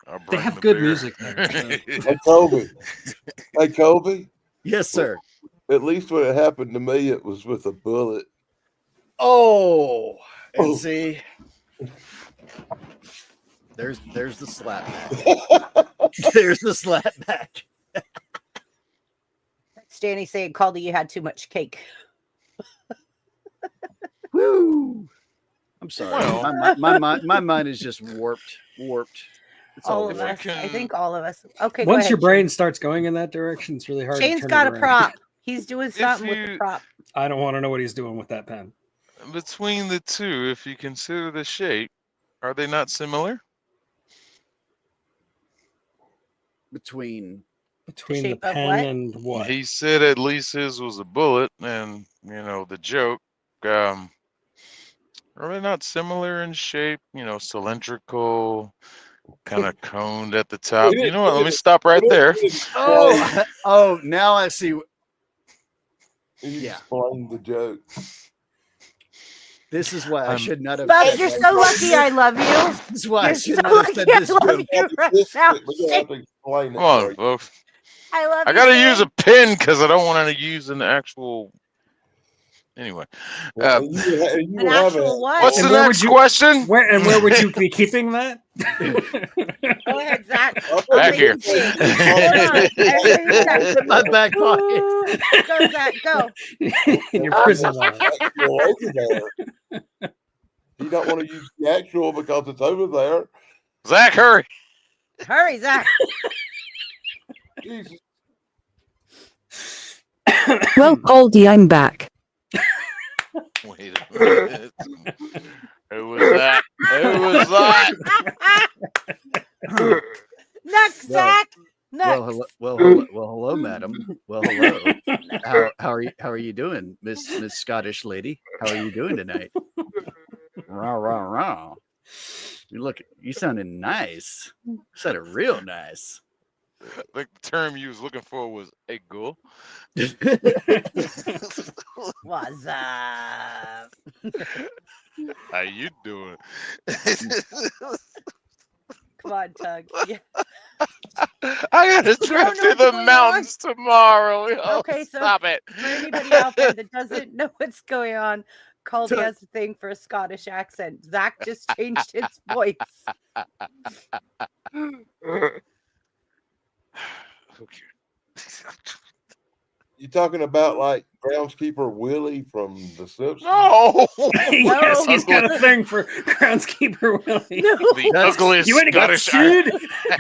I'll They bring have the good beer. music there. So. Hey, Kobe. Hey, Kobe. Yes, sir. At least when it happened to me, it was with a bullet. Oh, and Oh. see, there's the slap back. There's the slap back. Danny saying, Caldy, you had too much cake. Woo! I'm sorry. Well- My mind is just warped. It's All all of warped. us. I think all of us. Okay, Once go your ahead, brain starts going in that direction, it's really hard Shane's to turn got it a around. prop. He's doing something with the you- prop. I don't want to know what he's doing with that pen. Between the two, if you consider the shape, are they not similar? Between Between the shape of pen what? and what? He said at least his was a bullet, and the joke. Are they not similar in shape? Cylindrical, kind of coned at the top. You know what? Let me stop right there. oh, now I see. You Yeah. explained the joke. This is why I should not have. Buzz, said you're that. so lucky I love you. This is why I You're should so not have lucky said I this love joke. you right This, now. we're gonna have to explain it. Come on, for you. folks. I love I you. gotta Shane. use a pen because I don't want to use an actual. Anyway, And you An would have actual it. what? what's And the where would next you- question? Where would you be keeping that? Go ahead, Zach. Back here. Hold on. Everybody- In my back pocket. Ooh. Go, Zach. Go. In your prison wallet. Actual over there. You don't want to use the actual because it's over there. Zach, hurry! Hurry, Zach. Jesus. Well, Aldi, I'm back. Wait a minute. Who was that? Who was that? Next, Well, Zach. Next. hello, madam. Well, hello. How are you doing, Miss Scottish lady? How are you doing tonight? Rah rah rah. You sounded nice. You sounded real nice. I think the term you was looking for was a ghoul. What's up? How you doing? Come on, Tug. Yeah. I gotta drive know to what's the going mountains tomorrow. Oh, Okay, so stop it. for anybody out there that doesn't know what's going on, Caldy has a thing for a Scottish accent. Zach just changed his voice. Okay. You talking about like groundskeeper Willie from The Simpsons? No. Yes, he's got a No. thing for groundskeeper Willie. No. The ugliest You ain't got Scottish sued.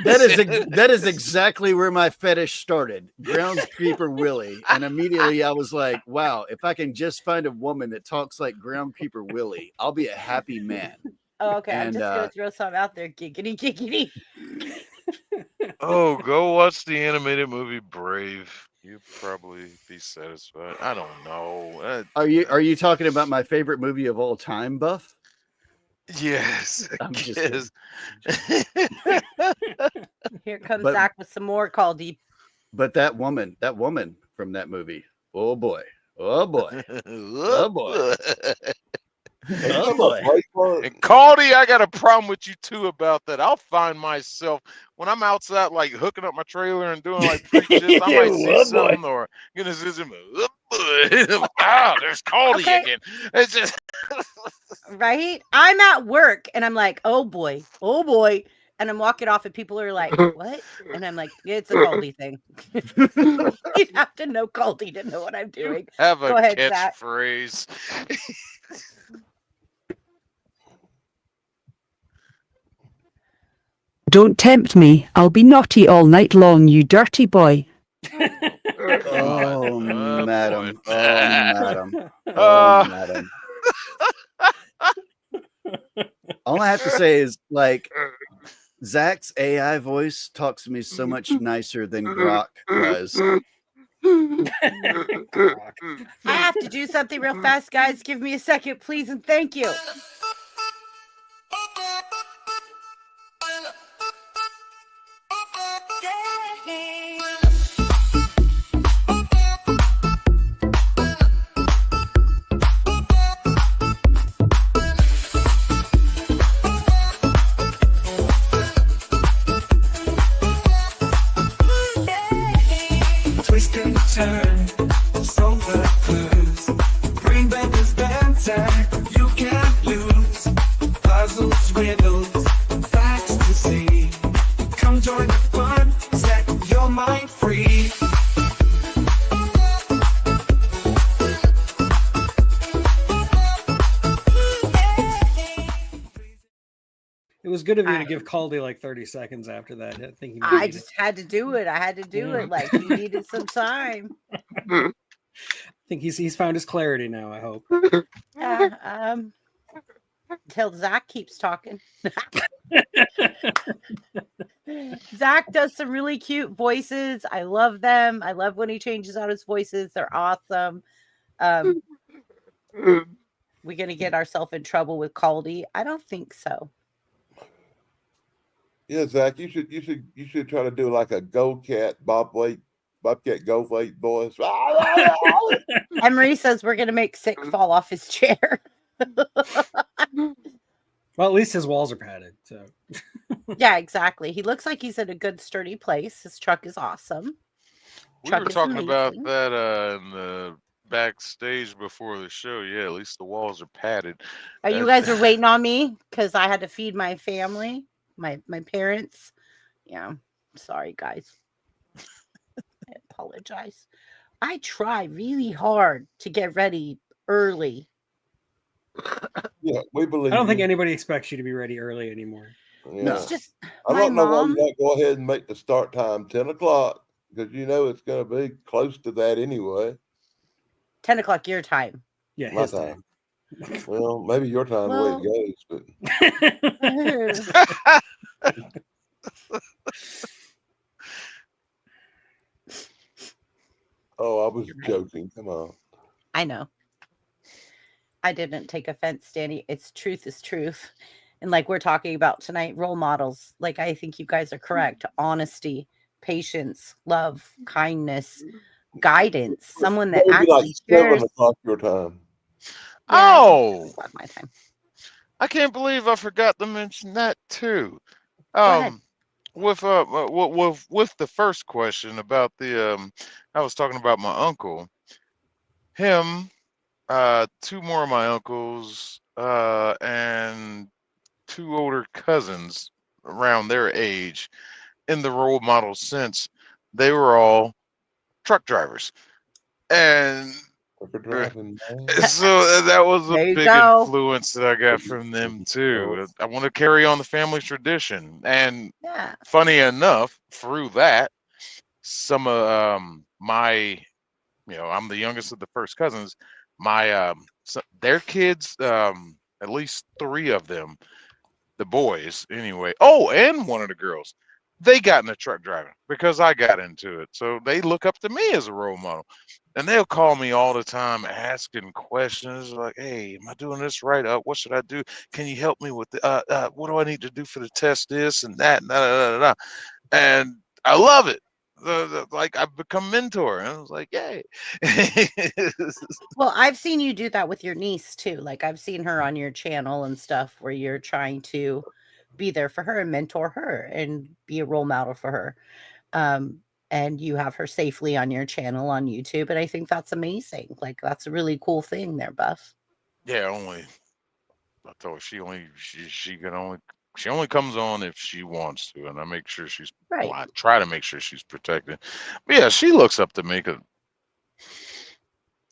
That is exactly where my fetish started. Groundskeeper Willie. And immediately I was like, wow, if I can just find a woman that talks like Groundskeeper Willie, I'll be a happy man. Oh, okay, I'm And, just gonna throw something out there. Giggity, giggity. Oh, go watch the animated movie Brave. You'll probably be satisfied. I don't know. Are you talking about my favorite movie of all time, Buff? Yes. I'm just Yes. Here comes But- Zach with some more Caldy. But that woman from that movie, oh boy, oh boy, oh boy, oh boy. And Caldy, I got a problem with you too about that. I'll find myself when I'm outside, like hooking up my trailer and doing like preaches. I might see Oh, boy. something or there's Caldy Okay. again. It's just Right? I'm at work and I'm like, oh boy. And I'm walking off and people are like, what? And I'm like, it's a Caldy thing. You'd have to know Caldy to know what I'm doing. have a Go ahead, Zach. catchphrase. Don't tempt me. I'll be naughty all night long, you dirty boy. Oh, madam, boy. oh, madam, Uh, oh, madam. All I have to say is, like, Zach's AI voice talks to me so much nicer than Grok does. I have to do something real fast, guys. Give me a second, please, and thank you. Twist and turn, solve the clues. Bring back this banter, you can't lose. Puzzles, riddles, facts to see. Come join the fun, set your mind free. It was good of you to give Caldy like 30 seconds after that. I think I just had to do it. I had to do Yeah. it. Like he needed some time. I think he's found his clarity now. I hope. Yeah. Till Zach keeps talking. Zach does some really cute voices. I love them. I love when he changes out his voices. They're awesome. We gonna get ourselves in trouble with Caldy? I don't think so. Yeah, Zach, you should try to do like a Bobcat Goldthwait voice. Emery says we're gonna make Sick fall off his chair. Well, at least his walls are padded. So Yeah, exactly. He looks like he's in a good sturdy place. His truck is awesome. We Truck were is talking about amazing. that in the backstage before the show. Yeah, at least the walls are padded. Oh, you guys are waiting on me because I had to feed my family, my parents. Yeah, sorry guys. I apologize. I try really hard to get ready early. Yeah, we believe. I don't think you. anybody expects you to be ready early anymore. Yeah. It's just I my don't know why you mom. not go ahead and make the start time 10 o'clock because you know it's going to be close to that anyway. 10 o'clock your time. Yeah, My his time. time. Well, maybe your time the way Well, it goes, but oh, I was you're right. joking. Come on. I know. I didn't take offense, Danny. It's truth is truth. And like we're talking about tonight, role models. Like I think you guys are correct. Honesty, patience, love, kindness, guidance. Someone that Maybe like actually 7 shares. o'clock your time. Yeah, I think Oh, 7 o'clock my time. I can't believe I forgot to mention that too. Go ahead. With the first question about I was talking about my uncle, him, two more of my uncles, and two older cousins around their age in the role model sense, they were all truck drivers. And For driving, man. so that was a There you big go. influence that I got from them too. I want to carry on the family tradition. And Yeah. funny enough, through that, some of my, I'm the youngest of the first cousins. My their kids, at least three of them, the boys anyway. Oh, and one of the girls, they got into truck driving because I got into it. So they look up to me as a role model. And they'll call me all the time asking questions like, "Hey, am I doing this right? What should I do? Can you help me with what do I need to do for the test? This and that, and da, da, da, da." And I love it. Like I've become mentor, and I was like, "Yay!" Well, I've seen you do that with your niece too. Like I've seen her on your channel and stuff where you're trying to be there for her and mentor her and be a role model for her. Um, and you have her safely on your channel on YouTube. And I think that's amazing. Like that's a really cool thing there, Buff. Yeah, I told her she only comes on if she wants to, and I make sure Right. I try to make sure she's protected. But yeah, she looks up to me because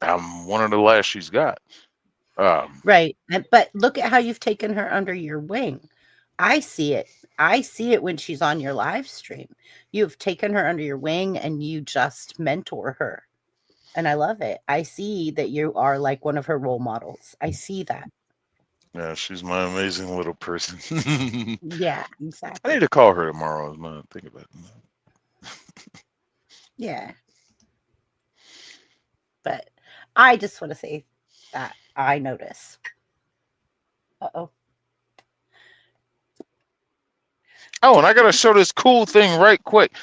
I'm one of the last she's got. Right. But look at how you've taken her under your wing. I see it. I see it when she's on your live stream. You've taken her under your wing and you just mentor her. And I love it. I see that you are like one of her role models. I see that. Yeah, she's my amazing little person. Yeah, I exactly. need to call her tomorrow. As I think about it. Yeah. But I just want to say that I notice. Uh-oh. Oh, and I gotta show this cool thing right quick.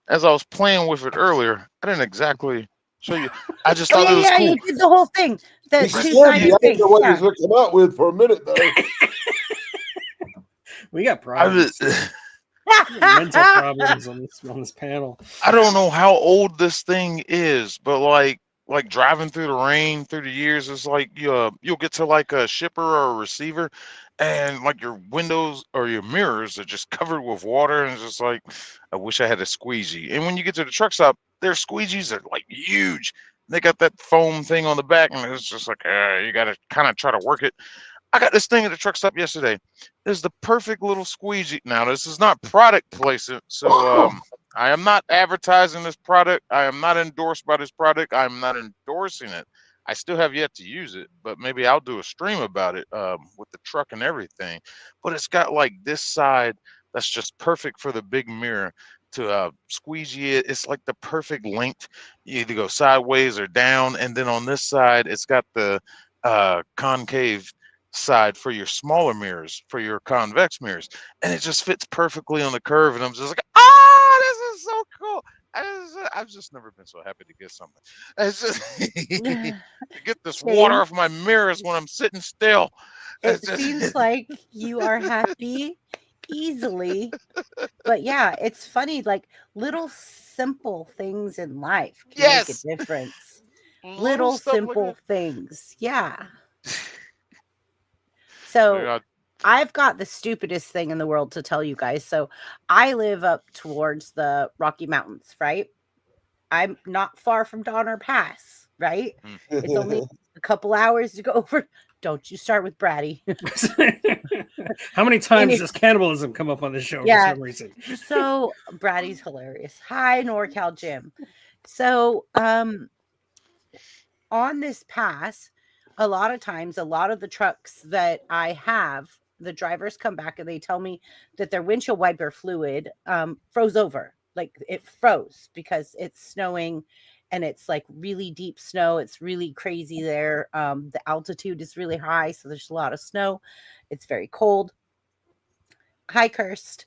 As I was playing with it earlier, I didn't exactly show you. I just Oh thought yeah, it was yeah, cool. you did the whole thing. The He scared me. two-sided I didn't thing. know what he Yeah. was going to come out with for a minute, though. We got I, problems. was- Mental problems on this panel. I don't know how old this thing is, but like driving through the rain through the years, it's like you'll get to like a shipper or a receiver, and like your windows or your mirrors are just covered with water, and it's just like I wish I had a squeegee. And when you get to the truck stop, their squeegees are like huge. They got that foam thing on the back, and it's just like you got to kind of try to work it. I got this thing at the truck stop yesterday. It's the perfect little squeegee. Now, this is not product placement, so I am not advertising this product. I am not endorsed by this product. I am not endorsing it. I still have yet to use it, but maybe I'll do a stream about it with the truck and everything. But it's got like this side that's just perfect for the big mirror to squeegee it. It's like the perfect length. You either go sideways or down, and then on this side, it's got the concave side for your smaller mirrors, for your convex mirrors, and it just fits perfectly on the curve. And I'm just like, oh, this is so cool. I've just never been so happy to get something. It's just to get this water Shane, off my mirrors when I'm sitting still. it It's seems just, like you are happy easily. But yeah, it's funny, like little simple things in life can make a yes, difference. little Little stuff like simple that. things. Yeah. So, So I've got the stupidest thing in the world to tell you guys. So I live up towards the Rocky Mountains, right? I'm not far from Donner Pass, right? It's only a couple hours to go over. Don't you start with Bratty. How many times Any- does cannibalism come up on this show Yeah. for some reason? So Bratty's hilarious. Hi, NorCal Jim. So on this pass, a lot of times, a lot of the trucks that I have, the drivers come back and they tell me that their windshield wiper fluid froze over. Like it froze because it's snowing and it's like really deep snow. It's really crazy there. The altitude is really high, so there's a lot of snow. It's very cold. Hi, Kirst.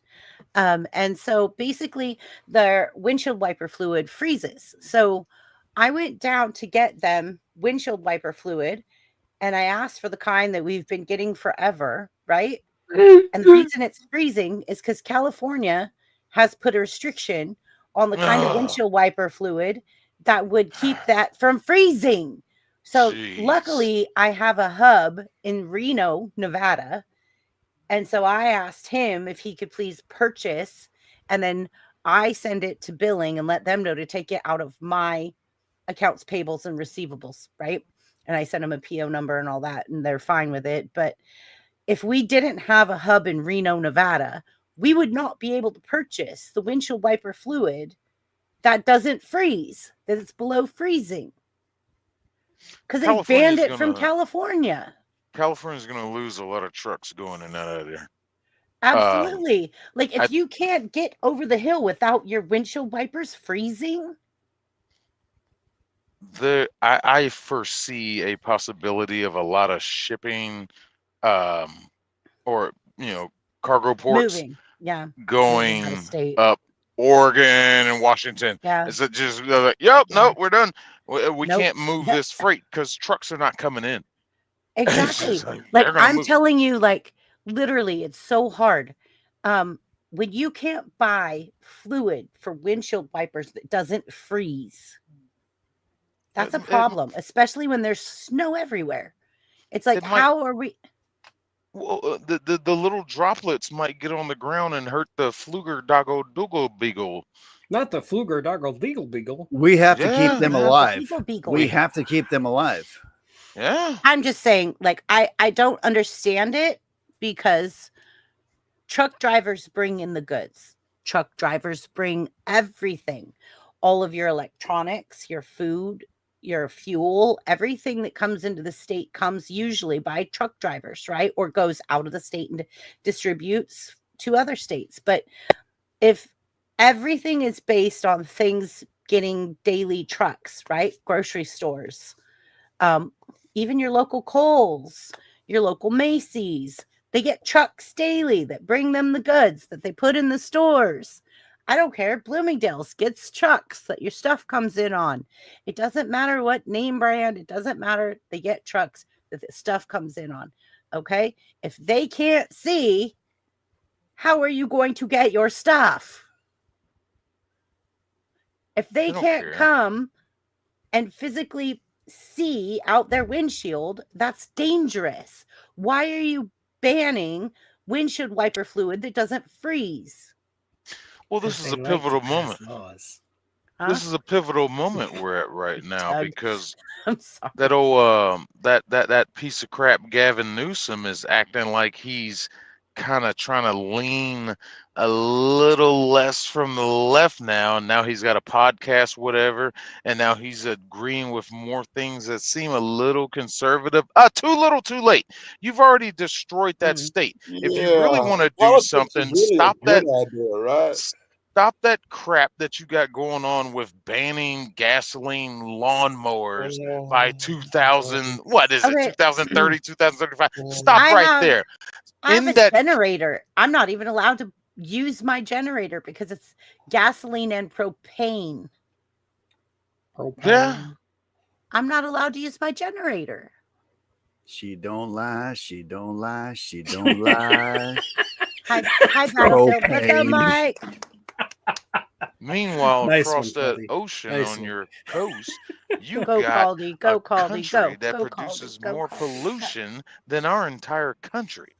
And so basically, their windshield wiper fluid freezes. So I went down to get them windshield wiper fluid, and I asked for the kind that we've been getting forever, right? And the reason it's freezing is because California has put a restriction on the kind of Oh, windshield wiper fluid that would keep that from freezing. So jeez. luckily, I have a hub in Reno, Nevada. And so I asked him if he could please purchase, and then I send it to billing and let them know to take it out of my accounts payables and receivables, right? And I sent them a PO number and all that, and they're fine with it. But if we didn't have a hub in Reno, Nevada, we would not be able to purchase the windshield wiper fluid that doesn't freeze, that it's below freezing. Because they banned it from California. California's going to lose a lot of trucks going in and out of there. Absolutely. Like if you can't get over the hill without your windshield wipers freezing. I foresee a possibility of a lot of shipping or cargo ports Moving. Yeah. going Out of state. up Oregon and Washington. Yeah. Is it just like, yep, Yeah. no, we're done. We Nope. can't move this freight because trucks are not coming in. Exactly. It's just Like they're gonna I'm move. telling you, like literally, it's so hard. When you can't buy fluid for windshield wipers that doesn't freeze, that's a problem, especially when there's snow everywhere. It's like, how are we? Well, the little droplets might get on the ground and hurt the Fluger Doggo Dougal Beagle. Not the Fluger Doggle Deagle Beagle. We have to keep them Yeah, the alive. Beagle Beagle. We have to keep them alive. Yeah. I'm just saying, like, I don't understand it because truck drivers bring in the goods. Truck drivers bring everything, all of your electronics, your food, your fuel, everything that comes into the state comes usually by truck drivers, right? Or goes out of the state and distributes to other states. But if everything is based on things getting daily trucks, right? Grocery stores, even your local Kohl's, your local Macy's, they get trucks daily that bring them the goods that they put in the stores. I don't care. Bloomingdale's gets trucks that your stuff comes in on. It doesn't matter what name brand. It doesn't matter. They get trucks that the stuff comes in on. Okay. If they can't see, how are you going to get your stuff? If they can't come and physically see out their windshield, that's dangerous. Why are you banning windshield wiper fluid that doesn't freeze? Well, this is a pivotal moment. This is a pivotal moment we're at right now because I'm sorry. that old that piece of crap Gavin Newsom is acting like he's kind of trying to lean a little less from the left now, and now he's got a podcast, whatever, and now he's agreeing with more things that seem a little conservative. Too little, too late. You've already destroyed that state. If you really want to do something, stop that. Idea, right? Stop that crap that you got going on with banning gasoline lawnmowers by 2000. What is it? 2030, 2035. Stop there. I have a generator. I'm not even allowed to use my generator because it's gasoline and propane. Yeah. I'm not allowed to use my generator. She don't lie. She don't lie. She don't lie. Hi, Battlefield. What's up, Mike? Meanwhile, across that ocean on your coast, you got Caldy, a country that produces more pollution than our entire country.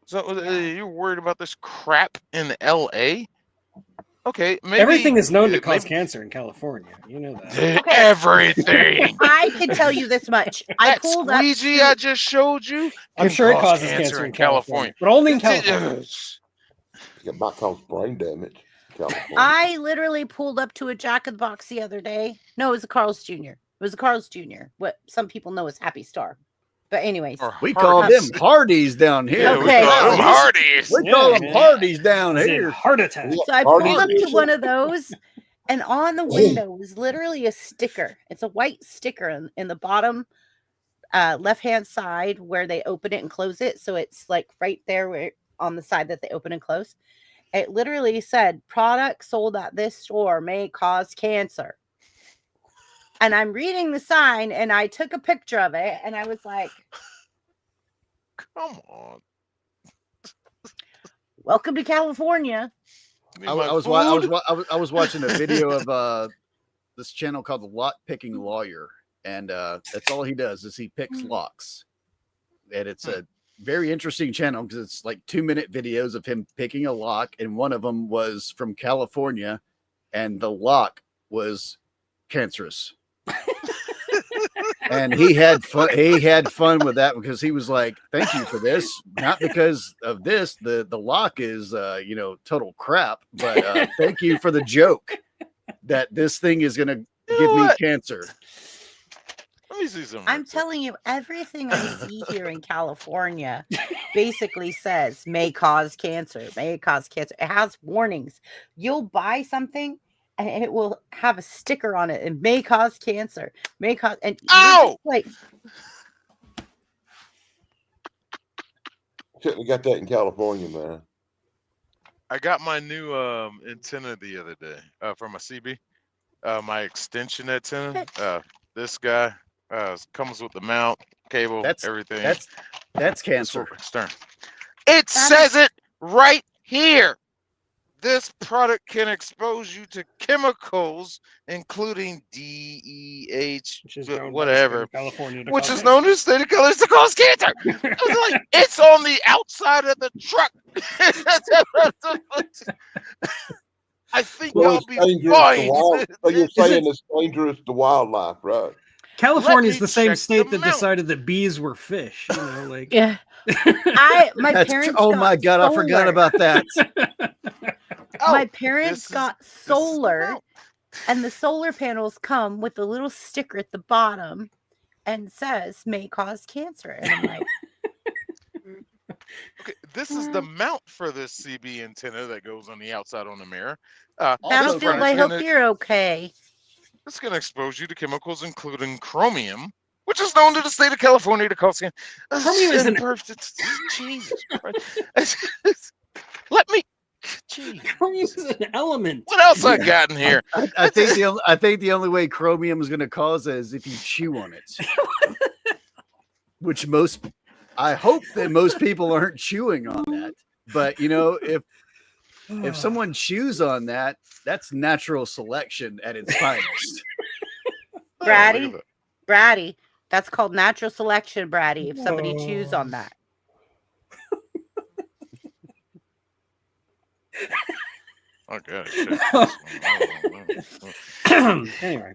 So you're worried about this crap in LA? Okay, maybe everything is known to cause cancer in California. You know that. Okay. Everything. I can tell you this much. I pulled up. Squeegee I just showed you. I'm sure it causes cancer in California, but only in California. It might cause brain damage. I literally pulled up to a Jack in the Box the other day. No, it was a Carl's Jr. It was a Carl's Jr., what some people know as Happy Star. But anyways, Or We call them Hardee's. Hardee's down here. Yeah, Okay, we call them so- Hardee's. We call Yeah, them man. Hardee's down As in here. heart attack. so I Hardee's pulled up to edition. one of those, and on the window was literally a sticker. It's a white sticker in the bottom left-hand side where they open it and close it. So it's like right there where on the side that they open and close. It literally said, "Products sold at this store may cause cancer." And I'm reading the sign, and I took a picture of it, and I was like, Come on. "Welcome to California." Need I my was food? I was watching a video of this channel called the Lock Picking Lawyer, and that's all he does is he picks locks, and it's a very interesting channel because it's like 2-minute videos of him picking a lock, and one of them was from California, and the lock was cancerous. And he had fun. He had fun with that because he was like, "Thank you for this. Not because of this. The lock is, total crap. But thank you for the joke that this thing is going to give me what? cancer." Let me see something. I'm real quick. telling you, everything I see here in California basically says may cause cancer, may cause cancer. It has warnings. You'll buy something and it will have a sticker on it. It may cause cancer, may cause, and you're Ow! just like, Shouldn't have got that in California, man. I got my new antenna the other day from a CB. My extension antenna. This guy comes with the mount, cable, everything. That's cancer. External. It says it right here. This product can expose you to chemicals, including DEH, Which is known by the whatever, state of California to which cause is known as state of colors to cause cancer. I was like, it's on the outside of the truck. I think So I'll it's be dangerous to fine. wild. So you're Is saying it- it's dangerous to wildlife, right? California is me the same check state the that mount. decided that bees were fish. You know, like yeah. My parents. Oh got my God, I forgot solar. about that. My Oh, parents this got is the solar, mount. and the solar panels come with a little sticker at the bottom and says may cause cancer. And I'm like, Okay, this is the mount for this CB antenna that goes on the outside on the mirror. Battlefield, I hope you're okay. It's going to expose you to chemicals including chromium, which is known to the state of California to cause cancer. Chromium is an- Jesus Christ. Let me. Jeez. chromium is an element. What else I got in here? I think the only way chromium is going to cause it is if you chew on it. Which I hope that most people aren't chewing on that. But if someone chews on that, that's natural selection at its finest. Bratty, that's called natural selection, Bratty, if somebody chews on that. Okay. Anyway.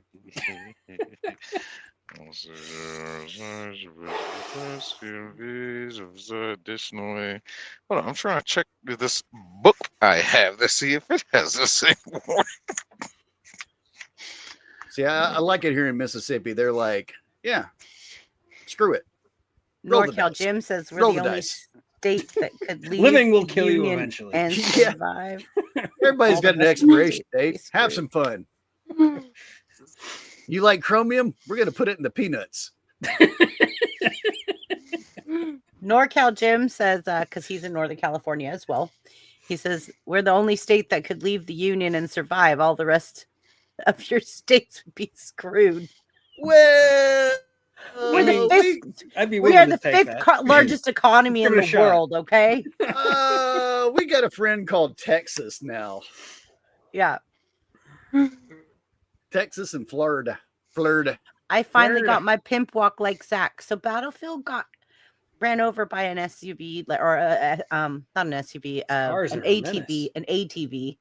Additionally, hold on, I'm trying to check this book I have to see if it has the same warning. See, I like it here in Mississippi. They're like, yeah, screw it. Roll the NorCal dice. Jim says we're Roll the the only dice. state that could leave. Living will the kill you union eventually. and Yeah. survive. Everybody's All got the an rest expiration will be date. Have some fun. You like chromium? We're going to put it in the peanuts. NorCal Jim says, because he's in Northern California as well, he says, we're the only state that could leave the union and survive. All the rest of your states would be screwed. Well, We're the fifth, I'd be we willing are to the take fifth that. largest economy Give in it a the shot. world, okay? we got a friend called Texas now. Yeah. Texas and Florida. I finally Florida. got my pimp walk like Zach. So Battlefield got ran over by an SUV, or not an SUV, Cars an are a menace. ATV,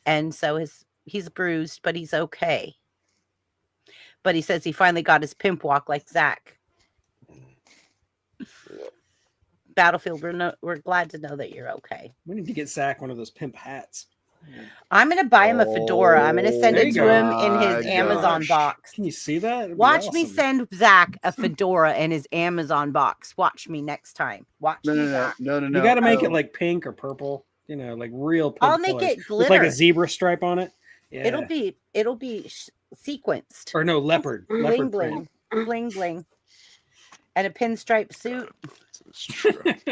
and so he's bruised, but he's okay. But he says he finally got his pimp walk like Zach. Battlefield, we're glad to know that you're okay. We need to get Zach one of those pimp hats. I'm gonna buy him a fedora. I'm gonna send There it you to go. him in his My Amazon gosh. box. Can you see that? It'd be Watch me awesome. send Zach a fedora in his Amazon box. Watch me next time. Watch me, Zach. No. You got to make it no. like pink or purple. You know, like real pink I'll make colors it with like a glitter. zebra stripe on it. Yeah. It'll be sequenced. Or no, leopard. Bling Leopard bling. Bling bling. And a pinstripe suit. It's true. print.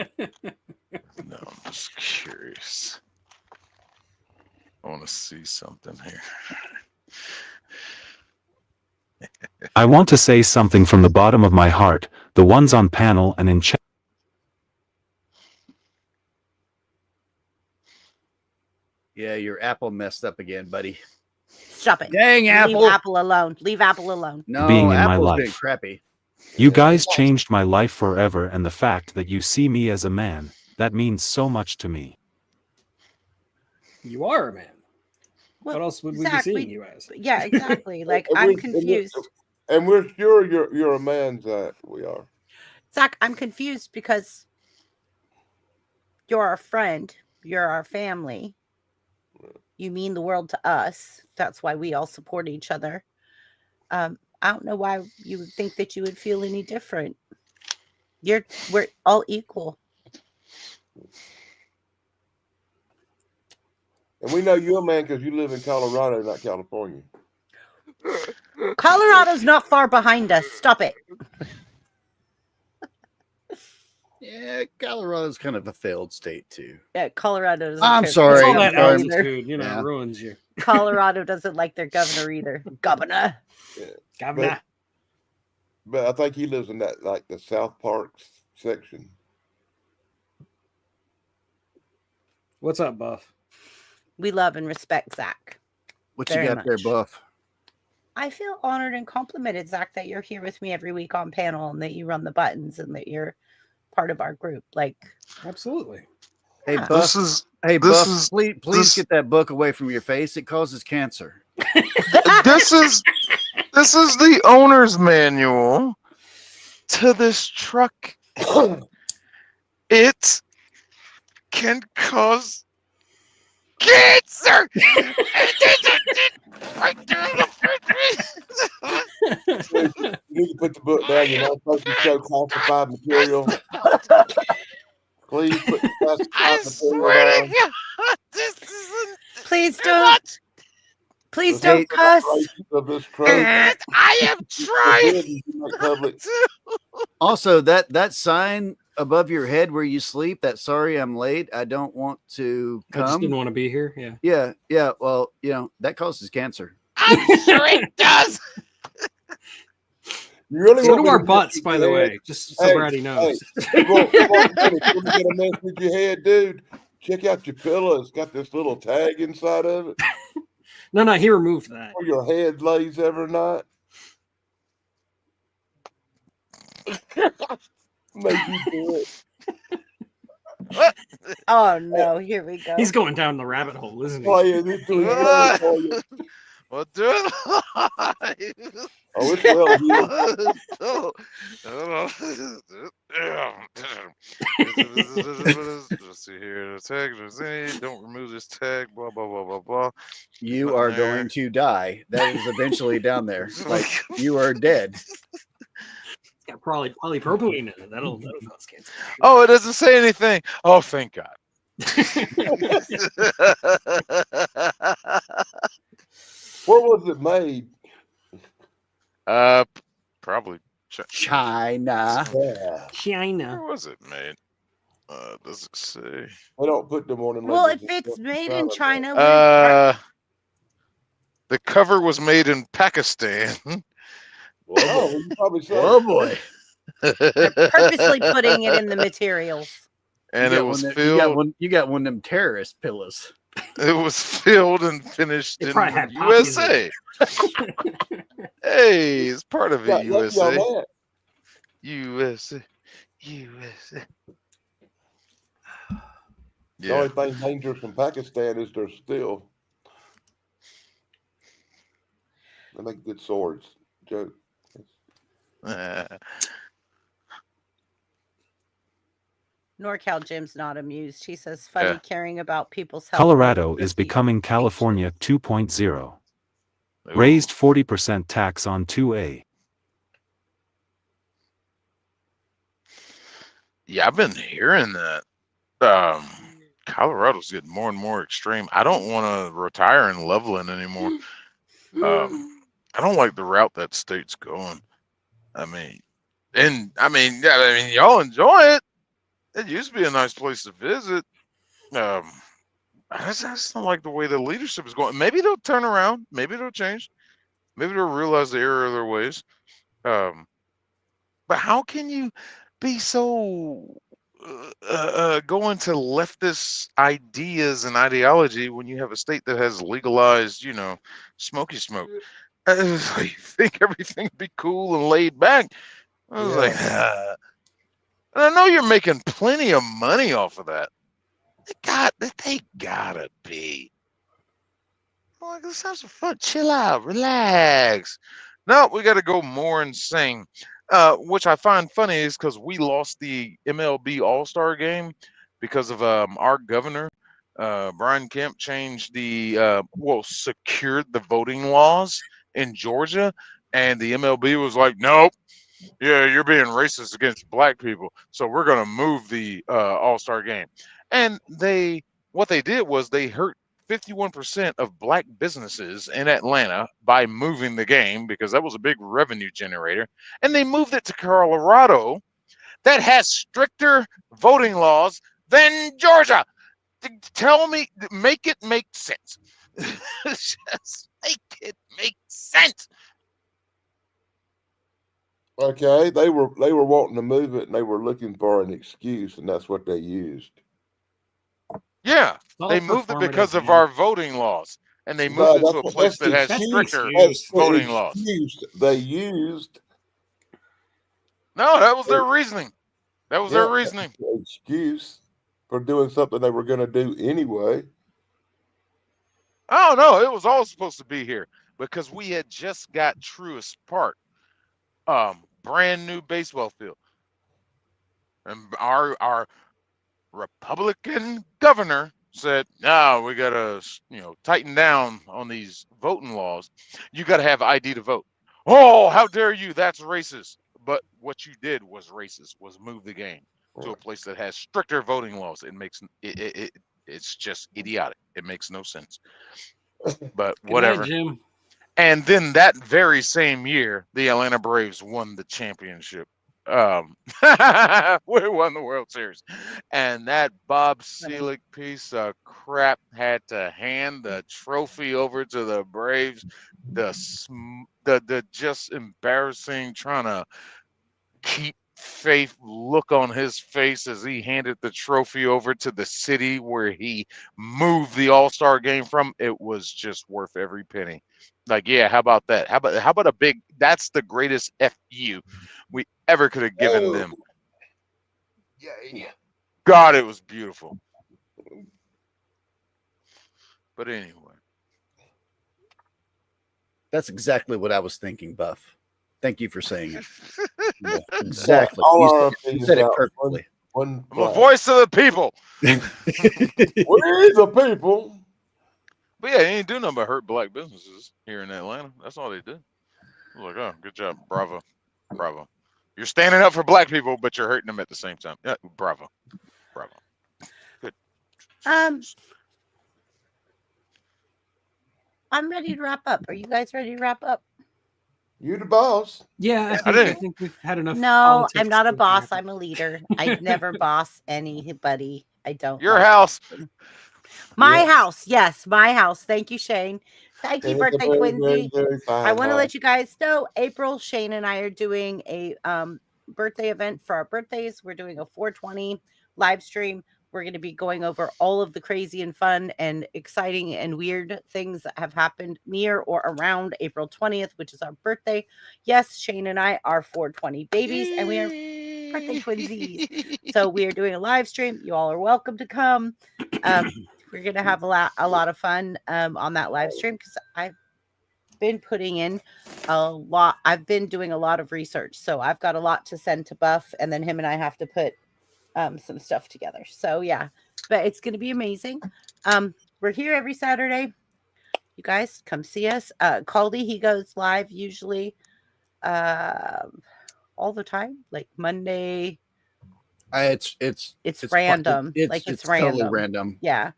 No, I'm just curious. I want to see something here. I want to say something from the bottom of my heart, the ones on panel and in chat. Yeah, your Apple messed up again, buddy. Stop it. Dang, Leave Apple. Apple alone. Leave Apple alone. No, Being in my Apple's been life. crappy. You guys changed my life forever, and the fact that you see me as a man, that means so much to me. You are a man. Well, What else would we Zach, be seeing you as? Yeah, exactly. Like, And I'm we're- confused. And we're sure you're a man, Zach. We are. Zach, I'm confused because you're our friend. You're our family. You mean the world to us. That's why we all support each other. I don't know why you would think that you would feel any different. We're all equal. And we know you're a man because you live in Colorado, not California. Colorado's not far behind us. Stop it. Yeah, Colorado's kind of a failed state too. Yeah, Colorado doesn't. I'm care for sorry. their All that governor either. altitude, you know, Yeah. ruins you. Colorado doesn't like their governor either. Governor. Governor. But I think he lives in that, like, the South Park section. What's up, Buff? We love and respect Zach. What Very you got there, much. Buff? I feel honored and complimented, Zach, that you're here with me every week on panel and that you run the buttons and that you're part of our group. Like, Absolutely. Hey, Yeah. Buff. This is Buff, please this- get that book away from your face. It causes cancer. this is the owner's manual to this truck. It can cause cancer. Right there in the You need to put the book down. You're not supposed to show classified material. Please put the I classified swear material to down. God, this isn't please too don't, much. please The don't hate cuss. of this truck. And I am trying Forbidden to make public. to. Also, that sign above your head where you sleep, that sorry I'm late, I don't want to I just didn't come. want to be here. Yeah. Yeah. Well, that causes cancer. I'm sure it does. You really So want do me our to butts, message by your the head? way, just so Hey, Brady knows. Hey, well, come on, you want to get a message your head, dude? Check out your pillow. It's got this little tag inside of it No, he removed that. where your head lays every night. Make you do it. Oh no, here we go. He's going down the rabbit hole, isn't he? Playing it till you know it for you. We'll do it live. Oh, it's well here. Oh, let's see here. The tag, don't remove this tag. Blah blah blah blah blah. You Put are there. going to die. That is eventually down there. Like you are dead. It's got probably polypropylene in it. That'll cause cancer. Oh, it doesn't say anything. Oh, thank God. Where was it made? Probably. China. Yeah. China. Where was it made? Does it say? They don't put them on them. Well, if labels. it's made in China, The cover was made in Pakistan. Oh, you probably said. Oh boy. they're purposely putting it in the materials. And You it got was one that- filled. You got one of them terrorist pillows. It was filled and finished It in probably had poppies in USA. Hey, it's part of Yeah, it, lucky on USA. that. USA. USA. The Yeah. only thing dangerous in Pakistan is their steel. They make good swords. Joke. NorCal Jim's not amused. He says, funny Yeah. caring about people's health. Colorado is becoming California 2.0. Ooh. Raised 40% tax on 2A. Yeah, I've been hearing that. Colorado's getting more and more extreme. I don't want to retire in Loveland anymore. I don't like the route that state's going. I mean, yeah, y'all enjoy it. It used to be a nice place to visit. I just don't like the way the leadership is going. Maybe they'll turn around. Maybe they'll change. Maybe they'll realize the error of their ways. But how can you be so going to leftist ideas and ideology when you have a state that has legalized, smoky smoke? You think everything would be cool and laid back? I was like, and I know you're making plenty of money off of that. They gotta be. I'm like, let's have some fun. Chill out, relax. No, we got to go more insane. Which I find funny is because we lost the MLB All-Star game because of our governor, Brian Kemp, changed secured the voting laws in Georgia, and the MLB was like, nope, yeah, you're being racist against black people, so we're gonna move the All-Star game. And what they did was they hurt 51% of black businesses in Atlanta by moving the game because that was a big revenue generator. And they moved it to Colorado that has stricter voting laws than Georgia. Tell me, make it make sense. Just make it make sense. Okay, they were wanting to move it, and they were looking for an excuse, and that's what they used. Yeah, all they moved it because performative, of man. our voting laws, and they moved No, it to a place that has That's the stricter excuse. That's the voting laws. excuse they used. No, that was their reasoning. That was their reasoning. The excuse for doing something they were going to do anyway. Oh no, it was all supposed to be here because we had just got Truist Park, brand new baseball field, and our Republican governor said, "No, we gotta tighten down on these voting laws. You got to have ID to vote." Oh, how dare you? That's racist. But what you did was racist. Was move the game to a place that has stricter voting laws. It's just idiotic. It makes no sense. But Good night, whatever. Jim. And then that very same year, the Atlanta Braves won the championship. We won the World Series, and that Bob Selig piece of crap had to hand the trophy over to the Braves. The just embarrassing, trying to keep faith look on his face as he handed the trophy over to the city where he moved the All-Star game from. It was just worth every penny. Like, yeah, how about that? How about a big? That's the greatest FU we ever could have given them. Yay. God, it was beautiful. But anyway, That's exactly what I was thinking, Buff. Thank you for saying it. Yeah, exactly. All our You opinions said it out. perfectly. One I'm a voice of the people. We the people. But yeah, they ain't do nothing but hurt black businesses here in Atlanta. That's all they did. I was like, oh, good job, bravo, bravo. You're standing up for black people, but you're hurting them at the same time. Yeah, bravo, bravo. Good. I'm ready to wrap up. Are you guys ready to wrap up? You the boss. Yeah, I think we've had enough. No, I'm politics not a to boss. wrap up. I'm a leader. I never boss anybody. I don't. Your like house. bossing. My Yes. house. Yes, my house. Thank you, Shane. Thank you, And it's a birthday very, twinsy. very, very fine I want to house. let you guys know, April, Shane and I are doing a birthday event for our birthdays. We're doing a 420 live stream. We're going to be going over all of the crazy and fun and exciting and weird things that have happened near or around April 20th, which is our birthday. Yes, Shane and I are 420 babies, and we are birthday twinsies. So we are doing a live stream. You all are welcome to come. We're going to have a lot of fun on that live stream because I've been putting in a lot. I've been doing a lot of research. So I've got a lot to send to Buff, and then him and I have to put some stuff together. So yeah, but it's going to be amazing. We're here every Saturday. You guys come see us. Caldy, he goes live usually all the time, like Monday. It's random. Like it's totally random. random. Yeah.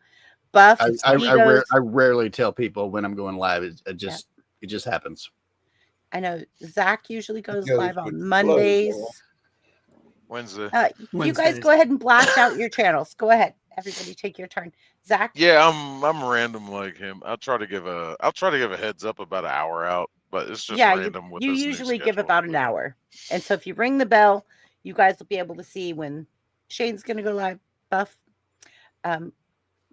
Buff. I rarely tell people when I'm going live. It just happens. I know Zach usually goes live on Mondays. Wednesday. You guys go ahead and blast out your channels. Go ahead. Everybody take your turn. Zach? Yeah, I'm random like him. I'll try to give a heads up about an hour out, but it's just random with you this new usually give schedule. about an hour. And so if you ring the bell, you guys will be able to see when Shane's gonna go live. Buff.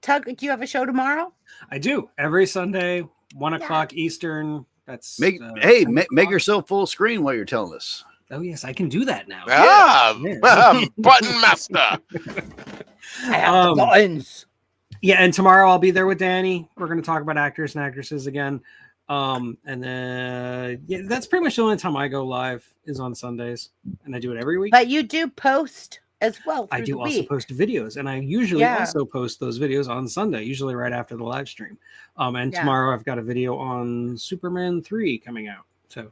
Tug, do you have a show tomorrow? I do. Every Sunday, 1 o'clock Eastern. That's make yourself full screen while you're telling us. Oh yes, I can do that now. Button master. I have the buttons. Yeah, and tomorrow I'll be there with Danny. We're going to talk about actors and actresses again. And then that's pretty much the only time I go live is on Sundays, and I do it every week. But you do post as well. I do also post videos, and I usually also post those videos on Sunday, usually right after the live stream. And tomorrow I've got a video on Superman 3 coming out. So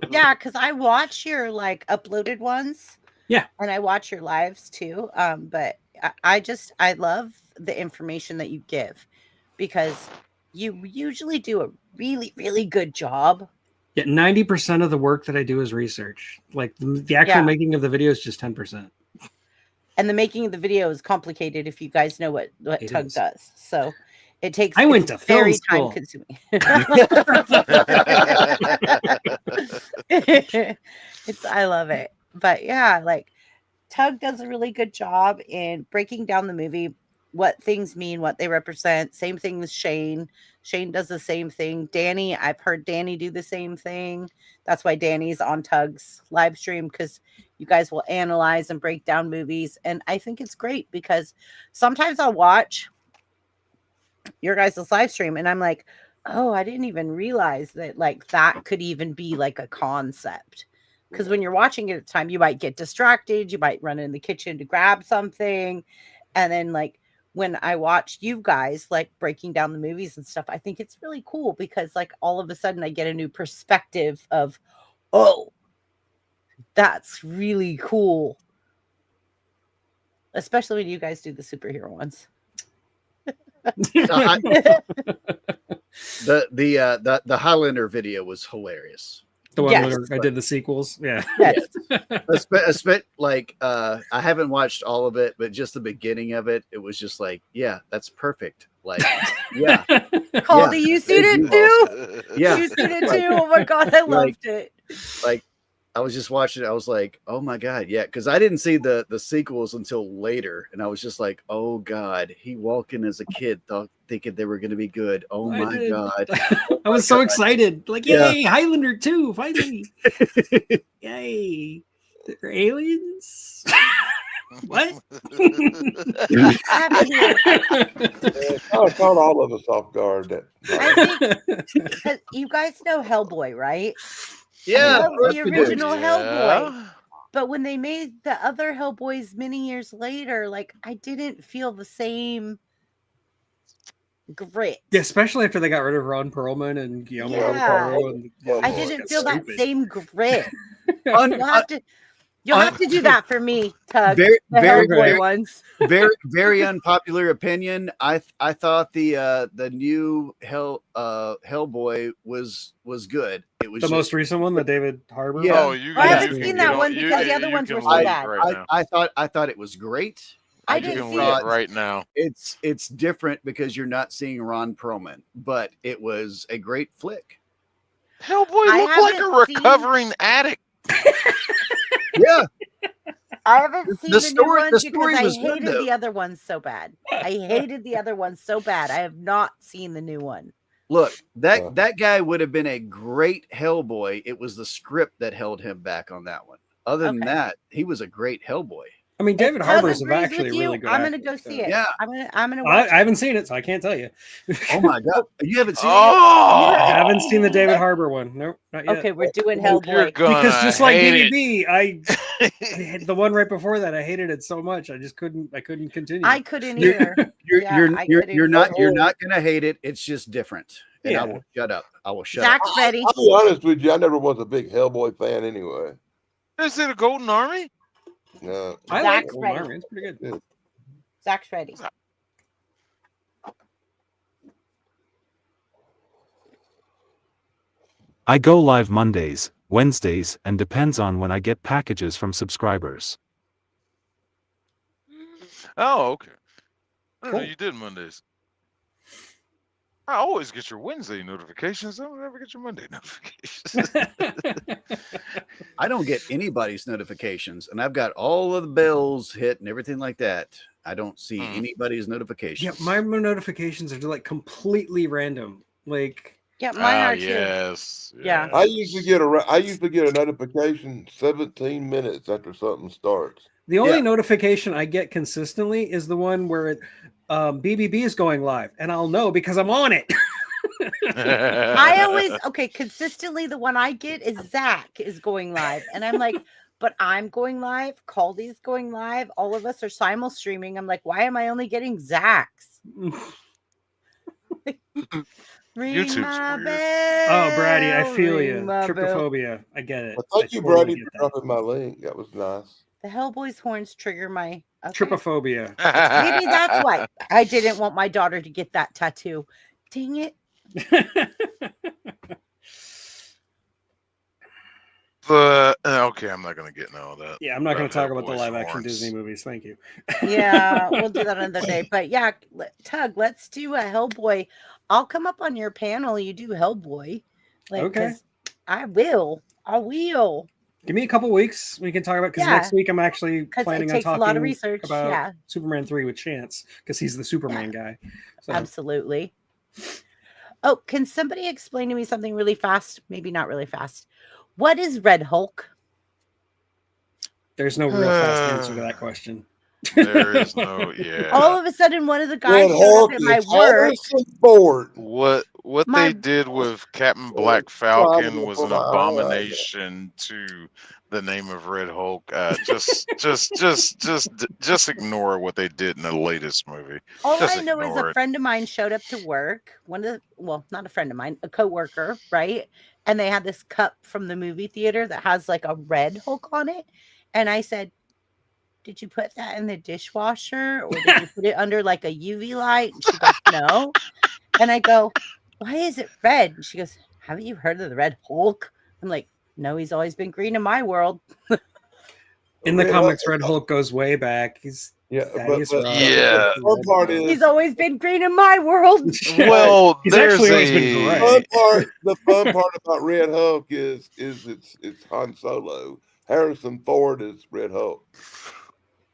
yeah, because I watch your like uploaded ones. Yeah, and I watch your lives too. But I love the information that you give because you usually do a really, really good job. Yeah, 90% of the work that I do is research. Like the actual making of the video is just 10%. And the making of the video is complicated if you guys know what Tug does. So it takes. I went to very film school. Time consuming. I love it. But yeah, like Tug does a really good job in breaking down the movie, what things mean, what they represent. Same thing with Shane. Shane does the same thing. Danny, I've heard Danny do the same thing. That's why Danny's on Tug's live stream, because you guys will analyze and break down movies. And I think it's great because sometimes I'll watch your guys' live stream and I'm like, oh, I didn't even realize that like that could even be like a concept. Because when you're watching it at the time, you might get distracted. You might run in the kitchen to grab something. And then like when I watched you guys like breaking down the movies and stuff, I think it's really cool because like all of a sudden I get a new perspective of, oh, that's really cool. Especially when you guys do the superhero ones. The Highlander video was hilarious. The one where I did the sequels. Yeah. Yes. Like I haven't watched all of it, but just the beginning of it, it was just like, yeah, that's perfect. Like, yeah. Caldy, you seen it too? Yeah. You seen it too? Oh my God, I loved it. Like I was just watching it. I was like, oh my God. Yeah. Cause I didn't see the sequels until later. And I was just like, oh God, he walking as a kid thinking they were going to be good. Oh my God. I was so excited. Like, yay, Highlander 2, finally. Yay. They're aliens. What? Caught all of us off guard. I think you guys know Hellboy, right? Yeah, the original Hellboy. But when they made the other Hellboys many years later, like I didn't feel the same grit. Yeah, especially after they got rid of Ron Perlman and Guillermo del Toro. And, I didn't feel that same grit. You'll have to do that for me, Tug. Very ones. very unpopular opinion. I thought the new Hellboy was good. It was the most recent one, the David Harbour. Yeah. Oh, I haven't seen that one because the other ones were so bad. I thought it was great. I didn't see it right now. It's different because you're not seeing Ron Perlman, but it was a great flick. Hellboy looked like a recovering addict. Yeah, I haven't seen the story, new ones because I hated good, the other ones so bad. I hated the other ones so bad. I have not seen the new one. Look, that guy would have been a great Hellboy. It was the script that held him back on that one. Other than that, he was a great Hellboy. I mean, David Harbour is actually really good. I'm going to go see it. Yeah, I'm going to watch I haven't seen it, so I can't tell you. Oh my God, you haven't seen it? I haven't seen the David Harbour one. Nope, not yet. Okay, we're doing Hellboy Because just like DVD, The one right before that, I hated it so much. I couldn't continue. I couldn't either. You're not gonna hate it. It's just different. And I will shut up. I will shut Zach's up. ready. I'll be honest with you. I never was a big Hellboy fan anyway. Is it a Golden Army? No, I like Zach's Golden ready. Army. It's pretty good. Zach's ready. I go live Mondays, Wednesdays, and depends on when I get packages from subscribers. Oh, okay. I didn't know Cool. you did Mondays. I always get your Wednesday notifications. I don't ever get your Monday notifications. I don't get anybody's notifications, and I've got all of the bells hit and everything like that. I don't see anybody's notifications. Yeah, my notifications are like completely random. Like, Yeah, mine are too. Yes. Yeah. I usually get a notification 17 minutes after something starts. the only notification I get consistently is the one where BBB is going live, and I'll know because I'm on it. I always consistently the one I get is Zach is going live, and I'm like, but I'm going live. Caldy's going live. All of us are simul streaming. I'm like, why am I only getting Zach's? Ring YouTube's my weird. bell, Oh, Brady, I feel ring you. my bell. Trypophobia. I get it. Well, thank I you, totally Brady, get for that. dropping my link. That was nice. The Hellboy's horns trigger my Trypophobia. Maybe that's why I didn't want my daughter to get that tattoo. Dang it. But okay, I'm not gonna get into all that. Yeah, I'm not going to talk about the Hellboy's live action horns. Disney movies. Thank you. Yeah, we'll do that another day. But yeah, Tug, let's do a Hellboy. I'll come up on your panel. You do Hellboy. Like, Okay. 'cause I will. Give me a couple weeks. We can talk about because next week I'm actually planning on takes a talking lot of research. about Yeah. Superman 3 with Chance because he's the Superman guy. So. Absolutely. Oh, can somebody explain to me something really fast? Maybe not really fast. What is Red Hulk? There's no real fast answer to that question. There is no, yeah. All of a sudden, one of the Red guys showed Hulk up at my is work. Harrison Ford. What they did with Captain Black Falcon was an abomination to the name of Red Hulk. Just ignore what they did in the latest movie. All Just I know is ignore a it. friend of mine showed up to work. Not a friend of mine, a coworker, right? And they had this cup from the movie theater that has like a Red Hulk on it. And I said, did you put that in the dishwasher or did you put it under like a UV light? And she goes, no. And I go, why is it red? And she goes, haven't you heard of the Red Hulk? I'm like, no, he's always been green in my world. In the comics, Red Hulk goes way back. He's yeah. One part is He's always been green in my world. Well, he's there's actually always been gray. the fun part about Red Hulk is it's Han Solo. Harrison Ford is Red Hulk.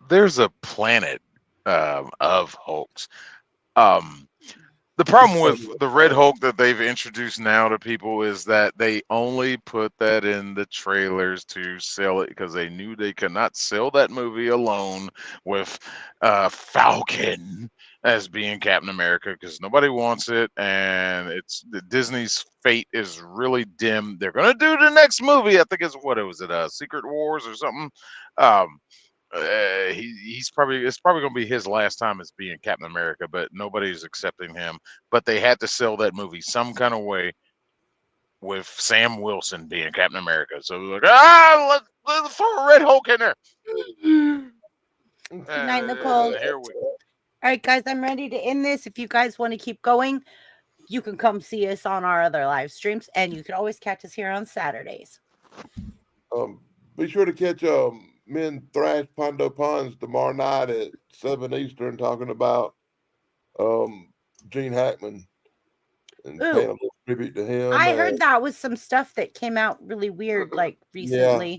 There's a planet of Hulks. The problem with the Red Hulk that they've introduced now to people is that they only put that in the trailers to sell it because they knew they could not sell that movie alone with Falcon as being Captain America because nobody wants it, and it's Disney's fate is really dim. They're gonna do the next movie. I think it's Secret Wars or something. It's probably going to be his last time as being Captain America, but nobody's accepting him. But they had to sell that movie some kind of way with Sam Wilson being Captain America. So like, let's throw a Red Hulk in there. Good night, Nicole. Here we go. All right, guys, I'm ready to end this. If you guys want to keep going, you can come see us on our other live streams, and you can always catch us here on Saturdays. Be sure to catch Men Thrash Pondo Ponds tomorrow night at 7 Eastern talking about Gene Hackman and paying a little tribute to him. I heard that was some stuff that came out really weird, like recently. Yeah.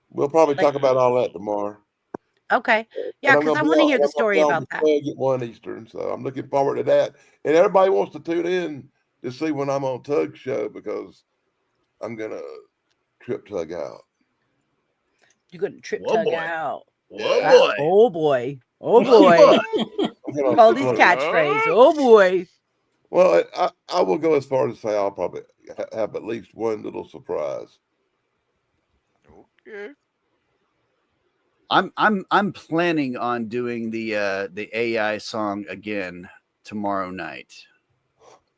We'll probably talk about all that tomorrow. Okay. Yeah, because I want to hear the story about that. At 1 Eastern, so I'm looking forward to that. And everybody wants to tune in to see when I'm on Tug's show because I'm going to trip Tug out. You're going to trip Tug out. Oh, boy. Oh, boy. Call these catchphrase. Oh, boy. Well, I will go as far as to say I'll probably have at least one little surprise. Okay. I'm planning on doing the AI song again tomorrow night.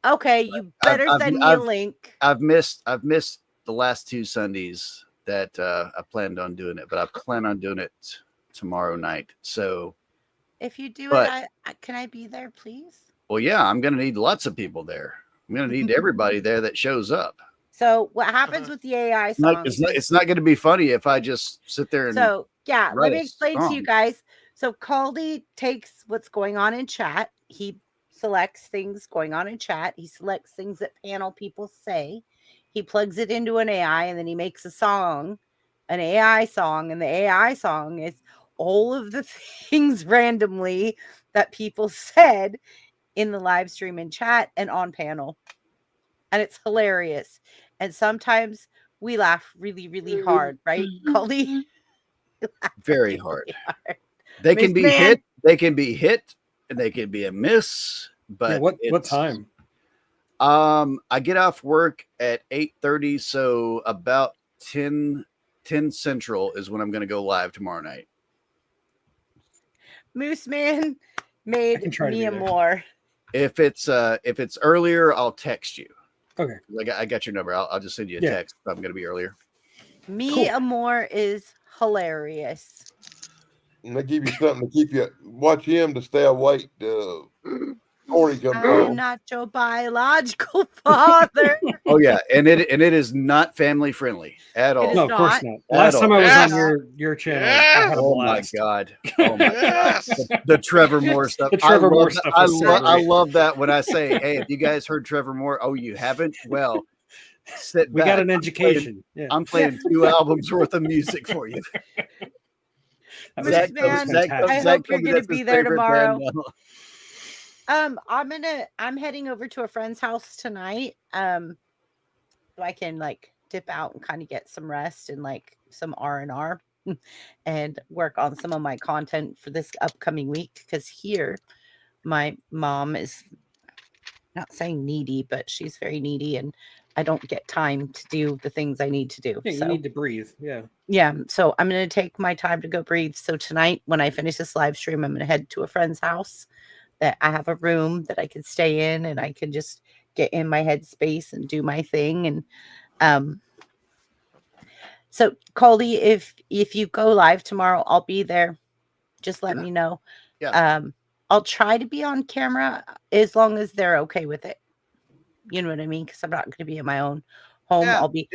Okay, you better send me a link. I've missed the last 2 Sundays that I planned on doing it, but I plan on doing it tomorrow night. So If you do but- it, can I be there, please? well, yeah, I'm gonna need lots of people there. I'm gonna need everybody there that shows up. So what happens with the AI songs? It's not going to be funny if I just sit there and So yeah, let write me a explain to you song. guys. So Caldy takes what's going on in chat. He selects things going on in chat. He selects things that panel people say. He plugs it into an AI, and then he makes a song, an AI song, and the AI song is all of the things randomly that people said in the live stream in chat and on panel. And it's hilarious. And sometimes we laugh really, really hard, right, Caldy? Very hard. They can be hit, and they can be a miss. But what time? I get off work at 8:30, so about 10 Central is when I'm going to go live tomorrow night. Moose Man made me a more. If it's earlier, I'll text you. Okay. I got your number. I'll just send you a text if I'm going to be earlier. Me a more is hilarious. And they give you something to keep you watch him to stay awake. Corey comes I'm not your biological father. Oh yeah, and it is not family friendly at all. It is No, of course not. not. Last time I was on your channel, I had a Oh my blast. god! Oh my god! The Trevor Moore stuff. The Trevor Moore stuff was so I great. love that when I say, "Hey, have you guys heard Trevor Moore?" Oh, you haven't? Well, sit We back. got an education. I'm playing 2 albums worth of music for you. Zach, I hope you're going to be there tomorrow. I'm heading over to a friend's house tonight. So I can like dip out and kind of get some rest and like some R&R and work on some of my content for this upcoming week. Because here, my mom is not saying needy, but she's very needy, and I don't get time to do the things I need to do. Yeah, you need to breathe. Yeah. Yeah. So I'm going to take my time to go breathe. So tonight, when I finish this live stream, I'm going to head to a friend's house that I have a room that I can stay in, and I can just get in my headspace and do my thing. And so Caldy, if you go live tomorrow, I'll be there. Just let me know. Yeah. I'll try to be on camera as long as they're okay with it. You know what I mean? Because I'm not going to be in my own home. Yeah, I'll be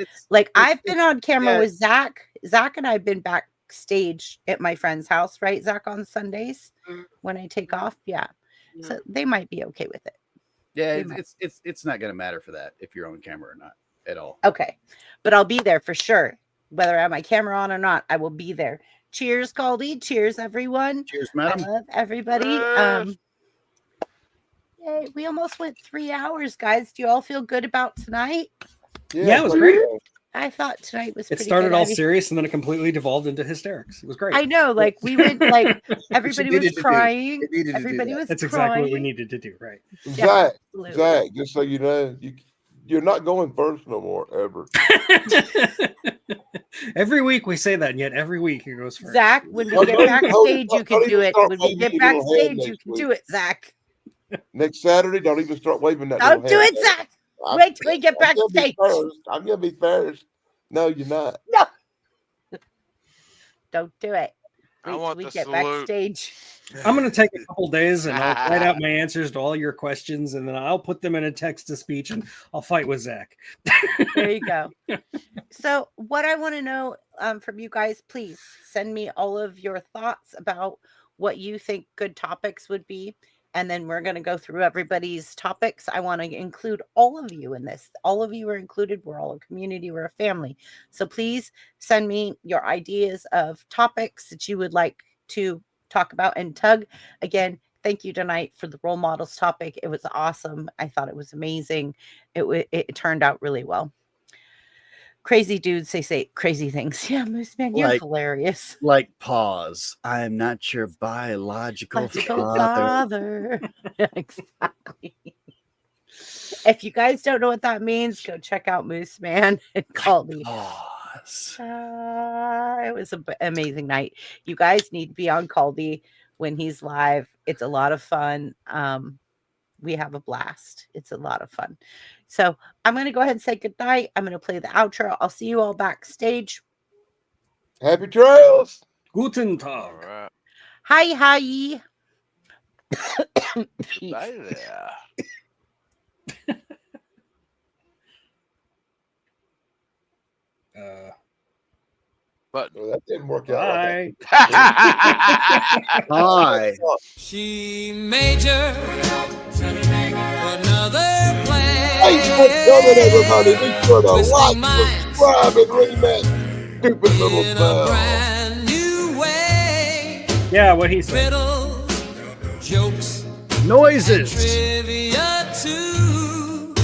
I've been on camera with Zach. Zach and I've been backstage at my friend's house, right, Zach, on Sundays when I take off. Yeah. So they might be okay with it. Yeah, it's not going to matter for that if you're on camera or not at all. Okay. But I'll be there for sure. Whether I have my camera on or not, I will be there. Cheers, Caldy. Cheers, everyone. Cheers, madam. I love everybody. Yay, we almost went 3 hours, guys. Do you all feel good about tonight? Yeah, it was great. I thought tonight was It pretty started good. all serious and then it completely devolved into hysterics. It was great. I know, like we went like everybody was crying. Everybody was That's crying. exactly what we needed to do, right? Zach, absolutely. Zach, just so you know, you're not going first no more ever. Every week we say that, and yet every week he goes first. Zach, when we get backstage, you can do it. When we get backstage, you can do it, Zach. Next Saturday, don't even start waving that. Don't do it, Zach. Wait till we get backstage. I'm gonna be first. No, you're not. No. Don't do it. I Wait want till we the get salute. backstage. I'm going to take a couple days and I'll write out my answers to all your questions, and then I'll put them in a text to speech, and I'll fight with Zach. There you go. So what I want to know from you guys, please send me all of your thoughts about what you think good topics would be. And then we're going to go through everybody's topics. I want to include all of you in this. All of you are included. We're all a community. We're a family. So please send me your ideas of topics that you would like to talk about. And Tug, again, thank you tonight for the role models topic. It was awesome. I thought it was amazing. It turned out really well. Crazy dudes, they say crazy things. Yeah, Moose Man, you're hilarious. Like pause. I'm not your biological father. Exactly. If you guys don't know what that means, go check out Moose Man and call me. Pause. It was an amazing night. You guys need to be on Caldy when he's live. It's a lot of fun. We have a blast. It's a lot of fun. So I'm going to go ahead and say goodnight. I'm going to play the outro. I'll see you all backstage. Happy trails. Guten All Tag. right. Hi. Goodbye there. But Well, that didn't work out. Like Bye. Hi. She major another Thanks for coming, everybody. Be sure to Twisting like, minds subscribe, and ring that stupid little in a bell. brand new way. Yeah, what he said. Riddles, jokes, Noises. trivia too.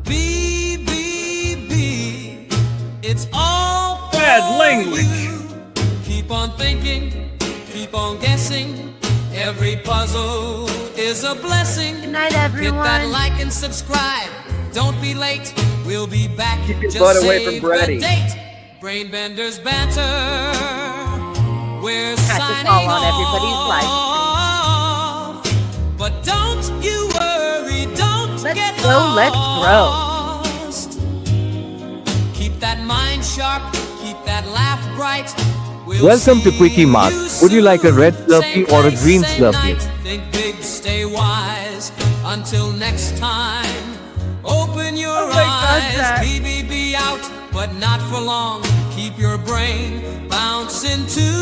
B. It's all Bad for language. you. Keep on thinking, keep on guessing. Every puzzle is a blessing. Good night, Hit that everyone. like and subscribe. Don't be late. We'll be back. Keep your Just butt away save from Brady. the date. Brainbenders banter. We're Catch us signing all on everybody's off. But don't you worry. Don't Let's get go, let's grow. lost. Keep that mind sharp. Keep that laugh bright. We'll Welcome to see Quickie Mart. Would you like a red Same Slurpee or a place, green same Slurpee? night. Think big, stay wise. Until next time, open your Oh my God, eyes. Zach. BBB out, but not for long. Keep your brain bouncing too.